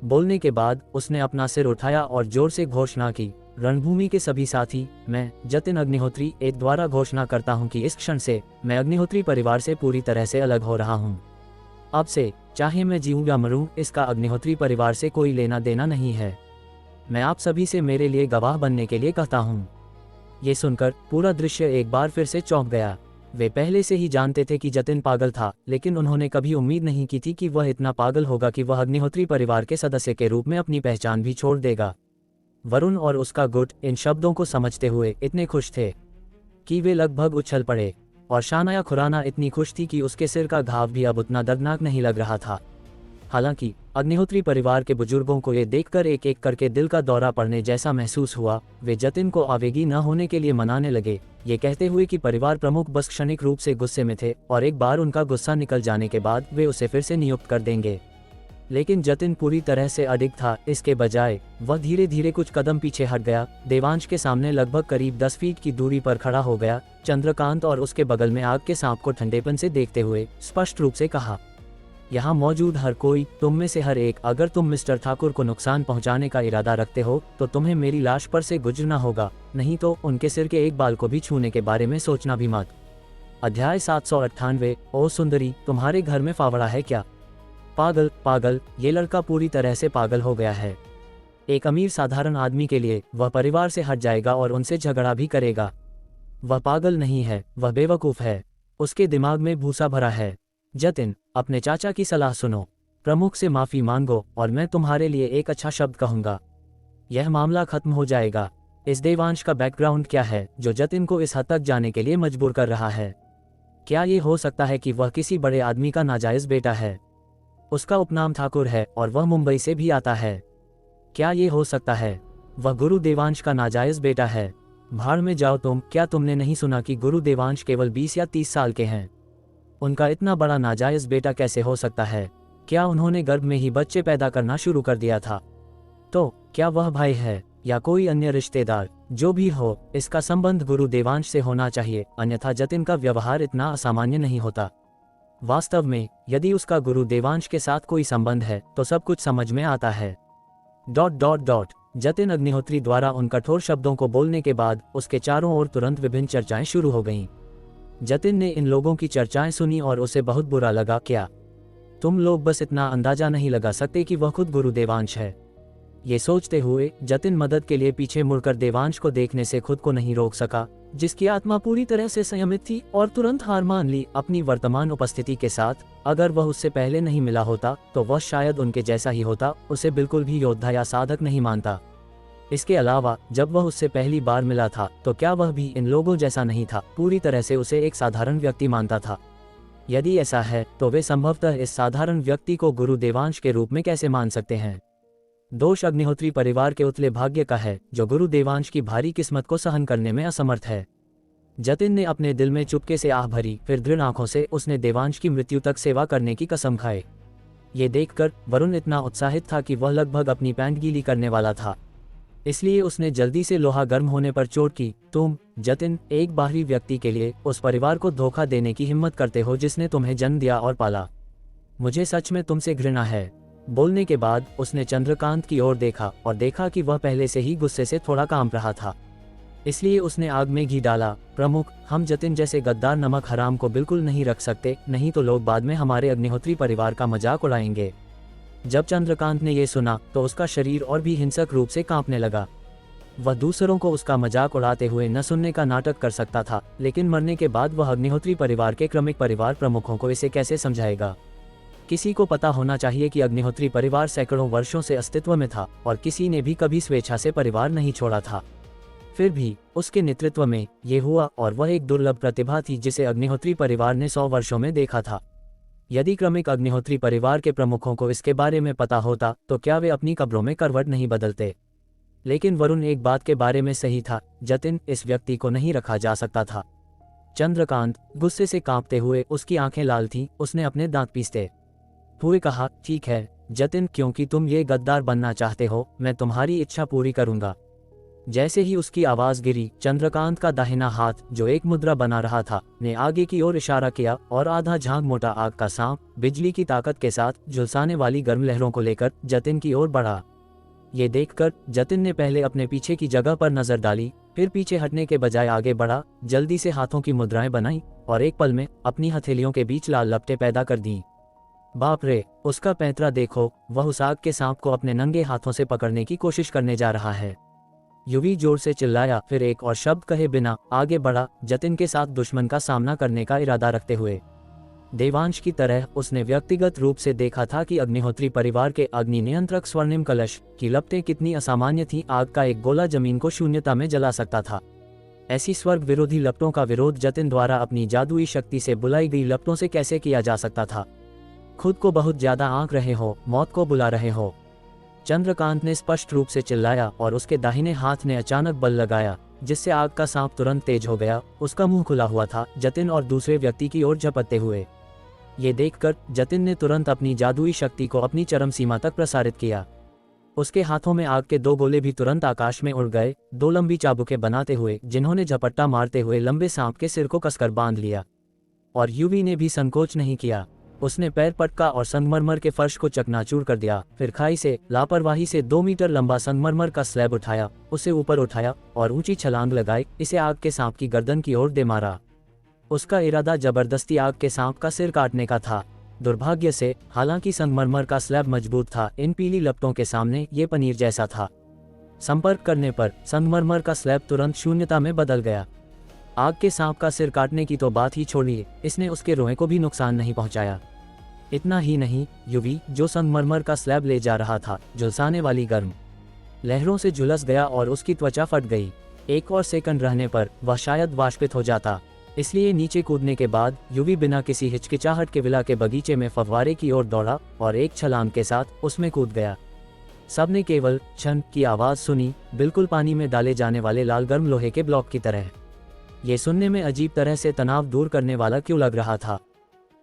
बोलने के बाद उसने अपना सिर उठाया और जोर से घोषणा की, रणभूमि के सभी साथी, मैं जतिन अग्निहोत्री एक द्वारा घोषणा करता हूं कि इस क्षण से मैं अग्निहोत्री परिवार से पूरी तरह से अलग हो रहा हूं। अब से चाहे मैं जीऊं या मरूं, इसका अग्निहोत्री परिवार से कोई लेना देना नहीं है। मैं आप सभी से मेरे लिए गवाह बनने के लिए कहता हूं। ये सुनकर पूरा दृश्य एक बार फिर से चौंक गया। वे पहले से ही जानते थे कि जतिन पागल था, लेकिन उन्होंने कभी उम्मीद नहीं की थी कि वह इतना पागल होगा कि वह अग्निहोत्री परिवार के सदस्य के रूप में अपनी पहचान भी छोड़ देगा। वरुण और उसका गुट इन शब्दों को समझते हुए इतने खुश थे कि वे लगभग उछल पड़े, और शानाया खुराना इतनी खुश थी कि उसके सिर का घाव भी अब उतना दर्दनाक नहीं लग रहा था। हालांकि अग्निहोत्री परिवार के बुजुर्गों को ये देखकर एक एक करके दिल का दौरा पड़ने जैसा महसूस हुआ। वे जतिन को आवेगी न होने के लिए मनाने लगे, ये कहते हुए कि परिवार प्रमुख बस क्षणिक रूप से गुस्से में थे और एक बार उनका गुस्सा निकल जाने के बाद वे उसे फिर से नियुक्त कर देंगे। लेकिन जतिन पूरी तरह से अडिग था। इसके बजाय वह धीरे धीरे कुछ कदम पीछे हट गया। देवांश के सामने लगभग करीब 10 फीट की दूरी पर खड़ा हो गया। चंद्रकांत और उसके बगल में आग के सांप को ठंडेपन से देखते हुए स्पष्ट रूप से कहा, यहाँ मौजूद हर कोई, तुम में से हर एक, अगर तुम मिस्टर ठाकुर को नुकसान पहुंचाने का इरादा रखते हो तो तुम्हें मेरी लाश पर से गुजरना होगा, नहीं तो उनके सिर के एक बाल को भी छूने के बारे में सोचना भी मत। अध्याय 798। ओ सुंदरी, तुम्हारे घर में फावड़ा है क्या? पागल पागल, ये लड़का पूरी तरह से पागल हो गया है। एक अमीर साधारण आदमी के लिए वह परिवार से हट जाएगा और उनसे झगड़ा भी करेगा। वह पागल नहीं है, वह बेवकूफ़ है। उसके दिमाग में भूसा भरा है। जतिन, अपने चाचा की सलाह सुनो। प्रमुख से माफ़ी मांगो और मैं तुम्हारे लिए एक अच्छा शब्द कहूँगा। यह मामला खत्म हो जाएगा। इस देवांश का बैकग्राउंड क्या है जो जतिन को इस हद तक जाने के लिए मजबूर कर रहा है? क्या ये हो सकता है कि वह किसी बड़े आदमी का नाजायज़ बेटा है? उसका उपनाम ठाकुर है और वह मुंबई से भी आता है। क्या ये हो सकता है वह गुरु देवांश का नाजायज़ बेटा है? भाड़ में जाओ तुम। क्या तुमने नहीं सुना कि गुरु देवांश केवल 20 या 30 साल के हैं? उनका इतना बड़ा नाजायज़ बेटा कैसे हो सकता है? क्या उन्होंने गर्भ में ही बच्चे पैदा करना शुरू कर दिया था? तो क्या वह भाई है या कोई अन्य रिश्तेदार? जो भी हो, इसका संबंध गुरु देवांश से होना चाहिए, अन्यथा जतिन का व्यवहार इतना असामान्य नहीं होता। वास्तव में यदि उसका गुरु देवांश के साथ कोई संबंध है तो सब कुछ समझ में आता है। ... जतिन अग्निहोत्री द्वारा उन कठोर शब्दों को बोलने के बाद उसके चारों ओर तुरंत विभिन्न चर्चाएं शुरू हो गईं। जतिन ने इन लोगों की चर्चाएं सुनी और उसे बहुत बुरा लगा। क्या तुम लोग बस इतना अंदाजा नहीं लगा सकते कि वह खुद गुरु देवांश है? ये सोचते हुए जतिन मदद के लिए पीछे मुड़कर देवांश को देखने से खुद को नहीं रोक सका, जिसकी आत्मा पूरी तरह से संयमित थी और तुरंत हार मान ली अपनी वर्तमान उपस्थिति के साथ। अगर वह उससे पहले नहीं मिला होता तो वह शायद उनके जैसा ही होता, उसे बिल्कुल भी योद्धा या साधक नहीं मानता। इसके अलावा जब वह उससे पहली बार मिला था तो क्या वह भी इन लोगों जैसा नहीं था, पूरी तरह से उसे एक साधारण व्यक्ति मानता था? यदि ऐसा है तो वे संभवतः इस साधारण व्यक्ति को गुरु देवांश के रूप में कैसे मान सकते हैं? दोष अग्निहोत्री परिवार के उतले भाग्य का है जो गुरु देवांश की भारी किस्मत को सहन करने में असमर्थ है। जतिन ने अपने दिल में चुपके से आह भरी, फिर दृढ़ आंखों से उसने देवांश की मृत्यु तक सेवा करने की कसम खाई। ये देखकर वरुण इतना उत्साहित था कि वह लगभग अपनी पैंट गीली करने वाला था। इसलिए उसने जल्दी से लोहा गर्म होने पर चोट की। तुम जतिन एक बाहरी व्यक्ति के लिए उस परिवार को धोखा देने की हिम्मत करते हो जिसने तुम्हें जन्म दिया और पाला। मुझे सच में तुमसे घृणा है। बोलने के बाद उसने चंद्रकांत की ओर देखा और देखा कि वह पहले से ही गुस्से से थोड़ा कांप रहा था। इसलिए उसने आग में घी डाला। प्रमुख, हम जतिन जैसे गद्दार नमक हराम को बिल्कुल नहीं रख सकते, नहीं तो लोग बाद में हमारे अग्निहोत्री परिवार का मजाक उड़ाएंगे। जब चंद्रकांत ने यह सुना तो उसका शरीर और भी हिंसक रूप से कांपने लगा। वह दूसरों को उसका मजाक उड़ाते हुए न सुनने का नाटक कर सकता था, लेकिन मरने के बाद वह अग्निहोत्री परिवार के क्रमिक परिवार प्रमुखों को इसे कैसे समझाएगा? किसी को पता होना चाहिए कि अग्निहोत्री परिवार सैकड़ों वर्षों से अस्तित्व में था और किसी ने भी कभी स्वेच्छा से परिवार नहीं छोड़ा था। फिर भी उसके नेतृत्व में ये हुआ और वह एक दुर्लभ प्रतिभा थी जिसे अग्निहोत्री परिवार ने 100 वर्षों में देखा था। यदि क्रमिक अग्निहोत्री परिवार के प्रमुखों को इसके बारे में पता होता तो क्या वे अपनी कब्रों में करवट नहीं बदलते? लेकिन वरुण एक बात के बारे में सही था, जतिन इस व्यक्ति को नहीं रखा जा सकता था। चंद्रकांत गुस्से से कांपते हुए, उसकी आंखें लाल थीं, उसने अपने दांत पीसते हुए कहा, ठीक है जतिन, क्योंकि तुम ये गद्दार बनना चाहते हो, मैं तुम्हारी इच्छा पूरी करूंगा। जैसे ही उसकी आवाज गिरी, चंद्रकांत का दाहिना हाथ जो एक मुद्रा बना रहा था ने आगे की ओर इशारा किया और आधा झाग मोटा आग का सांप बिजली की ताकत के साथ झुलसाने वाली गर्म लहरों को लेकर जतिन की ओर बढ़ा। ये देखकर जतिन ने पहले अपने पीछे की जगह पर नजर डाली, फिर पीछे हटने के बजाय आगे बढ़ा, जल्दी से हाथों की मुद्राएं बनाई और एक पल में अपनी हथेलियों के बीच लाल लपटें पैदा कर दी। बाप रे, उसका पैंतरा देखो, वह उस आग के सांप को अपने नंगे हाथों से पकड़ने की कोशिश करने जा रहा है। युवी जोर से चिल्लाया, फिर एक और शब्द कहे बिना आगे बढ़ा, जतिन के साथ दुश्मन का सामना करने का इरादा रखते हुए। देवांश की तरह उसने व्यक्तिगत रूप से देखा था कि अग्निहोत्री परिवार के अग्नि नियंत्रक स्वर्णिम कलश की लपटें कितनी असामान्य थीं। आग का एक गोला जमीन को शून्यता में जला सकता था। ऐसी स्वर्ग विरोधी लपटों का विरोध जतिन द्वारा अपनी जादुई शक्ति से बुलाई गई लपटों से कैसे किया जा सकता था? खुद को बहुत ज्यादा आंक रहे हो, मौत को बुला रहे हो, चंद्रकांत ने स्पष्ट रूप से चिल्लाया और उसके दाहिने हाथ ने अचानक बल लगाया जिससे आग का सांप तुरंत तेज हो गया। उसका मुंह खुला हुआ था, जतिन और दूसरे व्यक्ति की ओर झपटते हुए। ये देखकर जतिन ने तुरंत अपनी जादुई शक्ति को अपनी चरम सीमा तक प्रसारित किया। उसके हाथों में आग के 2 गोले भी तुरंत आकाश में उड़ गए, 2 लंबी चाबुकें बनाते हुए जिन्होंने झपट्टा मारते हुए लंबे सांप के सिर को कसकर बांध लिया। और युवी ने भी संकोच नहीं किया, उसने पैर पटका और संगमरमर के फर्श को चकनाचूर कर दिया। फिर खाई से लापरवाही से 2 मीटर लंबा संगमरमर का स्लैब उठाया, उसे ऊपर उठाया और ऊंची छलांग लगाई, इसे आग के सांप की गर्दन की ओर दे मारा। उसका इरादा जबरदस्ती आग के सांप का सिर काटने का था। दुर्भाग्य से हालांकि संगमरमर का स्लैब मजबूत था, इन पीली लपटों के सामने ये पनीर जैसा था। संपर्क करने पर संगमरमर का स्लैब तुरंत शून्यता में बदल गया। आग के सांप का सिर काटने की तो बात ही छोड़िए, इसने उसके रोए को भी नुकसान नहीं पहुंचाया। इतना ही नहीं, युवी जो संगमरमर का स्लैब ले जा रहा था, झुलसाने वाली गर्म लहरों से झुलस गया और उसकी त्वचा फट गई। एक और सेकंड रहने पर वह शायद वाष्पित हो जाता। इसलिए नीचे कूदने के बाद युवी बिना किसी हिचकिचाहट के विला के बगीचे में फव्वारे की ओर दौड़ा और एक छलांग के साथ उसमें कूद गया। सबने केवल छन की आवाज़ सुनी, बिल्कुल पानी में डाले जाने वाले लाल गर्म लोहे के ब्लॉक की तरह। ये सुनने में अजीब तरह से तनाव दूर करने वाला क्यों लग रहा था।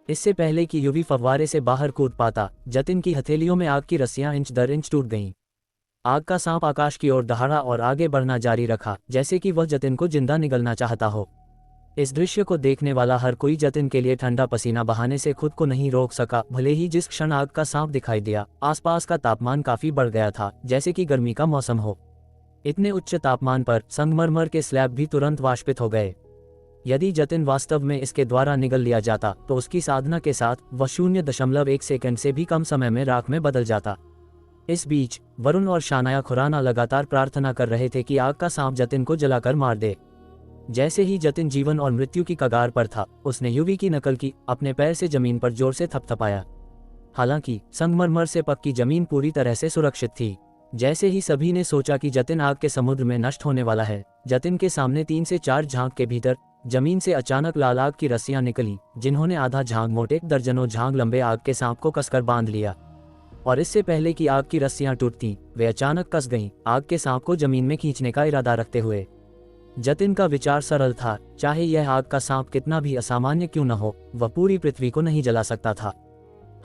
इससे पहले कि युवी फव्वारे से बाहर कूद पाता, जतिन की हथेलियों में आग की रस्सियां इंच दर इंच टूट गईं। आग का सांप आकाश की ओर दहाड़ा और आगे बढ़ना जारी रखा, जैसे कि वह जतिन को जिंदा निगलना चाहता हो। इस दृश्य को देखने वाला हर कोई जतिन के लिए ठंडा पसीना बहाने से खुद को नहीं रोक सका। भले ही जिस क्षण आग का सांप दिखाई दिया, आसपास का तापमान काफी बढ़ गया था, जैसे कि गर्मी का मौसम हो। इतने उच्च तापमान पर संगमरमर के स्लैब भी तुरंत वाष्पित हो गए। यदि जतिन वास्तव में इसके द्वारा निगल लिया जाता तो उसकी साधना के साथ वह 0.1 सेकंड से भी कम समय में राख में बदल जाता। इस बीच वरुण और शानाया खुराना लगातार प्रार्थना कर रहे थे कि आग का सांप जतिन को जलाकर मार दे। जैसे ही जतिन जीवन और मृत्यु की कगार पर था, उसने युवी की नकल की, अपने पैर से जमीन पर जोर से थपथपाया। हालांकि संगमरमर से पक्की जमीन पूरी तरह से सुरक्षित थी। जैसे ही सभी ने सोचा कि जतिन आग के समुद्र में नष्ट होने वाला है, जतिन के सामने 3 से 4 झांक के भीतर जमीन से अचानक लाल आग की रस्सियां निकली, जिन्होंने आधा झांग मोटे दर्जनों झांग लंबे आग के सांप को कसकर बांध लिया। और इससे पहले कि आग की रस्सियां टूटती, वे अचानक कस गईं, आग के सांप को जमीन में खींचने का इरादा रखते हुए। जतिन का विचार सरल था, चाहे यह आग का सांप कितना भी असामान्य क्यों न हो, वह पूरी पृथ्वी को नहीं जला सकता था।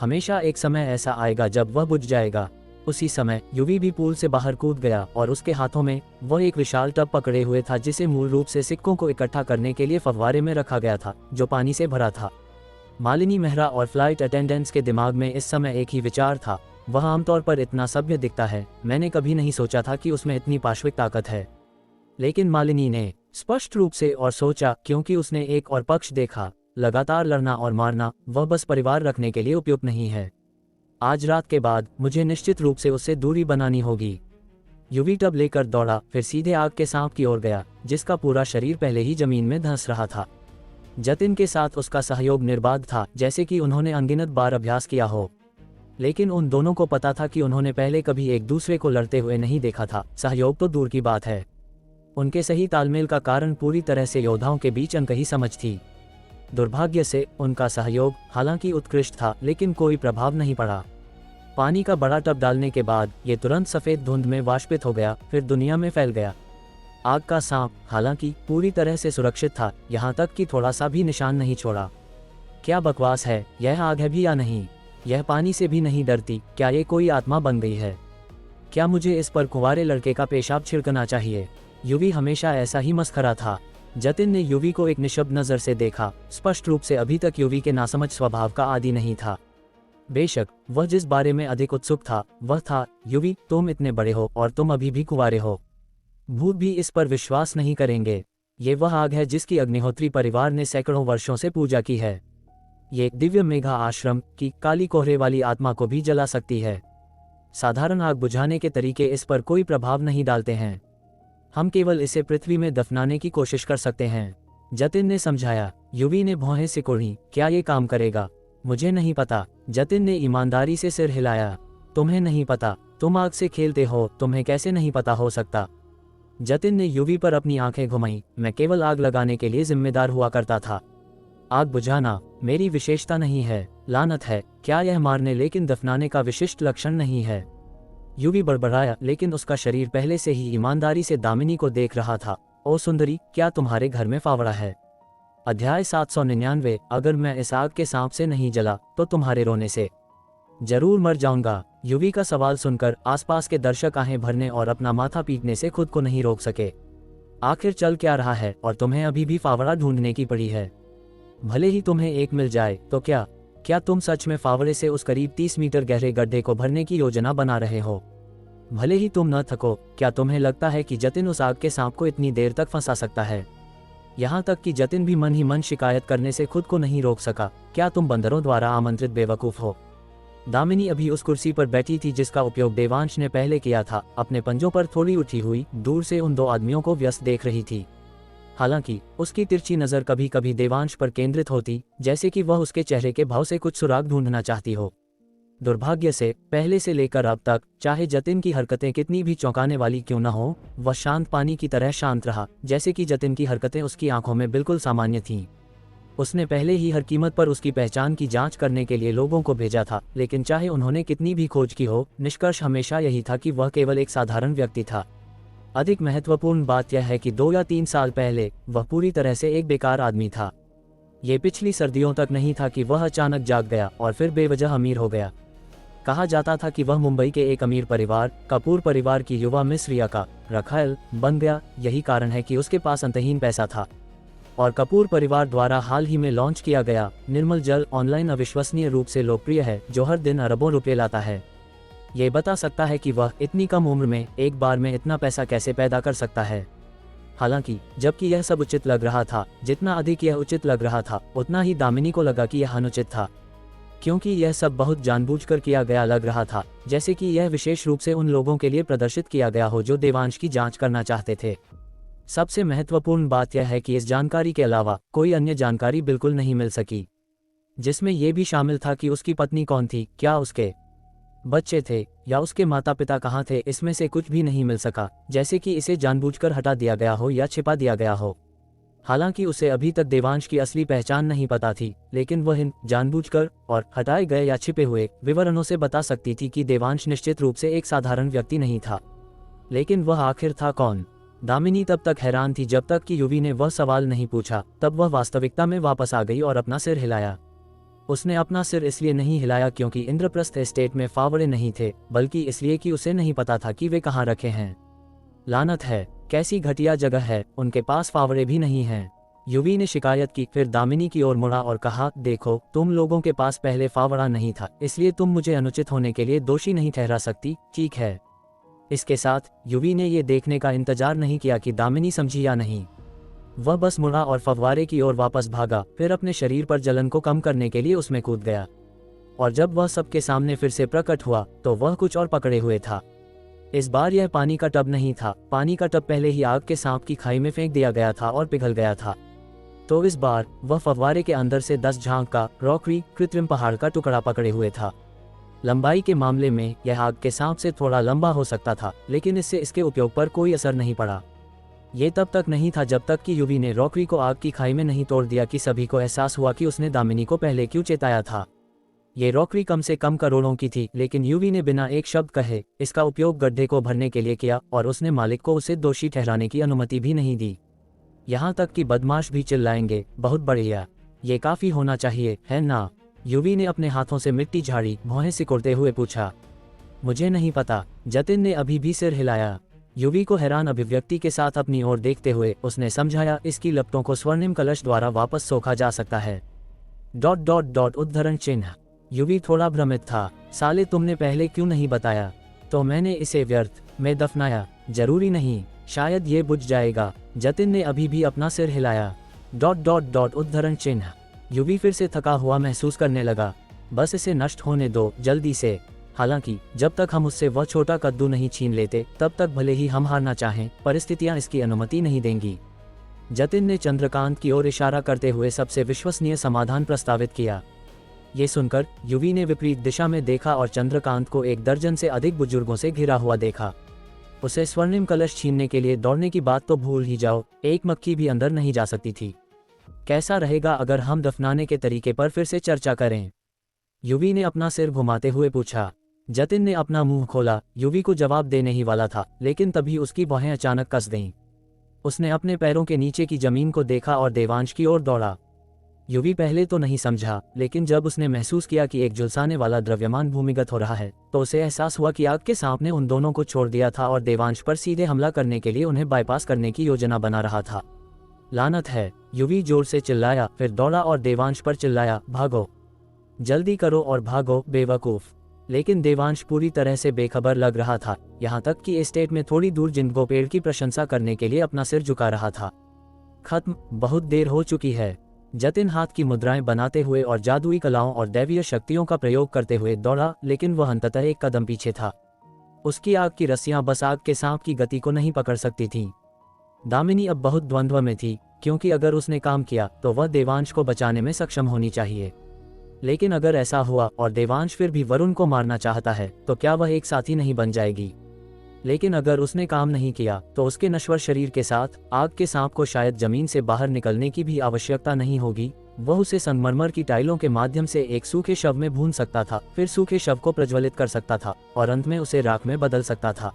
हमेशा एक समय ऐसा आएगा जब वह बुझ जाएगा। उसी समय युवी भी पूल से बाहर कूद गया और उसके हाथों में वह एक विशाल टब पकड़े हुए था, जिसे मूल रूप से सिक्कों को इकट्ठा करने के लिए फव्वारे में रखा गया था, जो पानी से भरा था। मालिनी मेहरा और फ्लाइट अटेंडेंट्स के दिमाग में इस समय एक ही विचार था, वह आमतौर पर इतना सभ्य दिखता है, मैंने कभी नहीं सोचा था कि उसमें इतनी पाशविक ताकत है। लेकिन मालिनी ने स्पष्ट रूप से और सोचा, क्योंकि उसने एक और पक्ष देखा, लगातार लड़ना और मारना वह बस परिवार रखने के लिए उपयुक्त नहीं है। आज रात के बाद मुझे निश्चित रूप से उससे दूरी बनानी होगी। युवी टब लेकर दौड़ा, फिर सीधे आग के सांप की ओर गया, जिसका पूरा शरीर पहले ही जमीन में धंस रहा था। जतिन के साथ उसका सहयोग निर्बाध था, जैसे कि उन्होंने अनगिनत बार अभ्यास किया हो। लेकिन उन दोनों को पता था कि उन्होंने पहले कभी एक दूसरे को लड़ते हुए नहीं देखा था, सहयोग तो दूर की बात है। उनके सही तालमेल का कारण पूरी तरह से योद्धाओं के बीच अनकही समझ थी। दुर्भाग्य से उनका सहयोग हालांकि उत्कृष्ट था, लेकिन कोई प्रभाव नहीं पड़ा। पानी का बड़ा टब डालने के बाद ये तुरंत सफेद धुंध में वाष्पित हो गया, फिर दुनिया में फैल गया। आग का सांप हालांकि पूरी तरह से सुरक्षित था, यहाँ तक कि थोड़ा सा भी निशान नहीं छोड़ा। क्या बकवास है, यह आग है भी या नहीं? यह पानी से भी नहीं डरती, क्या ये कोई आत्मा बन गई है? क्या मुझे इस पर कुंवारे लड़के का पेशाब छिड़कना चाहिए? युवी हमेशा ऐसा ही मस्खरा था। जतिन ने युवी को एक निशब्द नजर से देखा, स्पष्ट रूप से अभी तक युवी के नासमझ स्वभाव का आदी नहीं था। बेशक वह जिस बारे में अधिक उत्सुक था वह था, युवी तुम इतने बड़े हो और तुम अभी भी कुंवारे हो। भूत भी इस पर विश्वास नहीं करेंगे। ये वह आग है जिसकी अग्निहोत्री परिवार ने सैकड़ों वर्षों से पूजा की है। ये एक दिव्य मेघा आश्रम की काली कोहरे वाली आत्मा को भी जला सकती है। साधारण आग बुझाने के तरीके इस पर कोई प्रभाव नहीं डालते हैं। हम केवल इसे पृथ्वी में दफनाने की कोशिश कर सकते हैं, जतिन ने समझाया। युवी ने भौहें सिकुड़ी, क्या ये काम करेगा? मुझे नहीं पता। जतिन ने ईमानदारी से सिर हिलाया। तुम्हें नहीं पता? तुम आग से खेलते हो, तुम्हें कैसे नहीं पता हो सकता? जतिन ने युवी पर अपनी आंखें घुमाई। मैं केवल आग लगाने के लिए जिम्मेदार हुआ करता था। आग बुझाना मेरी विशेषता नहीं है, लानत है। क्या यह मारने लेकिन दफनाने का विशिष्ट लक्षण नहीं है? युवी बड़बड़ाया, लेकिन उसका शरीर पहले से ही ईमानदारी से दामिनी को देख रहा था। ओ सुंदरी, क्या तुम्हारे घर में फावड़ा है? अध्याय 799। अगर मैं इस आग के सांप से नहीं जला तो तुम्हारे रोने से जरूर मर जाऊंगा। युवी का सवाल सुनकर आसपास के दर्शक आहें भरने और अपना माथा पीटने से खुद को नहीं रोक सके। आखिर चल क्या रहा है और तुम्हें अभी भी फावड़ा ढूंढने की पड़ी है? भले ही तुम्हें एक मिल जाए तो क्या तुम सच में फावड़े से उस करीब 30 मीटर गहरे गड्ढे को भरने की योजना बना रहे हो? भले ही तुम न थको, क्या तुम्हें लगता है कि जतिन उस आग के सांप को इतनी देर तक फंसा सकता है? यहाँ तक कि जतिन भी मन ही मन शिकायत करने से खुद को नहीं रोक सका। क्या तुम बंदरों द्वारा आमंत्रित बेवकूफ हो? दामिनी अभी उस कुर्सी पर बैठी थी जिसका उपयोग देवांश ने पहले किया था। अपने पंजों पर थोड़ी उठी हुई दूर से उन दो आदमियों को व्यस्त देख रही थी। हालांकि उसकी तिरछी नज़र कभी कभी देवांश पर केंद्रित होती, जैसे कि वह उसके चेहरे के भाव से कुछ सुराग ढूंढना चाहती हो। दुर्भाग्य से पहले से लेकर अब तक, चाहे जतिन की हरकतें कितनी भी चौंकाने वाली क्यों न हो, वह शांत पानी की तरह शांत रहा, जैसे कि जतिन की हरकतें उसकी आंखों में बिल्कुल सामान्य थीं। उसने पहले ही हर कीमत पर उसकी पहचान की जांच करने के लिए लोगों को भेजा था, लेकिन चाहे उन्होंने कितनी भी खोज की हो, निष्कर्ष हमेशा यही था कि वह केवल एक साधारण व्यक्ति था। अधिक महत्वपूर्ण बात यह है कि 2 या 3 साल पहले वह पूरी तरह से एक बेकार आदमी था। ये पिछली सर्दियों तक नहीं था कि वह अचानक जाग गया और फिर बेवजह अमीर हो गया। कहा जाता था कि वह मुंबई के एक अमीर परिवार, कपूर परिवार की युवा मिस रिया का रखायल बन गया। यही कारण है कि उसके पास अंतहीन पैसा था। और कपूर परिवार द्वारा हाल ही में लॉन्च किया गया निर्मल जल ऑनलाइन अविश्वसनीय रूप से लोकप्रिय है, जो हर दिन अरबों रुपये लाता है। ये बता सकता है कि वह इतनी कम उम्र में एक बार में इतना पैसा कैसे पैदा कर सकता है। हालांकि जबकि यह सब उचित लग रहा था, जितना अधिक यह उचित लग रहा था, उतना ही दामिनी को लगा कि यह अनुचित था, क्योंकि यह सब बहुत जानबूझकर किया गया लग रहा था, जैसे कि यह विशेष रूप से उन लोगों के लिए प्रदर्शित किया गया हो जो देवांश की जांच करना चाहते थे। सबसे महत्वपूर्ण बात यह है कि इस जानकारी के अलावा कोई अन्य जानकारी बिल्कुल नहीं मिल सकी, जिसमें यह भी शामिल था कि उसकी पत्नी कौन थी, क्या उसके बच्चे थे या उसके माता पिता कहाँ थे। इसमें से कुछ भी नहीं मिल सका, जैसे कि इसे जानबूझकर हटा दिया गया हो या छिपा दिया गया हो। हालांकि उसे अभी तक देवांश की असली पहचान नहीं पता थी, लेकिन वह इन जानबूझकर और हटाए गए या छिपे हुए विवरणों से बता सकती थी कि देवांश निश्चित रूप से एक साधारण व्यक्ति नहीं था। लेकिन वह आखिर था कौन? दामिनी तब तक हैरान थी जब तक कि युवी ने वह सवाल नहीं पूछा। तब वह वास्तविकता में वापस आ गई और अपना सिर हिलाया। उसने अपना सिर इसलिए नहीं हिलाया क्योंकि इंद्रप्रस्थ एस्टेट में फावड़े नहीं थे, बल्कि इसलिए कि उसे नहीं पता था कि वे कहाँ रखे हैं। लानत है, कैसी घटिया जगह है, उनके पास फावड़े भी नहीं हैं। युवी ने शिकायत की, फिर दामिनी की ओर मुड़ा और कहा, देखो, तुम लोगों के पास पहले फावड़ा नहीं था, इसलिए तुम मुझे अनुचित होने के लिए दोषी नहीं ठहरा सकती, ठीक है। इसके साथ युवी ने यह देखने का इंतजार नहीं किया कि दामिनी समझी या नहीं। वह बस मुड़ा और फव्वारे की ओर वापस भागा, फिर अपने शरीर पर जलन को कम करने के लिए उसमें कूद गया। और जब वह सबके सामने फिर से प्रकट हुआ तो वह कुछ और पकड़े हुए था। इस बार यह पानी का टब नहीं था। पानी का टब पहले ही आग के सांप की खाई में फेंक दिया गया था और पिघल गया था। तो इस बार वह फव्वारे के अंदर से 10 झांग का रॉकरी कृत्रिम पहाड़ का टुकड़ा पकड़े हुए था। लंबाई के मामले में यह आग के सांप से थोड़ा लंबा हो सकता था, लेकिन इससे इसके उपयोग पर कोई असर नहीं पड़ा। ये तब तक नहीं था जब तक कि युवी ने रॉकरी को आग की खाई में नहीं तोड़ दिया कि सभी को एहसास हुआ कि उसने दामिनी को पहले क्यों चेताया था। ये रॉकरी कम से कम करोड़ों की थी, लेकिन युवी ने बिना एक शब्द कहे इसका उपयोग गड्ढे को भरने के लिए किया और उसने मालिक को उसे दोषी ठहराने की अनुमति भी नहीं दी। यहाँ तक कि बदमाश भी चिल्लाएंगे, बहुत बढ़िया, ये काफी होना चाहिए, है ना? युवी ने अपने हाथों से मिट्टी झाड़ी, भौहें सिकुड़ते हुए पूछा। मुझे नहीं पता, जतिन ने अभी भी सिर हिलाया। युवी को हैरान अभिव्यक्ति के साथ अपनी ओर देखते हुए उसने समझाया, इसकी लपटों को स्वर्णिम कलश द्वारा वापस सोखा जा सकता है। ... उद्धरण चिन्ह। युवी थोड़ा भ्रमित था। साले, तुमने पहले क्यों नहीं बताया? तो मैंने इसे व्यर्थ में दफनाया। जरूरी नहीं, शायद ये बुझ जाएगा। जतिन ने अभी भी अपना सिर हिलाया। ... उद्धरण चिन्ह। युवी फिर से थका हुआ महसूस करने लगा। बस इसे नष्ट होने दो, जल्दी से। हालांकि जब तक हम उससे वह छोटा कद्दू नहीं छीन लेते, तब तक भले ही हम हारना चाहें, परिस्थितियां इसकी अनुमति नहीं देंगी। जतिन ने चंद्रकांत की ओर इशारा करते हुए सबसे विश्वसनीय समाधान प्रस्तावित किया। ये सुनकर युवी ने विपरीत दिशा में देखा और चंद्रकांत को 1 दर्जन से अधिक बुजुर्गों से घिरा हुआ देखा। उसे स्वर्णिम कलश छीनने के लिए दौड़ने की बात तो भूल ही जाओ, एक मक्खी भी अंदर नहीं जा सकती थी। कैसा रहेगा अगर हम दफनाने के तरीके पर फिर से चर्चा करें? युवी ने अपना सिर घुमाते हुए पूछा। जतिन ने अपना मुंह खोला। युवी को जवाब देने ही वाला था, लेकिन तभी उसकी बाहें अचानक कस गईं। उसने अपने पैरों के नीचे की जमीन को देखा और देवांश की ओर दौड़ा। युवी पहले तो नहीं समझा, लेकिन जब उसने महसूस किया कि एक झुलसाने वाला द्रव्यमान भूमिगत हो रहा है, तो उसे एहसास हुआ कि आग के सांप ने उन दोनों को छोड़ दिया था और देवांश पर सीधे हमला करने के लिए उन्हें बाईपास करने की योजना बना रहा था। लानत है, युवी जोर से चिल्लाया, फिर दौड़ा और देवांश पर चिल्लाया, भागो, जल्दी करो और भागो, बेवकूफ। लेकिन देवांश पूरी तरह से बेखबर लग रहा था, यहाँ तक कि एस्टेट में थोड़ी दूर जिंदगो पेड़ की प्रशंसा करने के लिए अपना सिर झुका रहा था। खत्म, बहुत देर हो चुकी है। जतिन हाथ की मुद्राएं बनाते हुए और जादुई कलाओं और दैवीय शक्तियों का प्रयोग करते हुए दौड़ा, लेकिन वह अंततः 1 कदम पीछे था। उसकी आग की रस्सियां बस आग के सांप की गति को नहीं पकड़ सकती थीं। दामिनी अब बहुत द्वंद्व में थी, क्योंकि अगर उसने काम किया तो वह देवांश को बचाने में सक्षम होनी चाहिए, लेकिन अगर ऐसा हुआ और देवांश फिर भी वरुण को मारना चाहता है तो क्या वह एक साथी नहीं बन जाएगी। लेकिन अगर उसने काम नहीं किया तो उसके नश्वर शरीर के साथ आग के सांप को शायद जमीन से बाहर निकलने की भी आवश्यकता नहीं होगी। वह उसे संगमरमर की टाइलों के माध्यम से एक सूखे शव में भून सकता था, फिर सूखे शव को प्रज्वलित कर सकता था और अंत में उसे राख में बदल सकता था।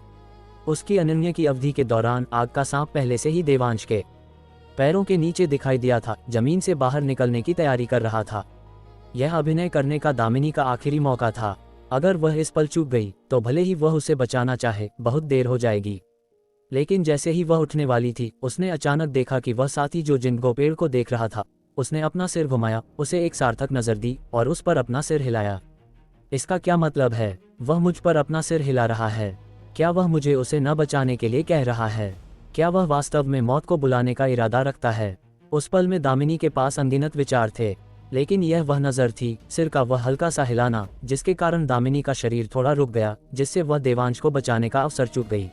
उसकी अनन्य की अवधि के दौरान आग का सांप पहले से ही देवांश के पैरों के नीचे दिखाई दिया था, जमीन से बाहर निकलने की तैयारी कर रहा था। यह अभिनय करने का दामिनी का आखिरी मौका था। अगर वह इस पल चूक गई तो भले ही वह उसे बचाना चाहे, बहुत देर हो जाएगी। लेकिन जैसे ही वह उठने वाली थी, उसने अचानक देखा कि वह साथी जो जिनको पेड़ को देख रहा था, उसने अपना सिर घुमाया, उसे एक सार्थक नजर दी और उस पर अपना सिर हिलाया। इसका क्या मतलब है? वह मुझ पर अपना सिर हिला रहा है। क्या वह मुझे उसे न बचाने के लिए कह रहा है? क्या वह वास्तव में मौत को बुलाने का इरादा रखता है? उस पल में दामिनी के पास अनगिनत विचार थे, लेकिन यह वह नजर थी, सिर का वह हल्का सा हिलाना, जिसके कारण दामिनी का शरीर थोड़ा रुक गया, जिससे वह देवांश को बचाने का अवसर चूक गई।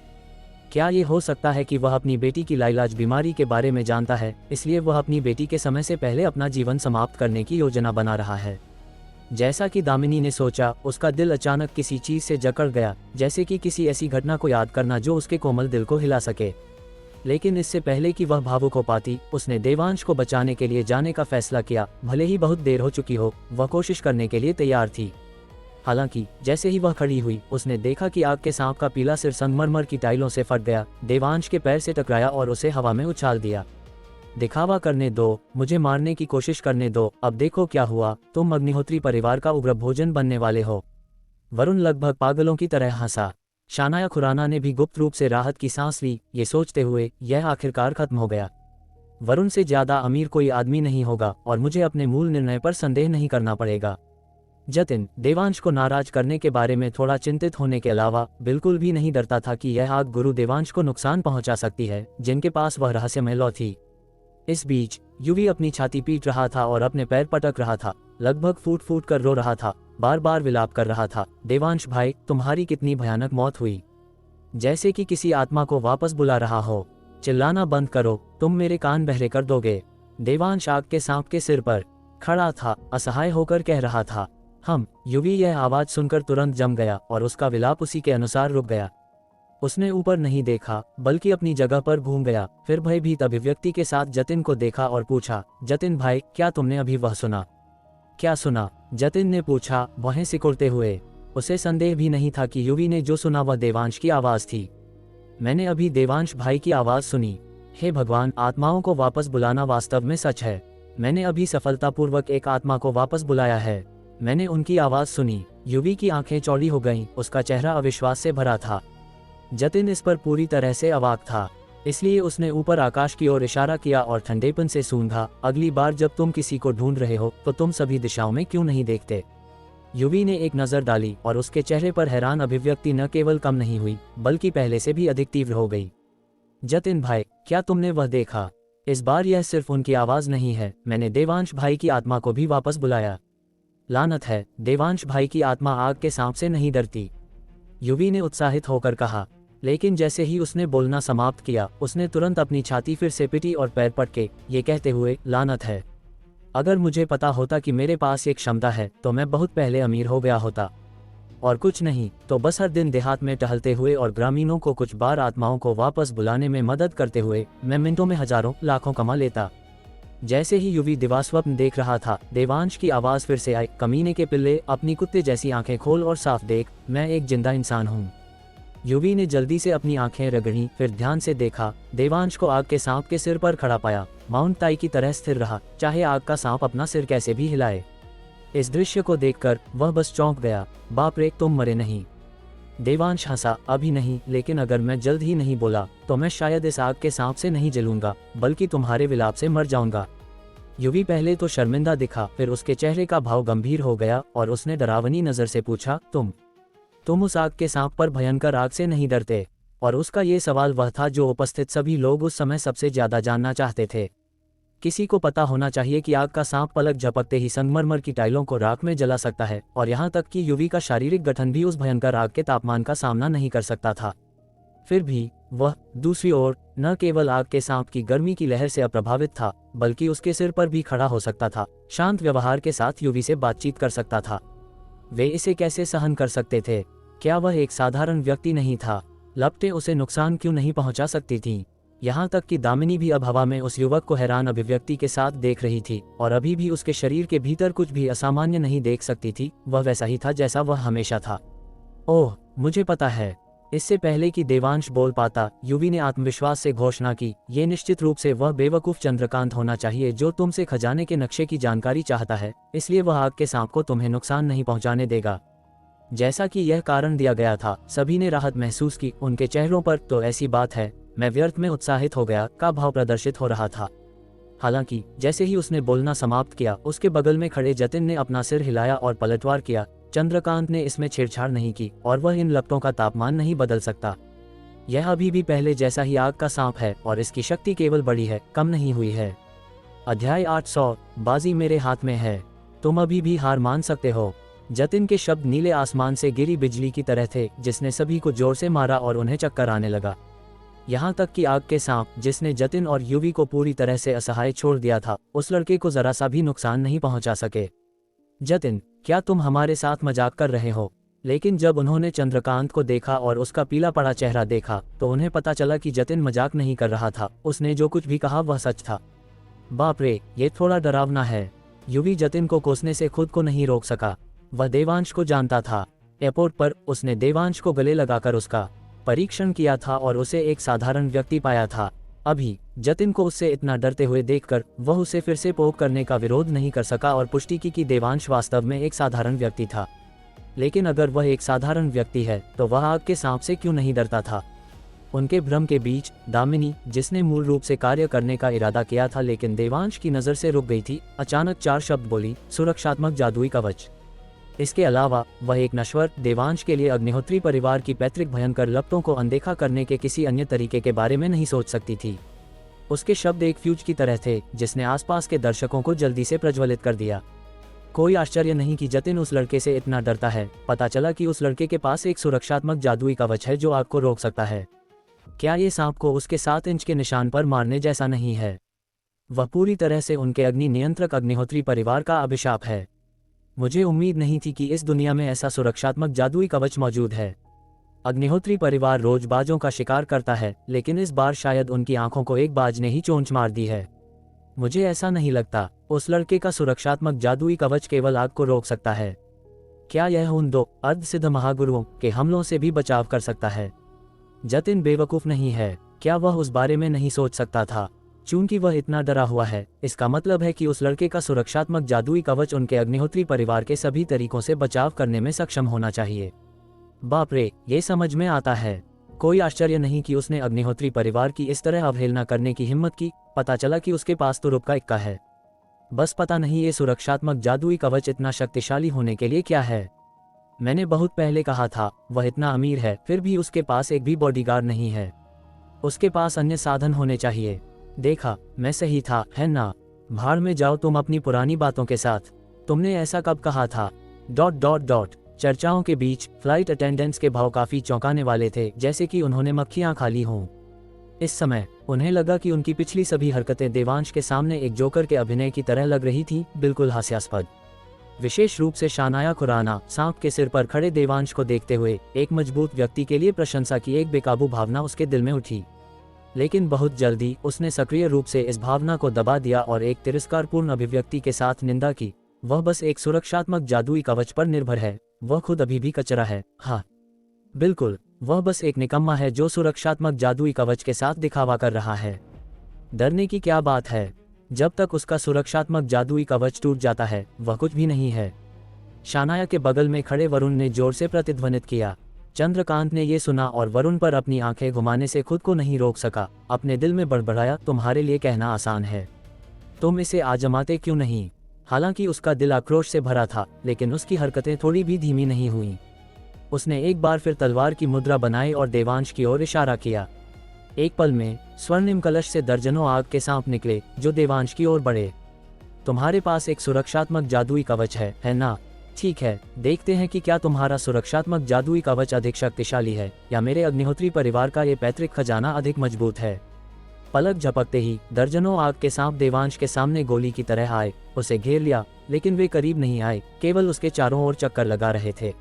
क्या ये हो सकता है कि वह अपनी बेटी की लाइलाज बीमारी के बारे में जानता है, इसलिए वह अपनी बेटी के समय से पहले अपना जीवन समाप्त करने की योजना बना रहा है? जैसा कि दामिनी ने सोचा, उसका दिल अचानक किसी चीज से जकड़ गया, जैसे कि किसी ऐसी घटना को याद करना जो उसके कोमल दिल को हिला सके। लेकिन इससे पहले कि वह भावुक हो पाती, उसने देवांश को बचाने के लिए जाने का फैसला किया। भले ही बहुत देर हो चुकी हो, वह कोशिश करने के लिए तैयार थी। हालांकि जैसे ही वह खड़ी हुई, उसने देखा कि आग के सांप का पीला सिर संगमरमर की टाइलों से फट गया, देवांश के पैर से टकराया और उसे हवा में उछाल दिया। दिखावा करने दो, मुझे मारने की कोशिश करने दो, अब देखो क्या हुआ, तुम अग्निहोत्री परिवार का उग्र भोजन बनने वाले हो। वरुण लगभग पागलों की तरह हंसा। शानाया खुराना ने भी गुप्त रूप से राहत की सांस ली, ये सोचते हुए यह आखिरकार खत्म हो गया। वरुण से ज्यादा अमीर कोई आदमी नहीं होगा और मुझे अपने मूल निर्णय पर संदेह नहीं करना पड़ेगा। जतिन देवांश को नाराज करने के बारे में थोड़ा चिंतित होने के अलावा बिल्कुल भी नहीं डरता था कि यह आग गुरु देवांश को नुकसान पहुंचा सकती है, जिनके पास वह रहस्यमय लौ थी। इस बीच युवी अपनी छाती पीट रहा था और अपने पैर पटक रहा था, लगभग फूट फूट कर रो रहा था, बार बार विलाप कर रहा था। देवांश भाई, तुम्हारी कितनी भयानक मौत हुई, जैसे कि किसी आत्मा को वापस बुला रहा हो। चिल्लाना बंद करो, तुम मेरे कान बहरे कर दोगे। देवांश आग के सांप के सिर पर खड़ा था, असहाय होकर कह रहा था। युवी यह आवाज सुनकर तुरंत जम गया और उसका विलाप उसी के अनुसार रुक गया। उसने ऊपर नहीं देखा, बल्कि अपनी जगह पर घूम गया। फिर भयभीत अभिव्यक्ति के साथ जतिन को देखा और पूछा, जतिन भाई, क्या तुमने अभी वह सुना? क्या सुना? जतिन ने पूछा, वहें सिकुड़ते हुए। उसे संदेह भी नहीं था कि युवी ने जो सुना वह देवांश की आवाज थी। मैंने अभी देवांश भाई की आवाज सुनी। हे भगवान, आत्माओं को वापस बुलाना वास्तव में सच है। मैंने अभी सफलतापूर्वक एक आत्मा को वापस बुलाया है। मैंने उनकी आवाज सुनी। युवी की आंखें चौड़ी हो गईं, उसका चेहरा अविश्वास से भरा था। जतिन इस पर पूरी तरह से अवाक था, इसलिए उसने ऊपर आकाश की ओर इशारा किया और ठंडेपन से सूंघा। अगली बार जब तुम किसी को ढूंढ रहे हो तो तुम सभी दिशाओं में क्यों नहीं देखते? युवी ने एक नजर डाली और उसके चेहरे पर हैरान अभिव्यक्ति न केवल कम नहीं हुई, बल्कि पहले से भी अधिक तीव्र हो गई। जतिन भाई, क्या तुमने वह देखा? इस बार यह सिर्फ उनकी आवाज नहीं है, मैंने देवांश भाई की आत्मा को भी वापस बुलाया। लानत है, देवांश भाई की आत्मा आग के सांप से नहीं डरती, युवी ने उत्साहित होकर कहा। लेकिन जैसे ही उसने बोलना समाप्त किया, उसने तुरंत अपनी छाती फिर से पिटी और पैर पटके, ये कहते हुए, लानत है। अगर मुझे पता होता कि मेरे पास एक क्षमता है तो मैं बहुत पहले अमीर हो गया होता, और कुछ नहीं तो बस हर दिन देहात में टहलते हुए और ग्रामीणों को कुछ बार आत्माओं को वापस बुलाने में मदद करते हुए मैं मिनटों में हजारों लाखों कमा लेता। जैसे ही युवी दिवास्वप्न देख रहा था, देवांश की आवाज फिर से आई, कमीने के पिल्ले, अपनी कुत्ते जैसी आंखें खोल और साफ देख, मैं एक जिंदा इंसान हूँ। युवी ने जल्दी से अपनी आंखें रगड़ी, फिर ध्यान से देखा। देवांश को आग के सांप के सिर पर खड़ा पाया, माउंट ताई की तरह स्थिर रहा, चाहे आग का सांप अपना सिर कैसे भी हिलाए। इस दृश्य को देखकर वह बस चौंक गया। बाप रे, तुम मरे नहीं? देवांश हंसा, अभी नहीं, लेकिन अगर मैं जल्द ही नहीं बोला तो मैं शायद इस आग के सांप से नहीं जलूंगा, बल्कि तुम्हारे विलाप से मर जाऊंगा। युवी पहले तो शर्मिंदा दिखा, फिर उसके चेहरे का भाव गंभीर हो गया और उसने डरावनी नजर से पूछा, तुम उस आग के सांप पर भयंकर आग से नहीं डरते? और उसका ये सवाल वह था जो उपस्थित सभी लोग उस समय सबसे ज्यादा जानना चाहते थे। किसी को पता होना चाहिए कि आग का सांप पलक झपकते ही संगमरमर की टाइलों को राख में जला सकता है, और यहाँ तक कि युवी का शारीरिक गठन भी उस भयंकर आग के तापमान का सामना नहीं कर सकता था। फिर भी वह दूसरी ओर न केवल आग के सांप की गर्मी की लहर से अप्रभावित था, बल्कि उसके सिर पर भी खड़ा हो सकता था, शांत व्यवहार के साथ युवी से बातचीत कर सकता था। वे इसे कैसे सहन कर सकते थे? क्या वह एक साधारण व्यक्ति नहीं था? लपटें उसे नुकसान क्यों नहीं पहुंचा सकती थीं? यहाँ तक कि दामिनी भी अब हवा में उस युवक को हैरान अभिव्यक्ति के साथ देख रही थी और अभी भी उसके शरीर के भीतर कुछ भी असामान्य नहीं देख सकती थी। वह वैसा ही था जैसा वह हमेशा था। ओह, मुझे पता है। इससे पहले कि देवांश बोल पाता, युवी ने आत्मविश्वास से घोषणा की, ये निश्चित रूप से वह बेवकूफ चंद्रकांत होना चाहिए जो तुमसे खजाने के नक्शे की जानकारी चाहता है, इसलिए वह आग के सांप को तुम्हें नुकसान नहीं पहुंचाने देगा। जैसा कि यह कारण दिया गया था, सभी ने राहत महसूस की। उनके चेहरों पर तो ऐसी बात है, मैं व्यर्थ में उत्साहित हो गया का भाव प्रदर्शित हो रहा था। हालांकि जैसे ही उसने बोलना समाप्त किया, उसके बगल में खड़े जतिन ने अपना सिर हिलाया और पलटवार किया। चंद्रकांत ने इसमें छेड़छाड़ नहीं की और वह इन लपटों का तापमान नहीं बदल सकता। यह अभी भी पहले जैसा ही आग का सांप है और इसकी शक्ति केवल बढ़ी है, कम नहीं हुई है। अध्याय 800, बाजी मेरे हाथ में है, तुम अभी भी हार मान सकते हो। जतिन के शब्द नीले आसमान से गिरी बिजली की तरह थे, जिसने सभी को जोर से मारा और उन्हें चक्कर आने लगा। यहाँ तक कि आग के सांप, जिसने जतिन और युवी को पूरी तरह से असहाय छोड़ दिया था, उस लड़के को जरा सा भी नुकसान नहीं पहुंचा सके। जतिन, क्या तुम हमारे साथ मजाक कर रहे हो? लेकिन जब उन्होंने चंद्रकांत को देखा और उसका पीला पड़ा चेहरा देखा, तो उन्हें पता चला कि जतिन मजाक नहीं कर रहा था। उसने जो कुछ भी कहा वह सच था। बाप रे, ये थोड़ा डरावना है। युवी जतिन को कोसने से खुद को नहीं रोक सका। वह देवांश को जानता था। एयरपोर्ट पर उसने देवांश को गले लगाकर उसका परीक्षण किया था और उसे एक साधारण व्यक्ति पाया था। अभी जतिन को उससे इतना डरते हुए देखकर वह उसे फिर से पोक करने का विरोध नहीं कर सका और पुष्टि की कि देवांश वास्तव में एक साधारण व्यक्ति था। लेकिन अगर वह एक साधारण व्यक्ति है, तो वह आग के सांप से क्यों नहीं डरता था? उनके भ्रम के बीच दामिनी, जिसने मूल रूप से कार्य करने का इरादा किया था लेकिन देवांश की नज़र से रुक गई थी, अचानक 4 शब्द बोली, सुरक्षात्मक जादुई कवच। इसके अलावा वह एक नश्वर देवांश के लिए अग्निहोत्री परिवार की पैतृक भयंकर लपटों को अनदेखा करने के किसी अन्य तरीके के बारे में नहीं सोच सकती थी। उसके शब्द एक फ्यूज की तरह थे, जिसने आसपास के दर्शकों को जल्दी से प्रज्वलित कर दिया। कोई आश्चर्य नहीं कि जतिन उस लड़के से इतना डरता है। पता चला कि उस लड़के के पास एक सुरक्षात्मक जादुई कवच है जो आग को रोक सकता है। क्या ये सांप को उसके 7 इंच के निशान पर मारने जैसा नहीं है? वह पूरी तरह से उनके अग्नि नियंत्रक अग्निहोत्री परिवार का अभिशाप है। मुझे उम्मीद नहीं थी कि इस दुनिया में ऐसा सुरक्षात्मक जादुई कवच मौजूद है। अग्निहोत्री परिवार रोज बाजों का शिकार करता है, लेकिन इस बार शायद उनकी आंखों को एक बाज ने ही चोंच मार दी है। मुझे ऐसा नहीं लगता उस लड़के का सुरक्षात्मक जादुई कवच केवल आग को रोक सकता है। क्या यह उन 2 अर्धसिद्ध महागुरुओं के हमलों से भी बचाव कर सकता है? जतिन बेवकूफ नहीं है। क्या वह उस बारे में नहीं सोच सकता था? चूंकि वह इतना डरा हुआ है, इसका मतलब है कि उस लड़के का सुरक्षात्मक जादुई कवच उनके अग्निहोत्री परिवार के सभी तरीकों से बचाव करने में सक्षम होना चाहिए। बाप रे, ये समझ में आता है। कोई आश्चर्य नहीं कि उसने अग्निहोत्री परिवार की इस तरह अवहेलना करने की हिम्मत की। पता चला कि उसके पास तो रुप का इक्का है। बस पता नहीं ये सुरक्षात्मक जादुई कवच इतना शक्तिशाली होने के लिए क्या है। मैंने बहुत पहले कहा था, वह इतना अमीर है, फिर भी उसके पास एक भी बॉडीगार्ड नहीं है। उसके पास अन्य साधन होने चाहिए। देखा, मैं सही था, है ना? भाड़ में जाओ तुम अपनी पुरानी बातों के साथ। तुमने ऐसा कब कहा था? ... चर्चाओं के बीच फ्लाइट अटेंडेंट्स के भाव काफी चौंकाने वाले थे, जैसे कि उन्होंने मक्खियां खा ली हों। इस समय उन्हें लगा कि उनकी पिछली सभी हरकतें देवांश के सामने एक जोकर के अभिनय की तरह लग रही थीं, बिल्कुल हास्यास्पद। विशेष रूप से शानाया खुराना सांप के सिर पर खड़े देवांश को देखते हुए एक मजबूत व्यक्ति के लिए प्रशंसा की एक बेकाबू भावना उसके दिल में उठी। लेकिन बहुत जल्दी उसने सक्रिय रूप से इस भावना को दबा दिया और एक तिरस्कारपूर्ण अभिव्यक्ति के साथ निंदा की। वह बस एक सुरक्षात्मक जादुई कवच पर निर्भर है। वह खुद अभी भी कचरा है। हाँ, बिल्कुल, वह बस एक निकम्मा है जो सुरक्षात्मक जादुई कवच के साथ दिखावा कर रहा है। डरने की क्या बात है? जब तक उसका सुरक्षात्मक जादुई कवच टूट जाता है, वह कुछ भी नहीं है। शानाया के बगल में खड़े वरुण ने जोर से प्रतिध्वनित किया। चंद्रकांत ने यह सुना और वरुण पर अपनी आंखें घुमाने से खुद को नहीं रोक सका। अपने दिल में बड़बड़ाया, तुम्हारे लिए कहना आसान है, तुम इसे आजमाते क्यों नहीं? हालांकि उसका दिल आक्रोश से भरा था, लेकिन उसकी हरकतें थोड़ी भी धीमी नहीं हुईं। उसने एक बार फिर तलवार की मुद्रा बनाई और देवांश की ओर इशारा किया। एक पल में स्वर्णिम कलश से दर्जनों आग के सांप निकले, जो देवांश की ओर बढ़े। तुम्हारे पास एक सुरक्षात्मक जादुई कवच है ना? ठीक है, देखते हैं कि क्या तुम्हारा सुरक्षात्मक जादुई कवच अधिक शक्तिशाली है या मेरे अग्निहोत्री परिवार का ये पैतृक खजाना अधिक मजबूत है। पलक झपकते ही दर्जनों आग के सांप देवांश के सामने गोली की तरह आए, उसे घेर लिया, लेकिन वे करीब नहीं आए, केवल उसके चारों ओर चक्कर लगा रहे थे।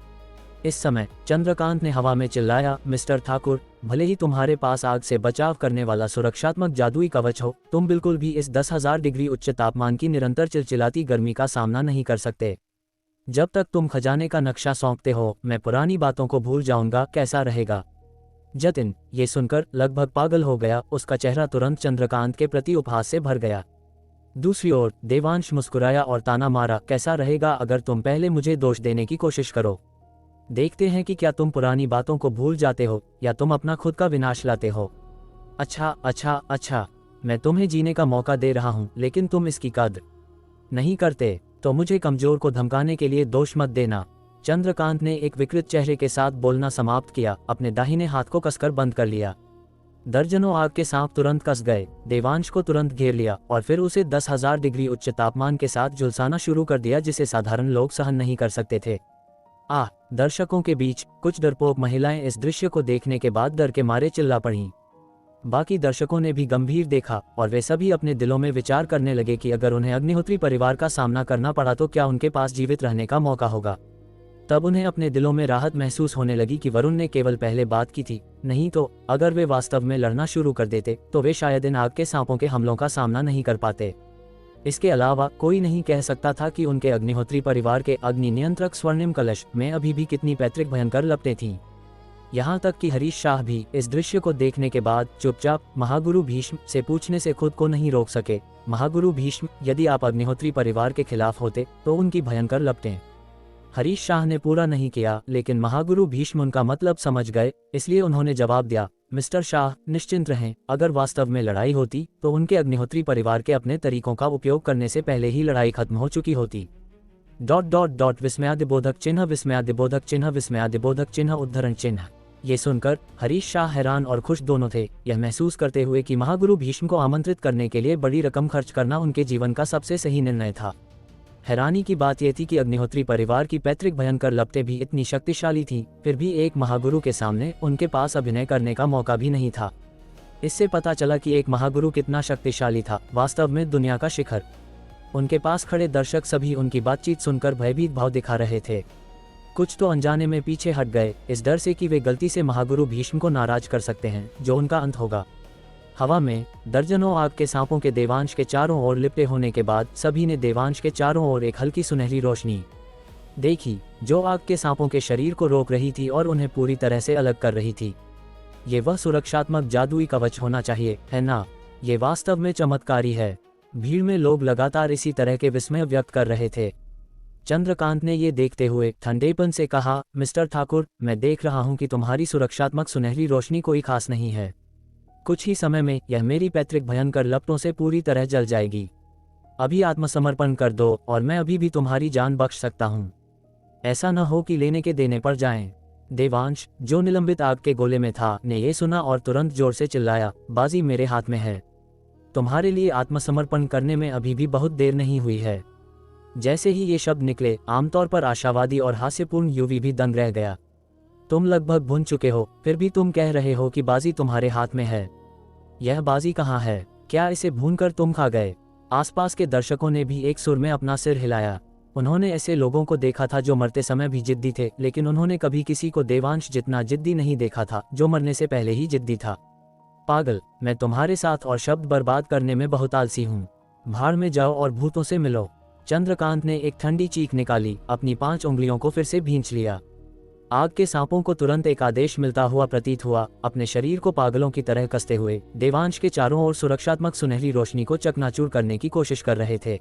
इस समय चंद्रकांत ने हवा में चिल्लाया, मिस्टर ठाकुर, भले ही तुम्हारे पास आग से बचाव करने वाला सुरक्षात्मक जादुई कवच हो, तुम बिल्कुल भी इस 10,000 डिग्री उच्च तापमान की निरंतर चिलचिलाती गर्मी का सामना नहीं कर सकते। जब तक तुम खजाने का नक्शा सौंपते हो, मैं पुरानी बातों को भूल जाऊंगा, कैसा रहेगा? जतिन ये सुनकर लगभग पागल हो गया, उसका चेहरा तुरंत चंद्रकांत के प्रति उपहास से भर गया। दूसरी ओर देवांश मुस्कुराया और ताना मारा, कैसा रहेगा अगर तुम पहले मुझे दोष देने की कोशिश करो। देखते हैं कि क्या तुम पुरानी बातों को भूल जाते हो या तुम अपना खुद का विनाश लाते हो। अच्छा, मैं तुम्हें जीने का मौका दे रहा हूं, लेकिन तुम इसकी कद्र नहीं करते, तो मुझे कमजोर को धमकाने के लिए दोष मत देना। चंद्रकांत ने एक विकृत चेहरे के साथ बोलना समाप्त किया, अपने दाहिने हाथ को कसकर बंद कर लिया। दर्जनों आग के सांप तुरंत कस गए, देवांश को तुरंत घेर लिया और फिर उसे 10,000 डिग्री उच्च तापमान के साथ झुलसाना शुरू कर दिया, जिसे साधारण लोग सहन नहीं कर सकते थे। दर्शकों के बीच कुछ डरपोक महिलाएं इस दृश्य को देखने के बाद डर के मारे चिल्ला पड़ीं। बाकी दर्शकों ने भी गंभीर देखा और वे सभी अपने दिलों में विचार करने लगे कि अगर उन्हें अग्निहोत्री परिवार का सामना करना पड़ा तो क्या उनके पास जीवित रहने का मौका होगा। तब उन्हें अपने दिलों में राहत महसूस होने लगी कि वरुण ने केवल पहले बात की थी, नहीं तो अगर वे वास्तव में लड़ना शुरू कर देते तो वे शायद इन आग के सांपों के हमलों का सामना नहीं कर पाते। इसके अलावा कोई नहीं कह सकता था कि उनके अग्निहोत्री परिवार के अग्नि नियंत्रक स्वर्णिम कलश में अभी भी कितनी पैतृक भयंकर लपटें थीं। यहाँ तक कि हरीश शाह भी इस दृश्य को देखने के बाद चुपचाप महागुरु भीष्म से पूछने से खुद को नहीं रोक सके, महागुरु भीष्म, यदि आप अग्निहोत्री परिवार के खिलाफ होते तो उनकी भयंकर लपटें। हरीश शाह ने पूरा नहीं किया, लेकिन महागुरु भीष्म उनका मतलब समझ गए, इसलिए उन्होंने जवाब दिया, मिस्टर शाह, निश्चिंत रहें, अगर वास्तव में लड़ाई होती तो उनके अग्निहोत्री परिवार के अपने तरीकों का उपयोग करने से पहले ही लड़ाई खत्म हो चुकी होती। ... विस्मयादिबोधक चिन्ह, विस्मयादिबोधक चिन्ह, विस्मयादिबोधक चिन्ह, उद्धरण चिन्ह। ये सुनकर हरीश शाह हैरान और खुश दोनों थे, यह महसूस करते हुए कि महागुरु भीष्म को आमंत्रित करने के लिए बड़ी रकम खर्च करना उनके जीवन का सबसे सही निर्णय था। हैरानी की बात यह थी कि अग्निहोत्री परिवार की पैतृक भयंकर लपटें भी इतनी शक्तिशाली थीं, फिर भी एक महागुरु के सामने उनके पास अभिनय करने का मौका भी नहीं था। इससे पता चला कि एक महागुरु कितना शक्तिशाली था, वास्तव में दुनिया का शिखर। उनके पास खड़े दर्शक सभी उनकी बातचीत सुनकर भयभीत भाव दिखा रहे थे। कुछ तो अनजाने में पीछे हट गए, इस डर से कि वे गलती से महागुरु भीष्म को नाराज कर सकते हैं, जो उनका अंत होगा। हवा में दर्जनों आग के सांपों के देवांश के चारों ओर लिपटे होने के बाद सभी ने देवांश के चारों ओर एक हल्की सुनहरी रोशनी देखी, जो आग के सांपों के शरीर को रोक रही थी और उन्हें पूरी तरह से अलग कर रही थी। ये वह सुरक्षात्मक जादुई कवच होना चाहिए, है ना? ये वास्तव में चमत्कारी है। भीड़ में लोग लगातार इसी तरह के विस्मय व्यक्त कर रहे थे। चंद्रकांत ने ये देखते हुए ठंडेपन से कहा, मिस्टर ठाकुर, मैं देख रहा हूँ कि तुम्हारी सुरक्षात्मक सुनहरी रोशनी कोई खास नहीं है। कुछ ही समय में यह मेरी पैतृक भयंकर लपटों से पूरी तरह जल जाएगी। अभी आत्मसमर्पण कर दो और मैं अभी भी तुम्हारी जान बख्श सकता हूँ। ऐसा न हो कि लेने के देने पड़ जाएं। देवांश, जो निलंबित आग के गोले में था, ने ये सुना और तुरंत जोर से चिल्लाया, बाजी मेरे हाथ में है। तुम्हारे लिए आत्मसमर्पण करने में अभी भी बहुत देर नहीं हुई है। जैसे ही ये शब्द निकले, आमतौर पर आशावादी और हास्यपूर्ण युवी भी दंग रह गया। तुम लगभग भून चुके हो, फिर भी तुम कह रहे हो कि बाजी तुम्हारे हाथ में है। यह बाजी कहाँ है? क्या इसे भूनकर तुम खा गए? आसपास के दर्शकों ने भी एक सुर में अपना सिर हिलाया। उन्होंने ऐसे लोगों को देखा था जो मरते समय भी जिद्दी थे, लेकिन उन्होंने कभी किसी को देवांश जितना जिद्दी नहीं देखा था, जो मरने से पहले ही जिद्दी था। पागल, मैं तुम्हारे साथ और शब्द बर्बाद करने में बहुत आलसी हूँ। भाड़ में जाओ और भूतों से मिलो। चंद्रकांत ने एक ठंडी चीख निकाली, अपनी 5 उंगलियों को फिर से भींच लिया। आग के सांपों को तुरंत एक आदेश मिलता हुआ प्रतीत हुआ। अपने शरीर को पागलों की तरह कसते हुए देवांश के चारों ओर सुरक्षात्मक सुनहरी रोशनी को चकनाचूर करने की कोशिश कर रहे थे।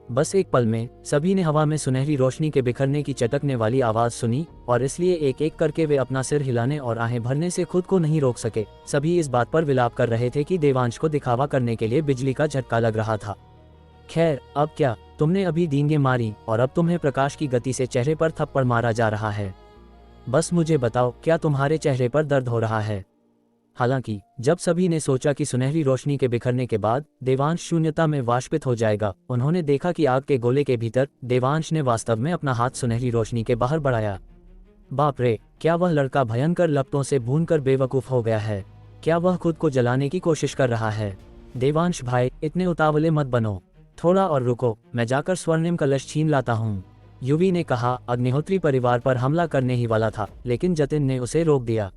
बस एक पल में सभी ने हवा में सुनहरी रोशनी के बिखरने की चटकने वाली आवाज सुनी और इसलिए एक एक करके वे अपना सिर हिलाने और आहें भरने से खुद को नहीं रोक सके। सभी इस बात पर विलाप कर रहे थे कि देवांश को दिखावा करने के लिए बिजली का झटका लग रहा था। खैर, अब क्या, तुमने अभी डींगे मारी और अब तुम्हें प्रकाश की गति से चेहरे पर थप्पड़ मारा जा रहा है। बस मुझे बताओ, क्या तुम्हारे चेहरे पर दर्द हो रहा है? हालांकि जब सभी ने सोचा कि सुनहरी रोशनी के बिखरने के बाद देवांश शून्यता में वाष्पित हो जाएगा, उन्होंने देखा कि आग के गोले के भीतर देवांश ने वास्तव में अपना हाथ सुनहरी रोशनी के बाहर बढ़ाया। बाप रे, क्या वह लड़का भयंकर लपटों से भूनकर बेवकूफ़ हो गया है? क्या वह खुद को जलाने की कोशिश कर रहा है? देवांश भाई, इतने उतावले मत बनो, थोड़ा और रुको, मैं जाकर स्वर्णिम कलश छीन लाता हूँ। युवी ने कहा। अग्निहोत्री परिवार पर हमला करने ही वाला था, लेकिन जतिन ने उसे रोक दिया।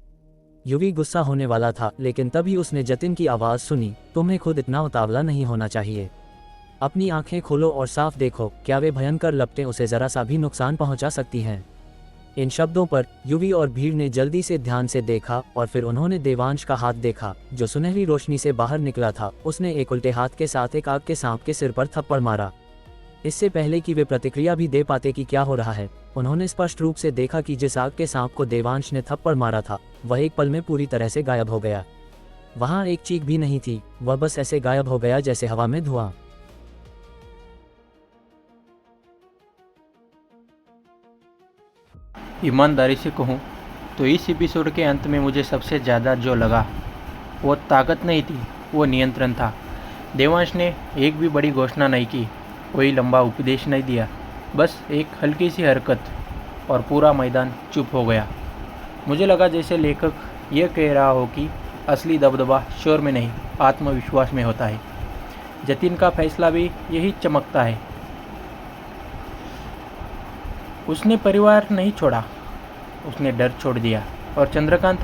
युवी गुस्सा होने वाला था, लेकिन तभी उसने जतिन की आवाज़ सुनी, तुम्हें खुद इतना उतावला नहीं होना चाहिए। अपनी आंखें खोलो और साफ देखो, क्या वे भयंकर लपटें उसे ज़रा सा भी नुकसान पहुंचा सकती हैं? इन शब्दों पर युवी और भीड़ ने जल्दी से ध्यान से देखा और फिर उन्होंने देवांश का हाथ देखा, जो सुनहरी रोशनी से बाहर निकला था। उसने एक उल्टे हाथ के साथ एक आग के सांप के सिर पर थप्पड़ मारा। इससे पहले कि वे प्रतिक्रिया भी दे पाते कि क्या हो रहा है, उन्होंने स्पष्ट रूप से देखा कि जिस आग के सांप को देवांश ने थप्पड़ मारा था, वह एक पल में पूरी तरह से गायब हो गया। वहां एक चीख भी नहीं थी, वह बस ऐसे गायब हो गया जैसे हवा में धुआं। ईमानदारी से कहूँ तो इस एपिसोड के अंत में मुझे सबसे ज़्यादा जो लगा वो ताकत नहीं थी, वो नियंत्रण था। देवांश ने एक भी बड़ी घोषणा नहीं की, कोई लंबा उपदेश नहीं दिया, बस एक हल्की सी हरकत और पूरा मैदान चुप हो गया। मुझे लगा जैसे लेखक ये कह रहा हो कि असली दबदबा शोर में नहीं, आत्मविश्वास में होता है। जतिन का फैसला भी यही चमकता है। उसने परिवार नहीं छोड़ा, उसने डर छोड़ दिया। और चंद्रकांत,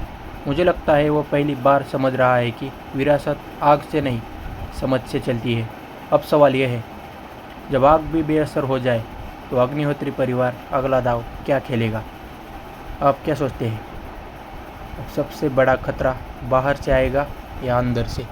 मुझे लगता है वो पहली बार समझ रहा है कि विरासत आग से नहीं, समझ से चलती है। अब सवाल यह है, जब आग भी बेअसर हो जाए तो अग्निहोत्री परिवार अगला दाव क्या खेलेगा? आप क्या सोचते हैं? अब सबसे बड़ा खतरा बाहर से आएगा या अंदर से?